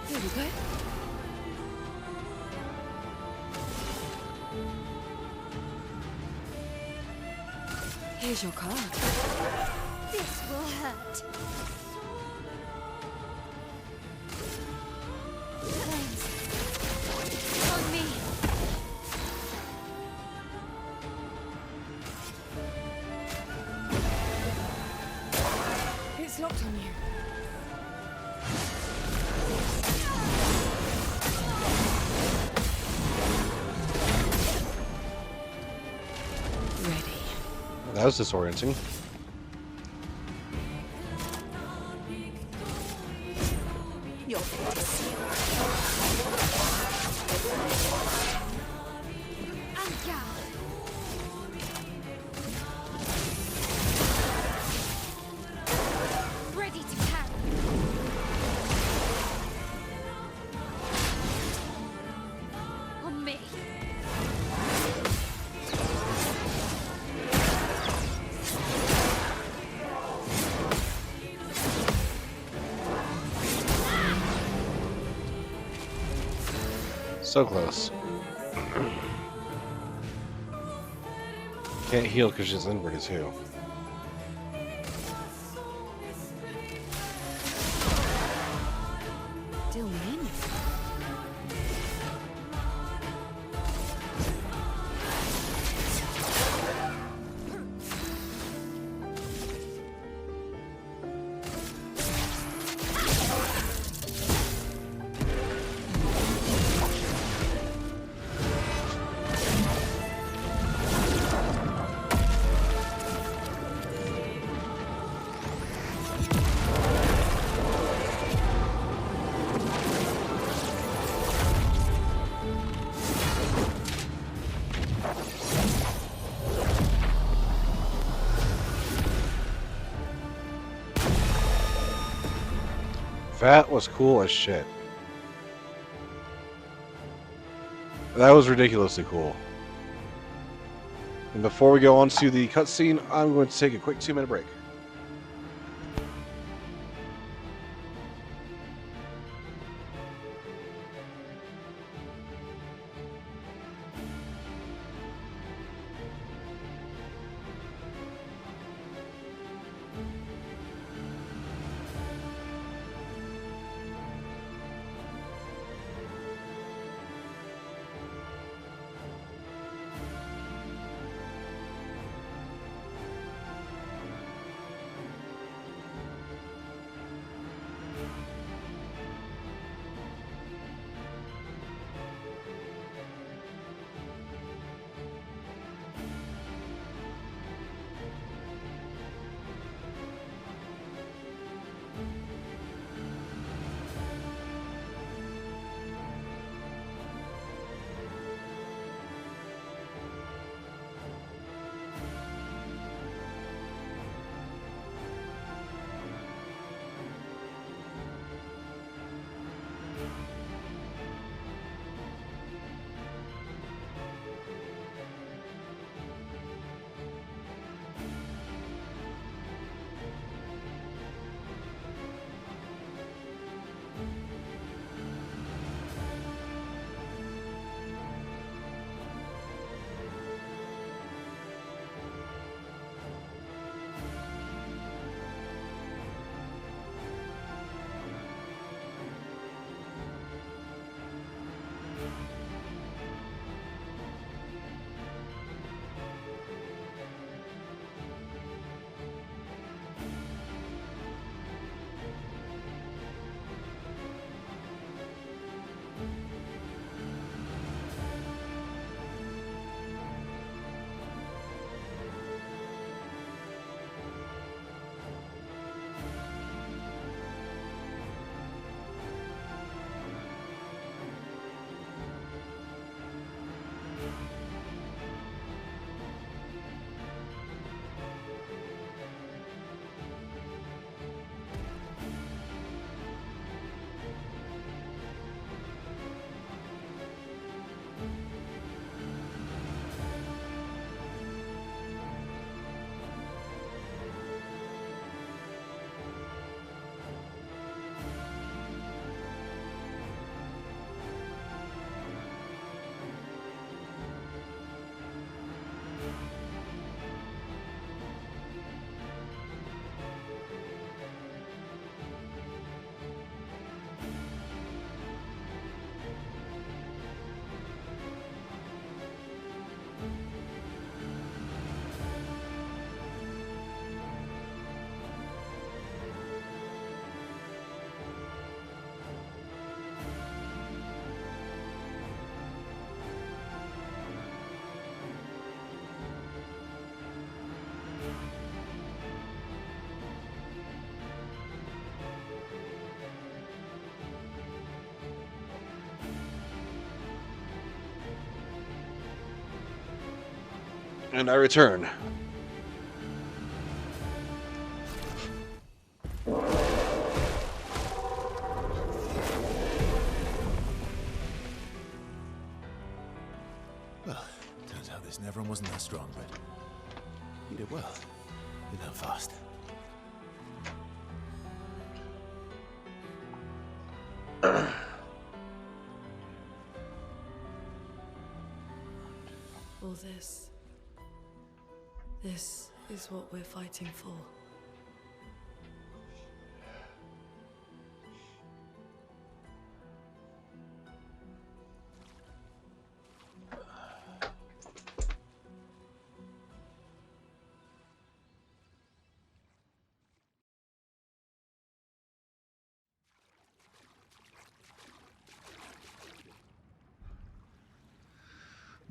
Here we go. Here's your card. This will hurt. Flames. On me. It's locked on you. Ready. That was disorienting. Your fate is sealed. And go. Ready to carry. On me. So close. Can't heal because she's inverted too. Still in. That was cool as shit. That was ridiculously cool. And before we go on to the cutscene, I'm going to take a quick 2-minute break. And I return. Well, turns out this Nevron wasn't that strong, but you did well. You learn fast. All this. This is what we're fighting for.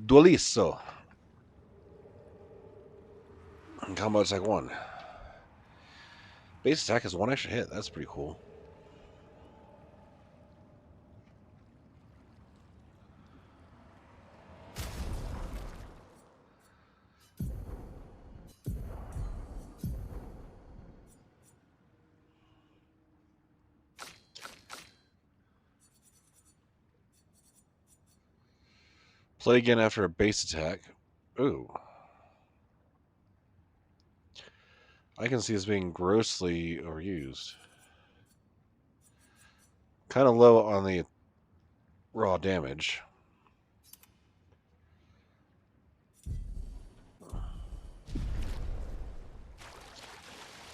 Dueliso. Combo attack 1. Base attack is 1 extra hit. That's pretty cool. Play again after a base attack. Ooh. I can see this being grossly overused. Kind of low on the raw damage.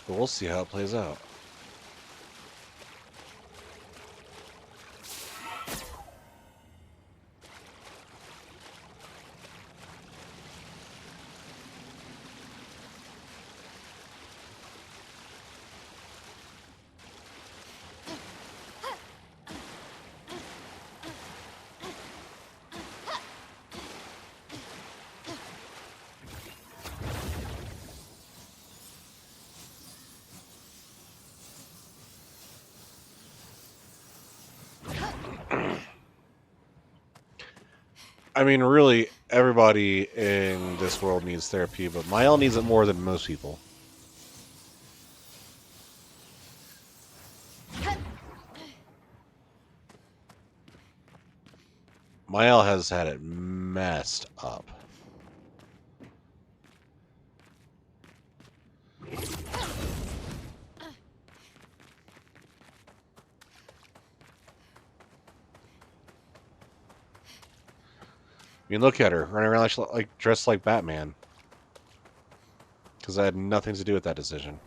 But we'll see how it plays out. I mean, really, everybody in this world needs therapy, but Mael needs it more than most people. Mael has had it messed up. I mean, look at her, running around like dressed like Batman. Because I had nothing to do with that decision.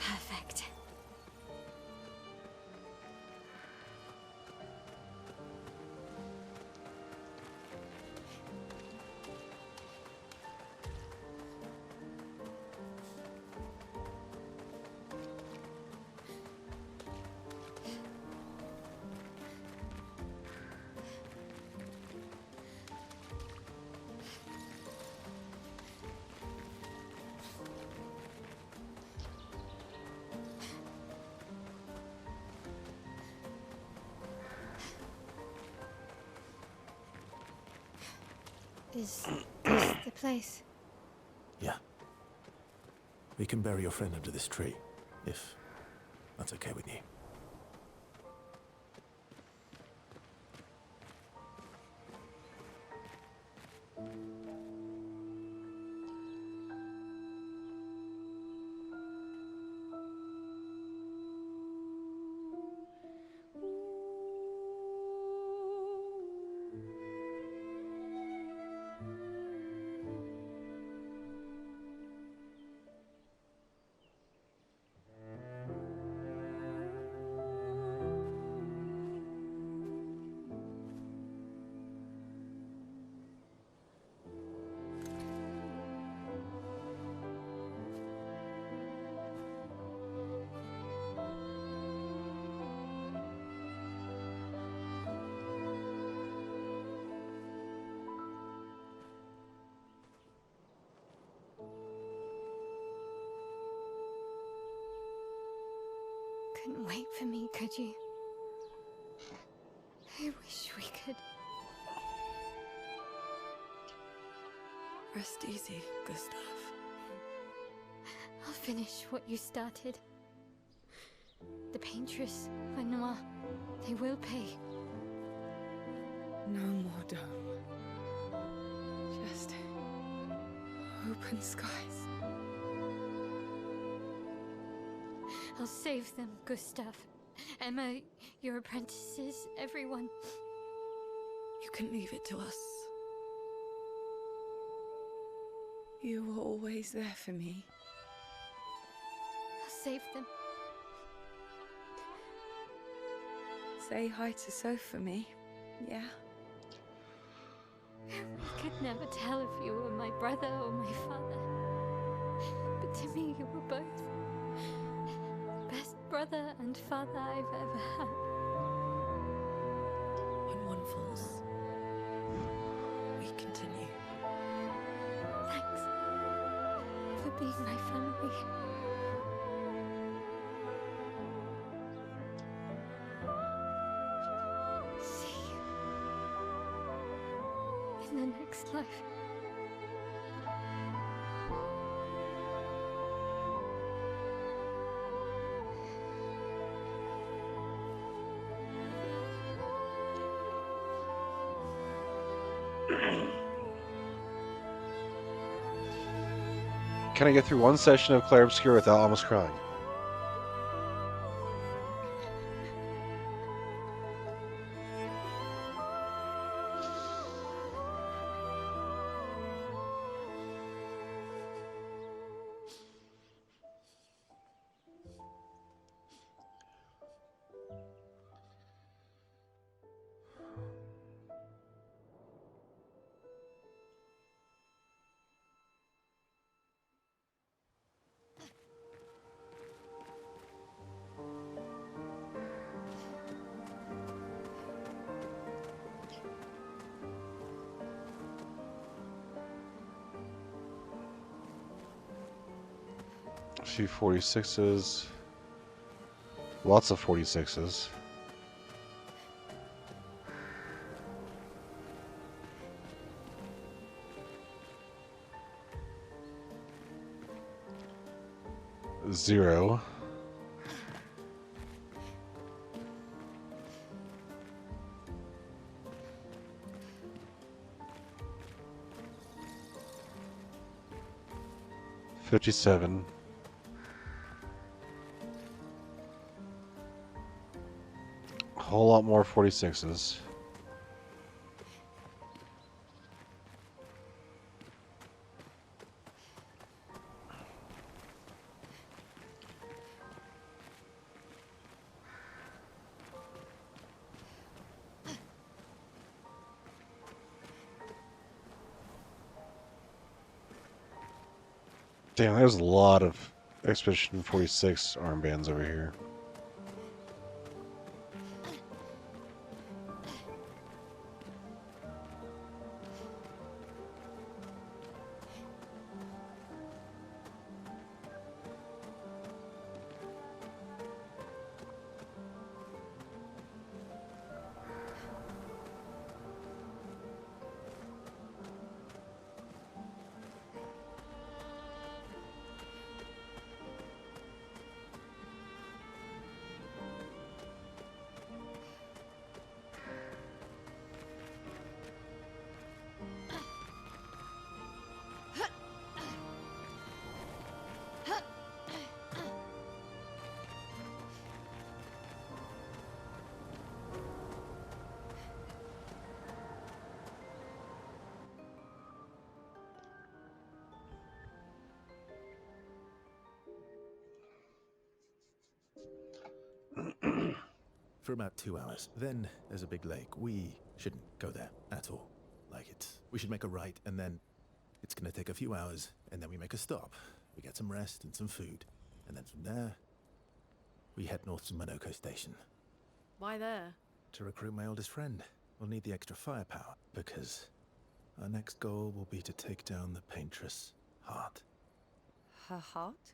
Perfect. Is this the place? Yeah. We can bury your friend under this tree, if that's okay with you. couldn't wait for me, could you? I wish we could. Rest easy, Gustav. I'll finish what you started. The paintress, Renoir, they will pay. No more dome. Just open skies. I'll save them, Gustav. Emma, your apprentices, everyone. You can leave it to us. You were always there for me. I'll save them. Say hi to Soph for me, yeah? We could never tell if you were my brother or my father. But to me, you were both. Best brother and father I've ever had. When one falls, we continue. Thanks for being my family. See you in the next life. Can I get through one session of Clair Obscur without almost crying? A few 46s. Lots of 46s. Zero. $57. A whole lot more 46s. Damn, there's a lot of Expedition 46 armbands over here. For about 2 hours. Then there's a big lake. We shouldn't go there at all. We should make a right, and then it's gonna take a few hours, and then we make a stop. We get some rest and some food, and then from there, we head north to Monoko Station. Why there? To recruit my oldest friend. We'll need the extra firepower, because our next goal will be to take down the paintress' heart. Her heart?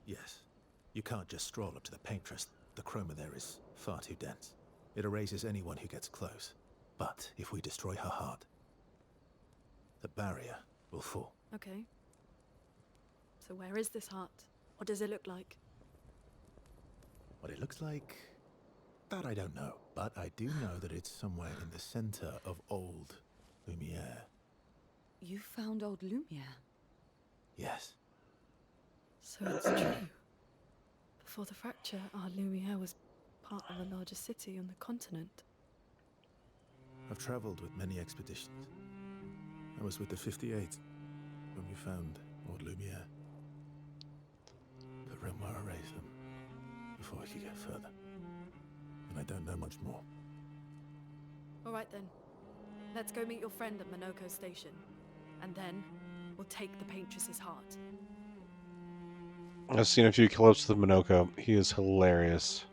Yes. You can't just stroll up to the paintress. The chroma there is far too dense. It erases anyone who gets close. But if we destroy her heart, the barrier will fall. Okay. So where is this heart? What does it look like? What it looks like, that I don't know. But I do know that it's somewhere in the center of old Lumiere. You found old Lumiere? Yes. So it's true. Before the fracture, our Lumiere was part of a larger city on the continent. I've traveled with many expeditions. I was with the 58th when we found old Lumiere. But Renoir erased them before I could get further. And I don't know much more. All right then. Let's go meet your friend at Monoko Station. And then we'll take the Paintress's heart. I've seen a few clips of Monoko. He is hilarious.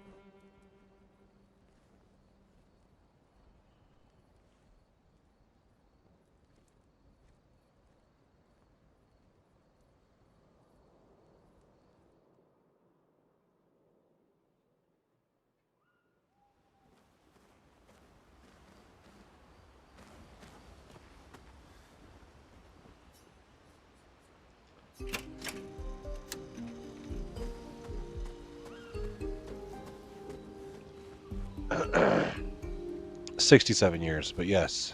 $67 years, but yes.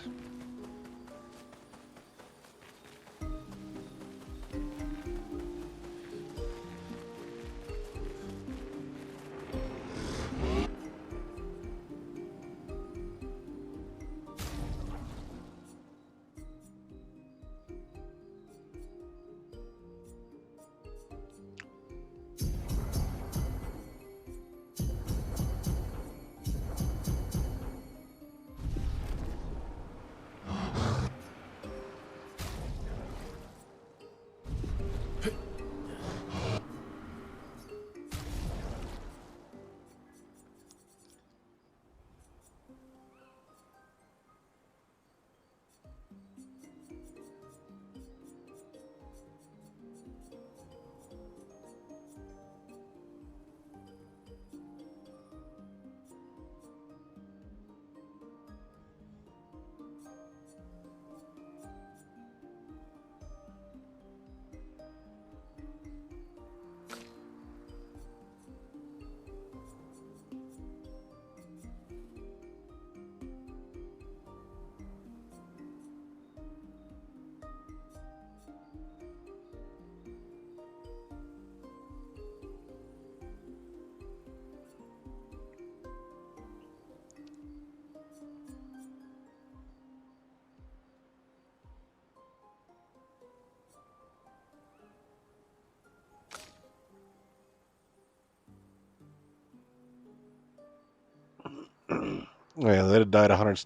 Yeah, they'd have died 100.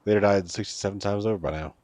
They'd have died 67 times over by now.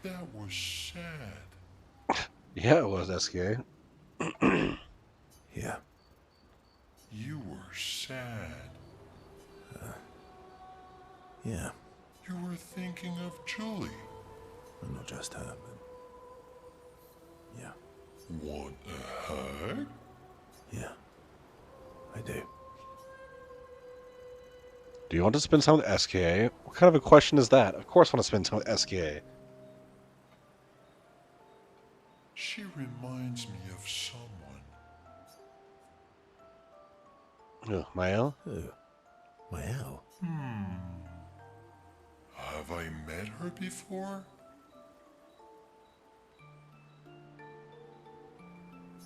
That was sad. Yeah, it was SK. Yeah. You were sad. Yeah. You were thinking of Julie. Well, not just her, but... yeah. Want a hug? Yeah. I do. Do you want to spend time with SKA? What kind of a question is that? Of course I want to spend time with SKA. She reminds me of someone. Oh, Mael? Oh, Mael. Have I met her before?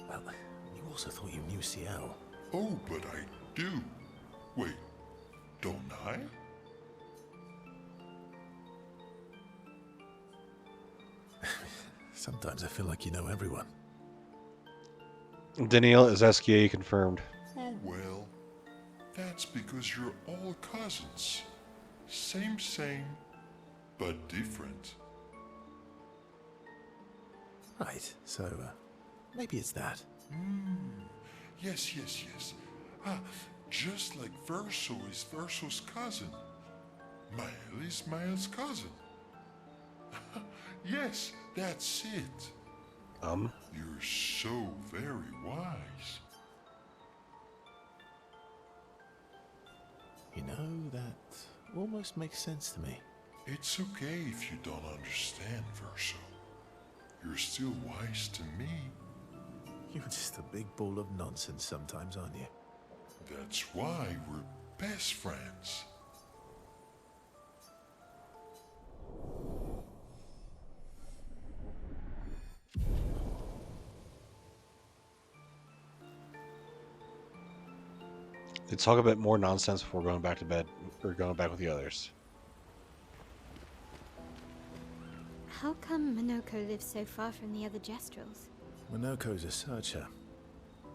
Well, you also thought you knew Ciel. Oh, but I do. Wait, don't I? Sometimes I feel like you know everyone. Danielle is SKA confirmed. Oh, well, that's because you're all cousins. Same, but different. Right, so maybe it's that. Yes. Ah, just like Verso is Verso's cousin. Mael is Mael's cousin. Yes, that's it. You're so very wise. You know, that almost makes sense to me. It's okay if you don't understand, Verso. You're still wise to me. You're just a big ball of nonsense sometimes, aren't you? That's why we're best friends. They talk a bit more nonsense before going back to bed, or going back with the others. How come Minoko lives so far from the other Jestrels? Minoko's a searcher.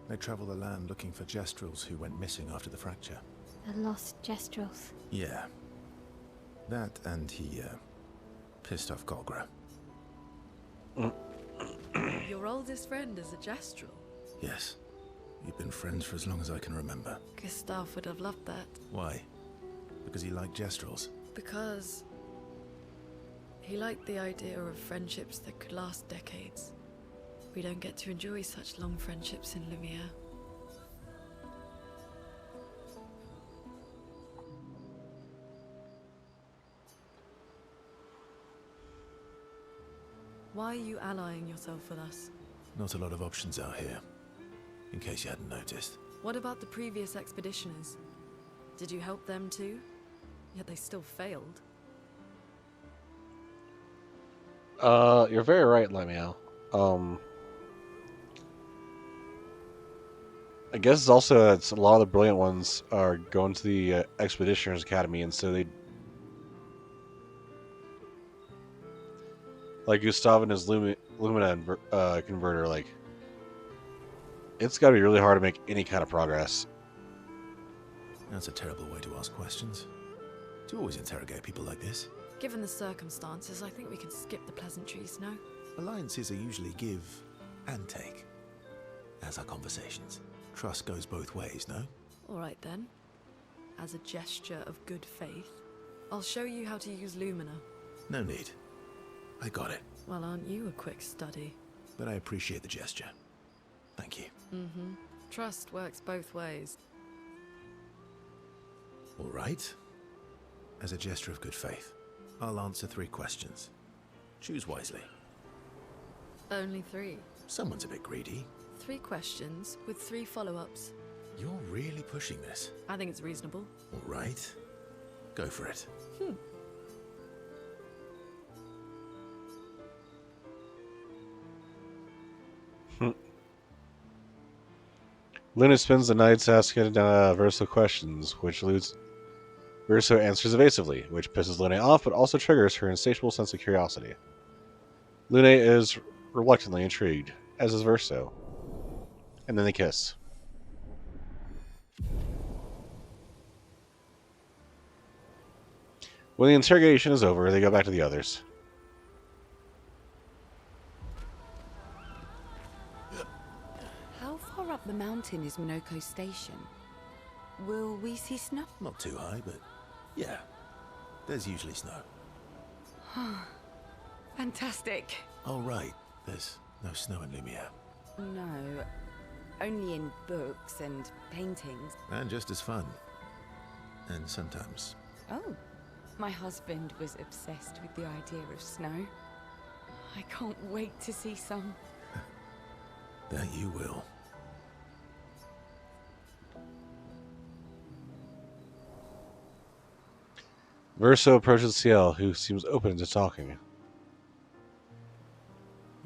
They travel the land looking for Jestrels who went missing after the fracture. The lost Jestrels. Yeah. That and he, pissed off Golgra. Your oldest friend is a Jestral. Yes. We've been friends for as long as I can remember. Gustav would have loved that. Why? Because he liked Jestrels? Because he liked the idea of friendships that could last decades. We don't get to enjoy such long friendships in Lumiere. Why are you allying yourself with us? Not a lot of options out here, in case you hadn't noticed. What about the previous expeditioners? Did you help them too? Yet they still failed. You're very right, Lemuel. I guess it's also a lot of the brilliant ones are going to the Expeditioners Academy, and so they, like Gustav and his Lumina converter, like it's got to be really hard to make any kind of progress. That's a terrible way to ask questions. Do you always interrogate people like this? Given the circumstances, I think we can skip the pleasantries, no? Alliances are usually give and take, as are conversations. Trust goes both ways, no? Alright then. As a gesture of good faith, I'll show you how to use Lumina. No need. I got it. Well, aren't you a quick study? But I appreciate the gesture. Thank you. Trust works both ways. All right. As a gesture of good faith, I'll answer 3 questions. Choose wisely. Only 3. Someone's a bit greedy. 3 questions with 3 follow-ups. You're really pushing this. I think it's reasonable. All right. Go for it. Luna spends the nights asking Verso questions, which leads Verso answers evasively, which pisses Luna off, but also triggers her insatiable sense of curiosity. Luna is reluctantly intrigued, as is Verso. And then they kiss. When the interrogation is over, they go back to the others. How far up the mountain is Minoko Station? Will we see snow? Not too high, but yeah. There's usually snow. Fantastic. Oh, right. There's no snow in Lumiere. No, only in books and paintings. And just as fun. And sometimes Oh, my husband was obsessed with the idea of snow. I can't wait to see some. That you will. Verso approaches Ciel, who seems open to talking.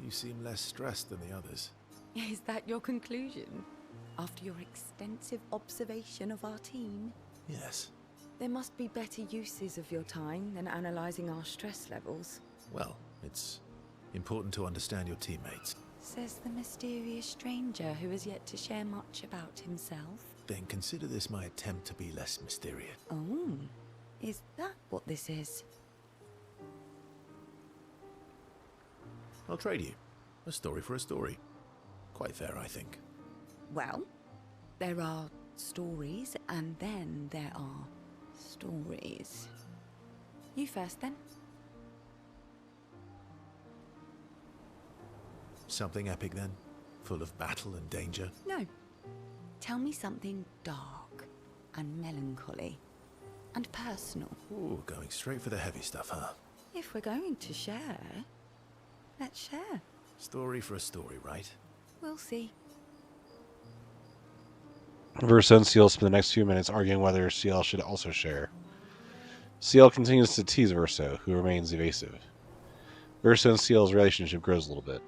You seem less stressed than the others. Is that your conclusion? After your extensive observation of our team? Yes. There must be better uses of your time than analyzing our stress levels. Well, it's important to understand your teammates. Says the mysterious stranger who has yet to share much about himself. Then consider this my attempt to be less mysterious. Oh, is that what this is? I'll trade you. A story for a story. Quite fair, I think. Well, there are stories, and then there are stories. You first, then. Something epic, then? Full of battle and danger? No. Tell me something dark and melancholy and personal. Ooh, going straight for the heavy stuff, huh? If we're going to share, let's share. Story for a story, right? We'll see. Verso and Ciel spend the next few minutes arguing whether Ciel should also share. Ciel continues to tease Verso, who remains evasive. Verso and Ciel's relationship grows a little bit.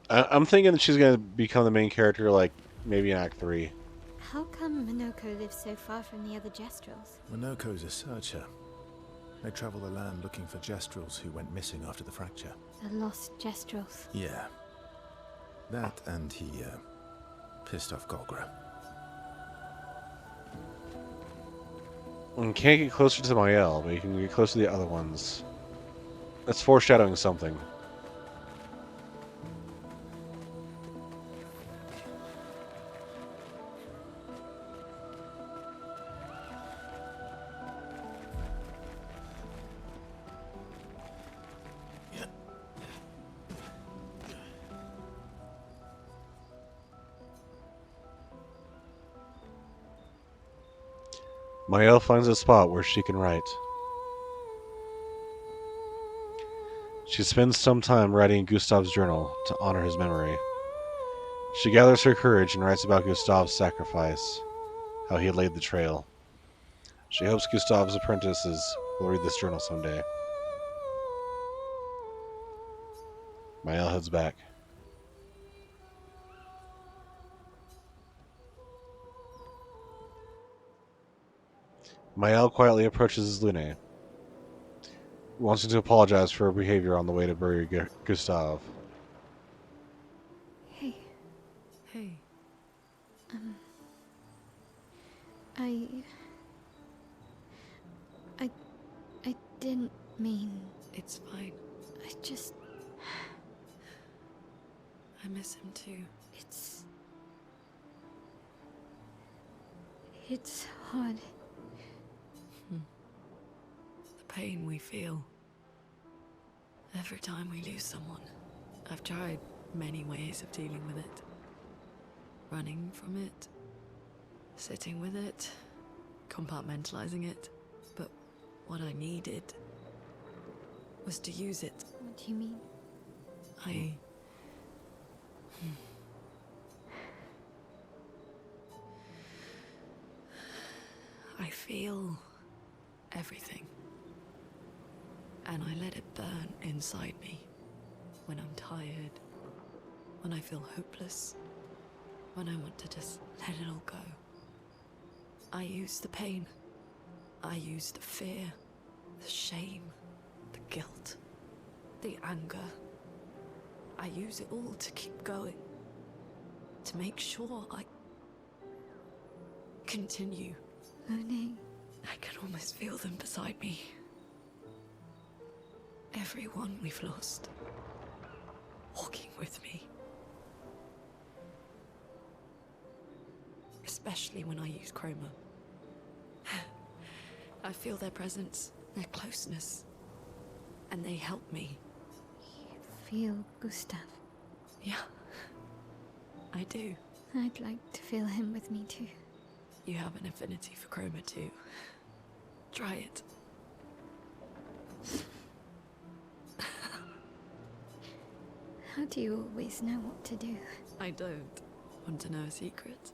I'm thinking that she's going to become the main character, like, maybe in Act 3. How come Minoko lives so far from the other Jestrels? Minoko's a searcher. They travel the land looking for Jestrels who went missing after the fracture. The lost Jestrels. Yeah. That and he, pissed off Golgra. You can't get closer to Mael, but you can get closer to the other ones. That's foreshadowing something. Mael finds a spot where she can write. She spends some time writing in Gustav's journal to honor his memory. She gathers her courage and writes about Gustav's sacrifice, how he had laid the trail. She hopes Gustav's apprentices will read this journal someday. Mael heads back. Mael quietly approaches Lune, wanting to apologize for her behavior on the way to bury Gustav. Hey. Hey. I didn't mean... It's fine. I just... I miss him too. It's hard. The pain we feel every time we lose someone. I've tried many ways of dealing with it. Running from it, sitting with it, compartmentalizing it. But what I needed was to use it. What do you mean? I feel everything. And I let it burn inside me. When I'm tired, when I feel hopeless, when I want to just let it all go. I use the pain. I use the fear, the shame, the guilt, the anger. I use it all to keep going. To make sure I continue. Lune. I can almost feel them beside me. Everyone we've lost. Walking with me. Especially when I use chroma. I feel their presence, their closeness. And they help me. You feel Gustav? Yeah. I do. I'd like to feel him with me too. You have an affinity for Chroma too. Try it. How do you always know what to do? I don't. Want to know a secret?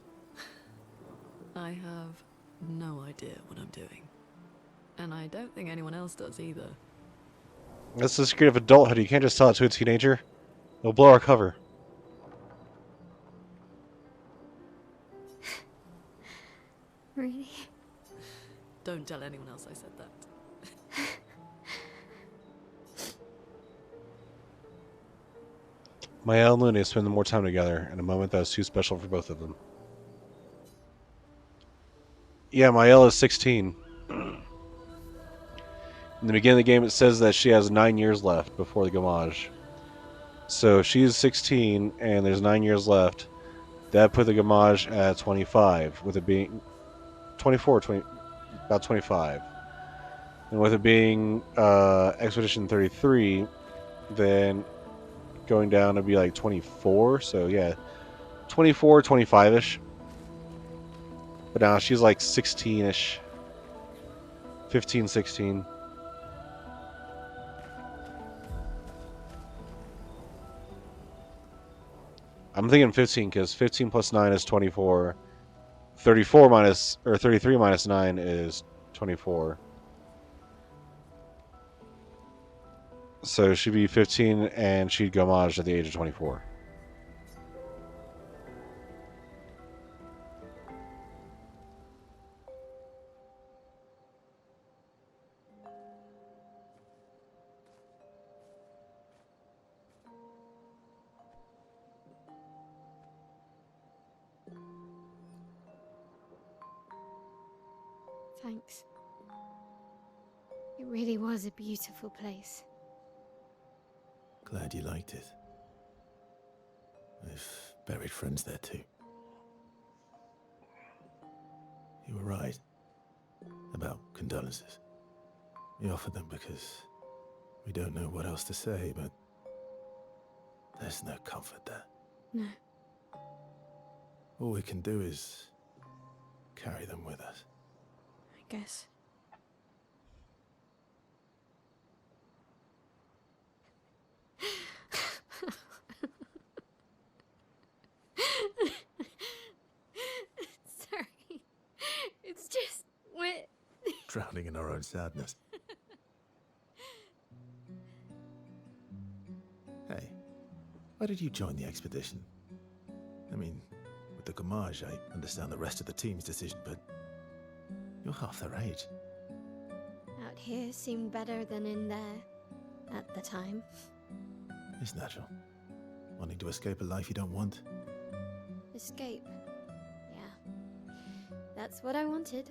I have no idea what I'm doing. And I don't think anyone else does either. That's the secret of adulthood. You can't just tell it to a teenager. It'll blow our cover. Really? Don't tell anyone else I said that. Mael and Luna spend more time together in a moment that was too special for both of them. Yeah, Mael is 16. In the beginning of the game, it says that she has 9 years left before the Gamage. So she's 16, and there's 9 years left. That put the Gamage at 25, with it being 24, about 25. And with it being Expedition 33, then going down to be like 24. So yeah, 24, 25-ish. But now she's like 16-ish. 15, 16. I'm thinking 15 because 15 plus 9 is 24. 34 minus, or 33 minus 9 is 24. So she'd be 15 and she'd go Maj at the age of 24. Thanks. It really was a beautiful place. Glad you liked it. I've buried friends there too. You were right about condolences. We offered them because we don't know what else to say, but there's no comfort there. No. All we can do is carry them with us. I guess. Sorry. It's just wet. Drowning in our own sadness. Hey, why did you join the expedition? I mean, with the Gamage, I understand the rest of the team's decision, but you're half their age. Out here seemed better than in there at the time. It's natural. Wanting to escape a life you don't want. Escape. Yeah. That's what I wanted.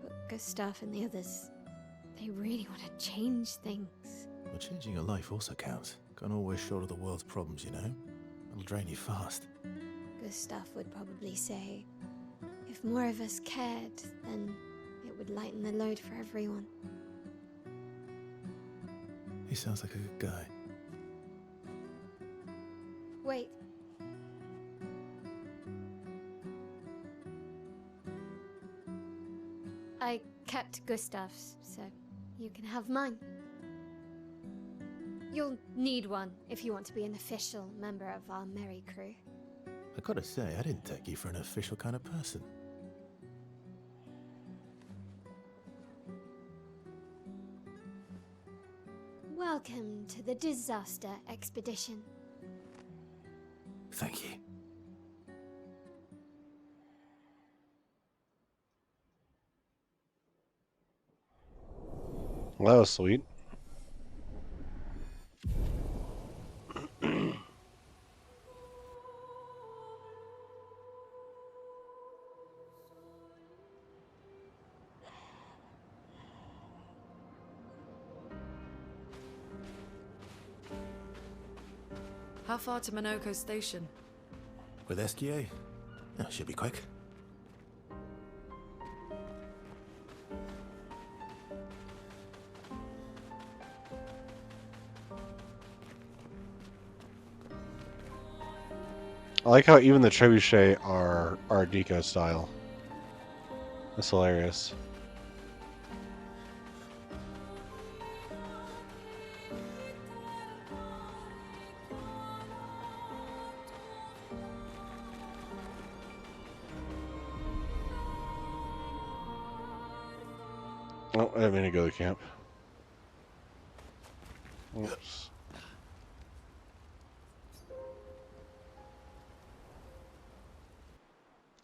But Gustav and the others, they really want to change things. But changing your life also counts. Can't always shoulder the world's problems, you know? It'll drain you fast. Gustav would probably say, if more of us cared, then it would lighten the load for everyone. He sounds like a good guy. Wait. I kept Gustav's, so you can have mine. You'll need one if you want to be an official member of our merry crew. I gotta say, I didn't take you for an official kind of person. Welcome to the disaster expedition. Thank you. Well, that was sweet. How far to Minoko Station? With SGA? Oh, should be quick. I like how even the trebuchet are Art Deco style. That's hilarious. Oh, I didn't mean to go to camp. Oops.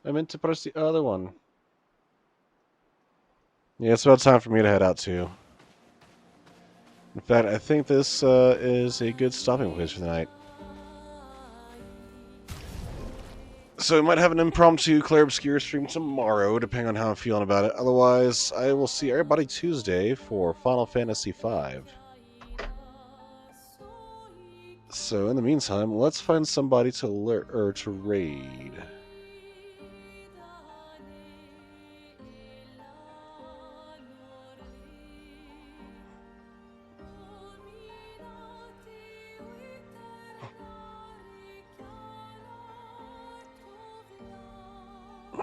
I meant to press the other one. Yeah, it's about time for me to head out too. In fact, I think this is a good stopping place for the night. So we might have an impromptu Clair Obscur stream tomorrow, depending on how I'm feeling about it. Otherwise, I will see everybody Tuesday for Final Fantasy V. So in the meantime, let's find somebody to raid.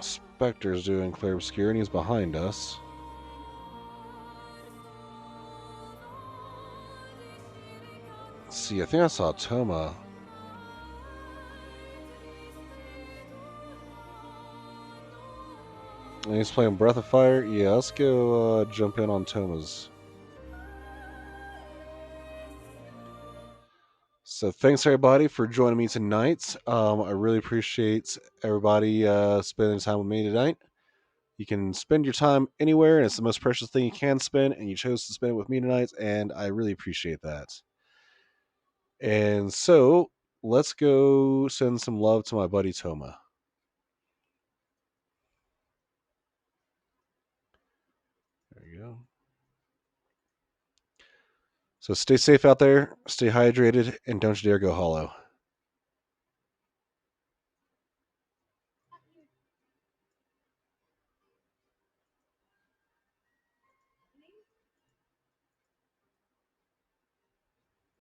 Spectre's doing Clair Obscur, and he's behind us. Let's see, I think I saw Toma. And he's playing Breath of Fire. Yeah, let's go jump in on Toma's. So thanks everybody for joining me tonight. I really appreciate everybody spending time with me tonight. You can spend your time anywhere, and it's the most precious thing you can spend, and you chose to spend it with me tonight, and I really appreciate that. And so, let's go send some love to my buddy Toma. There you go. So stay safe out there, stay hydrated, and don't you dare go hollow.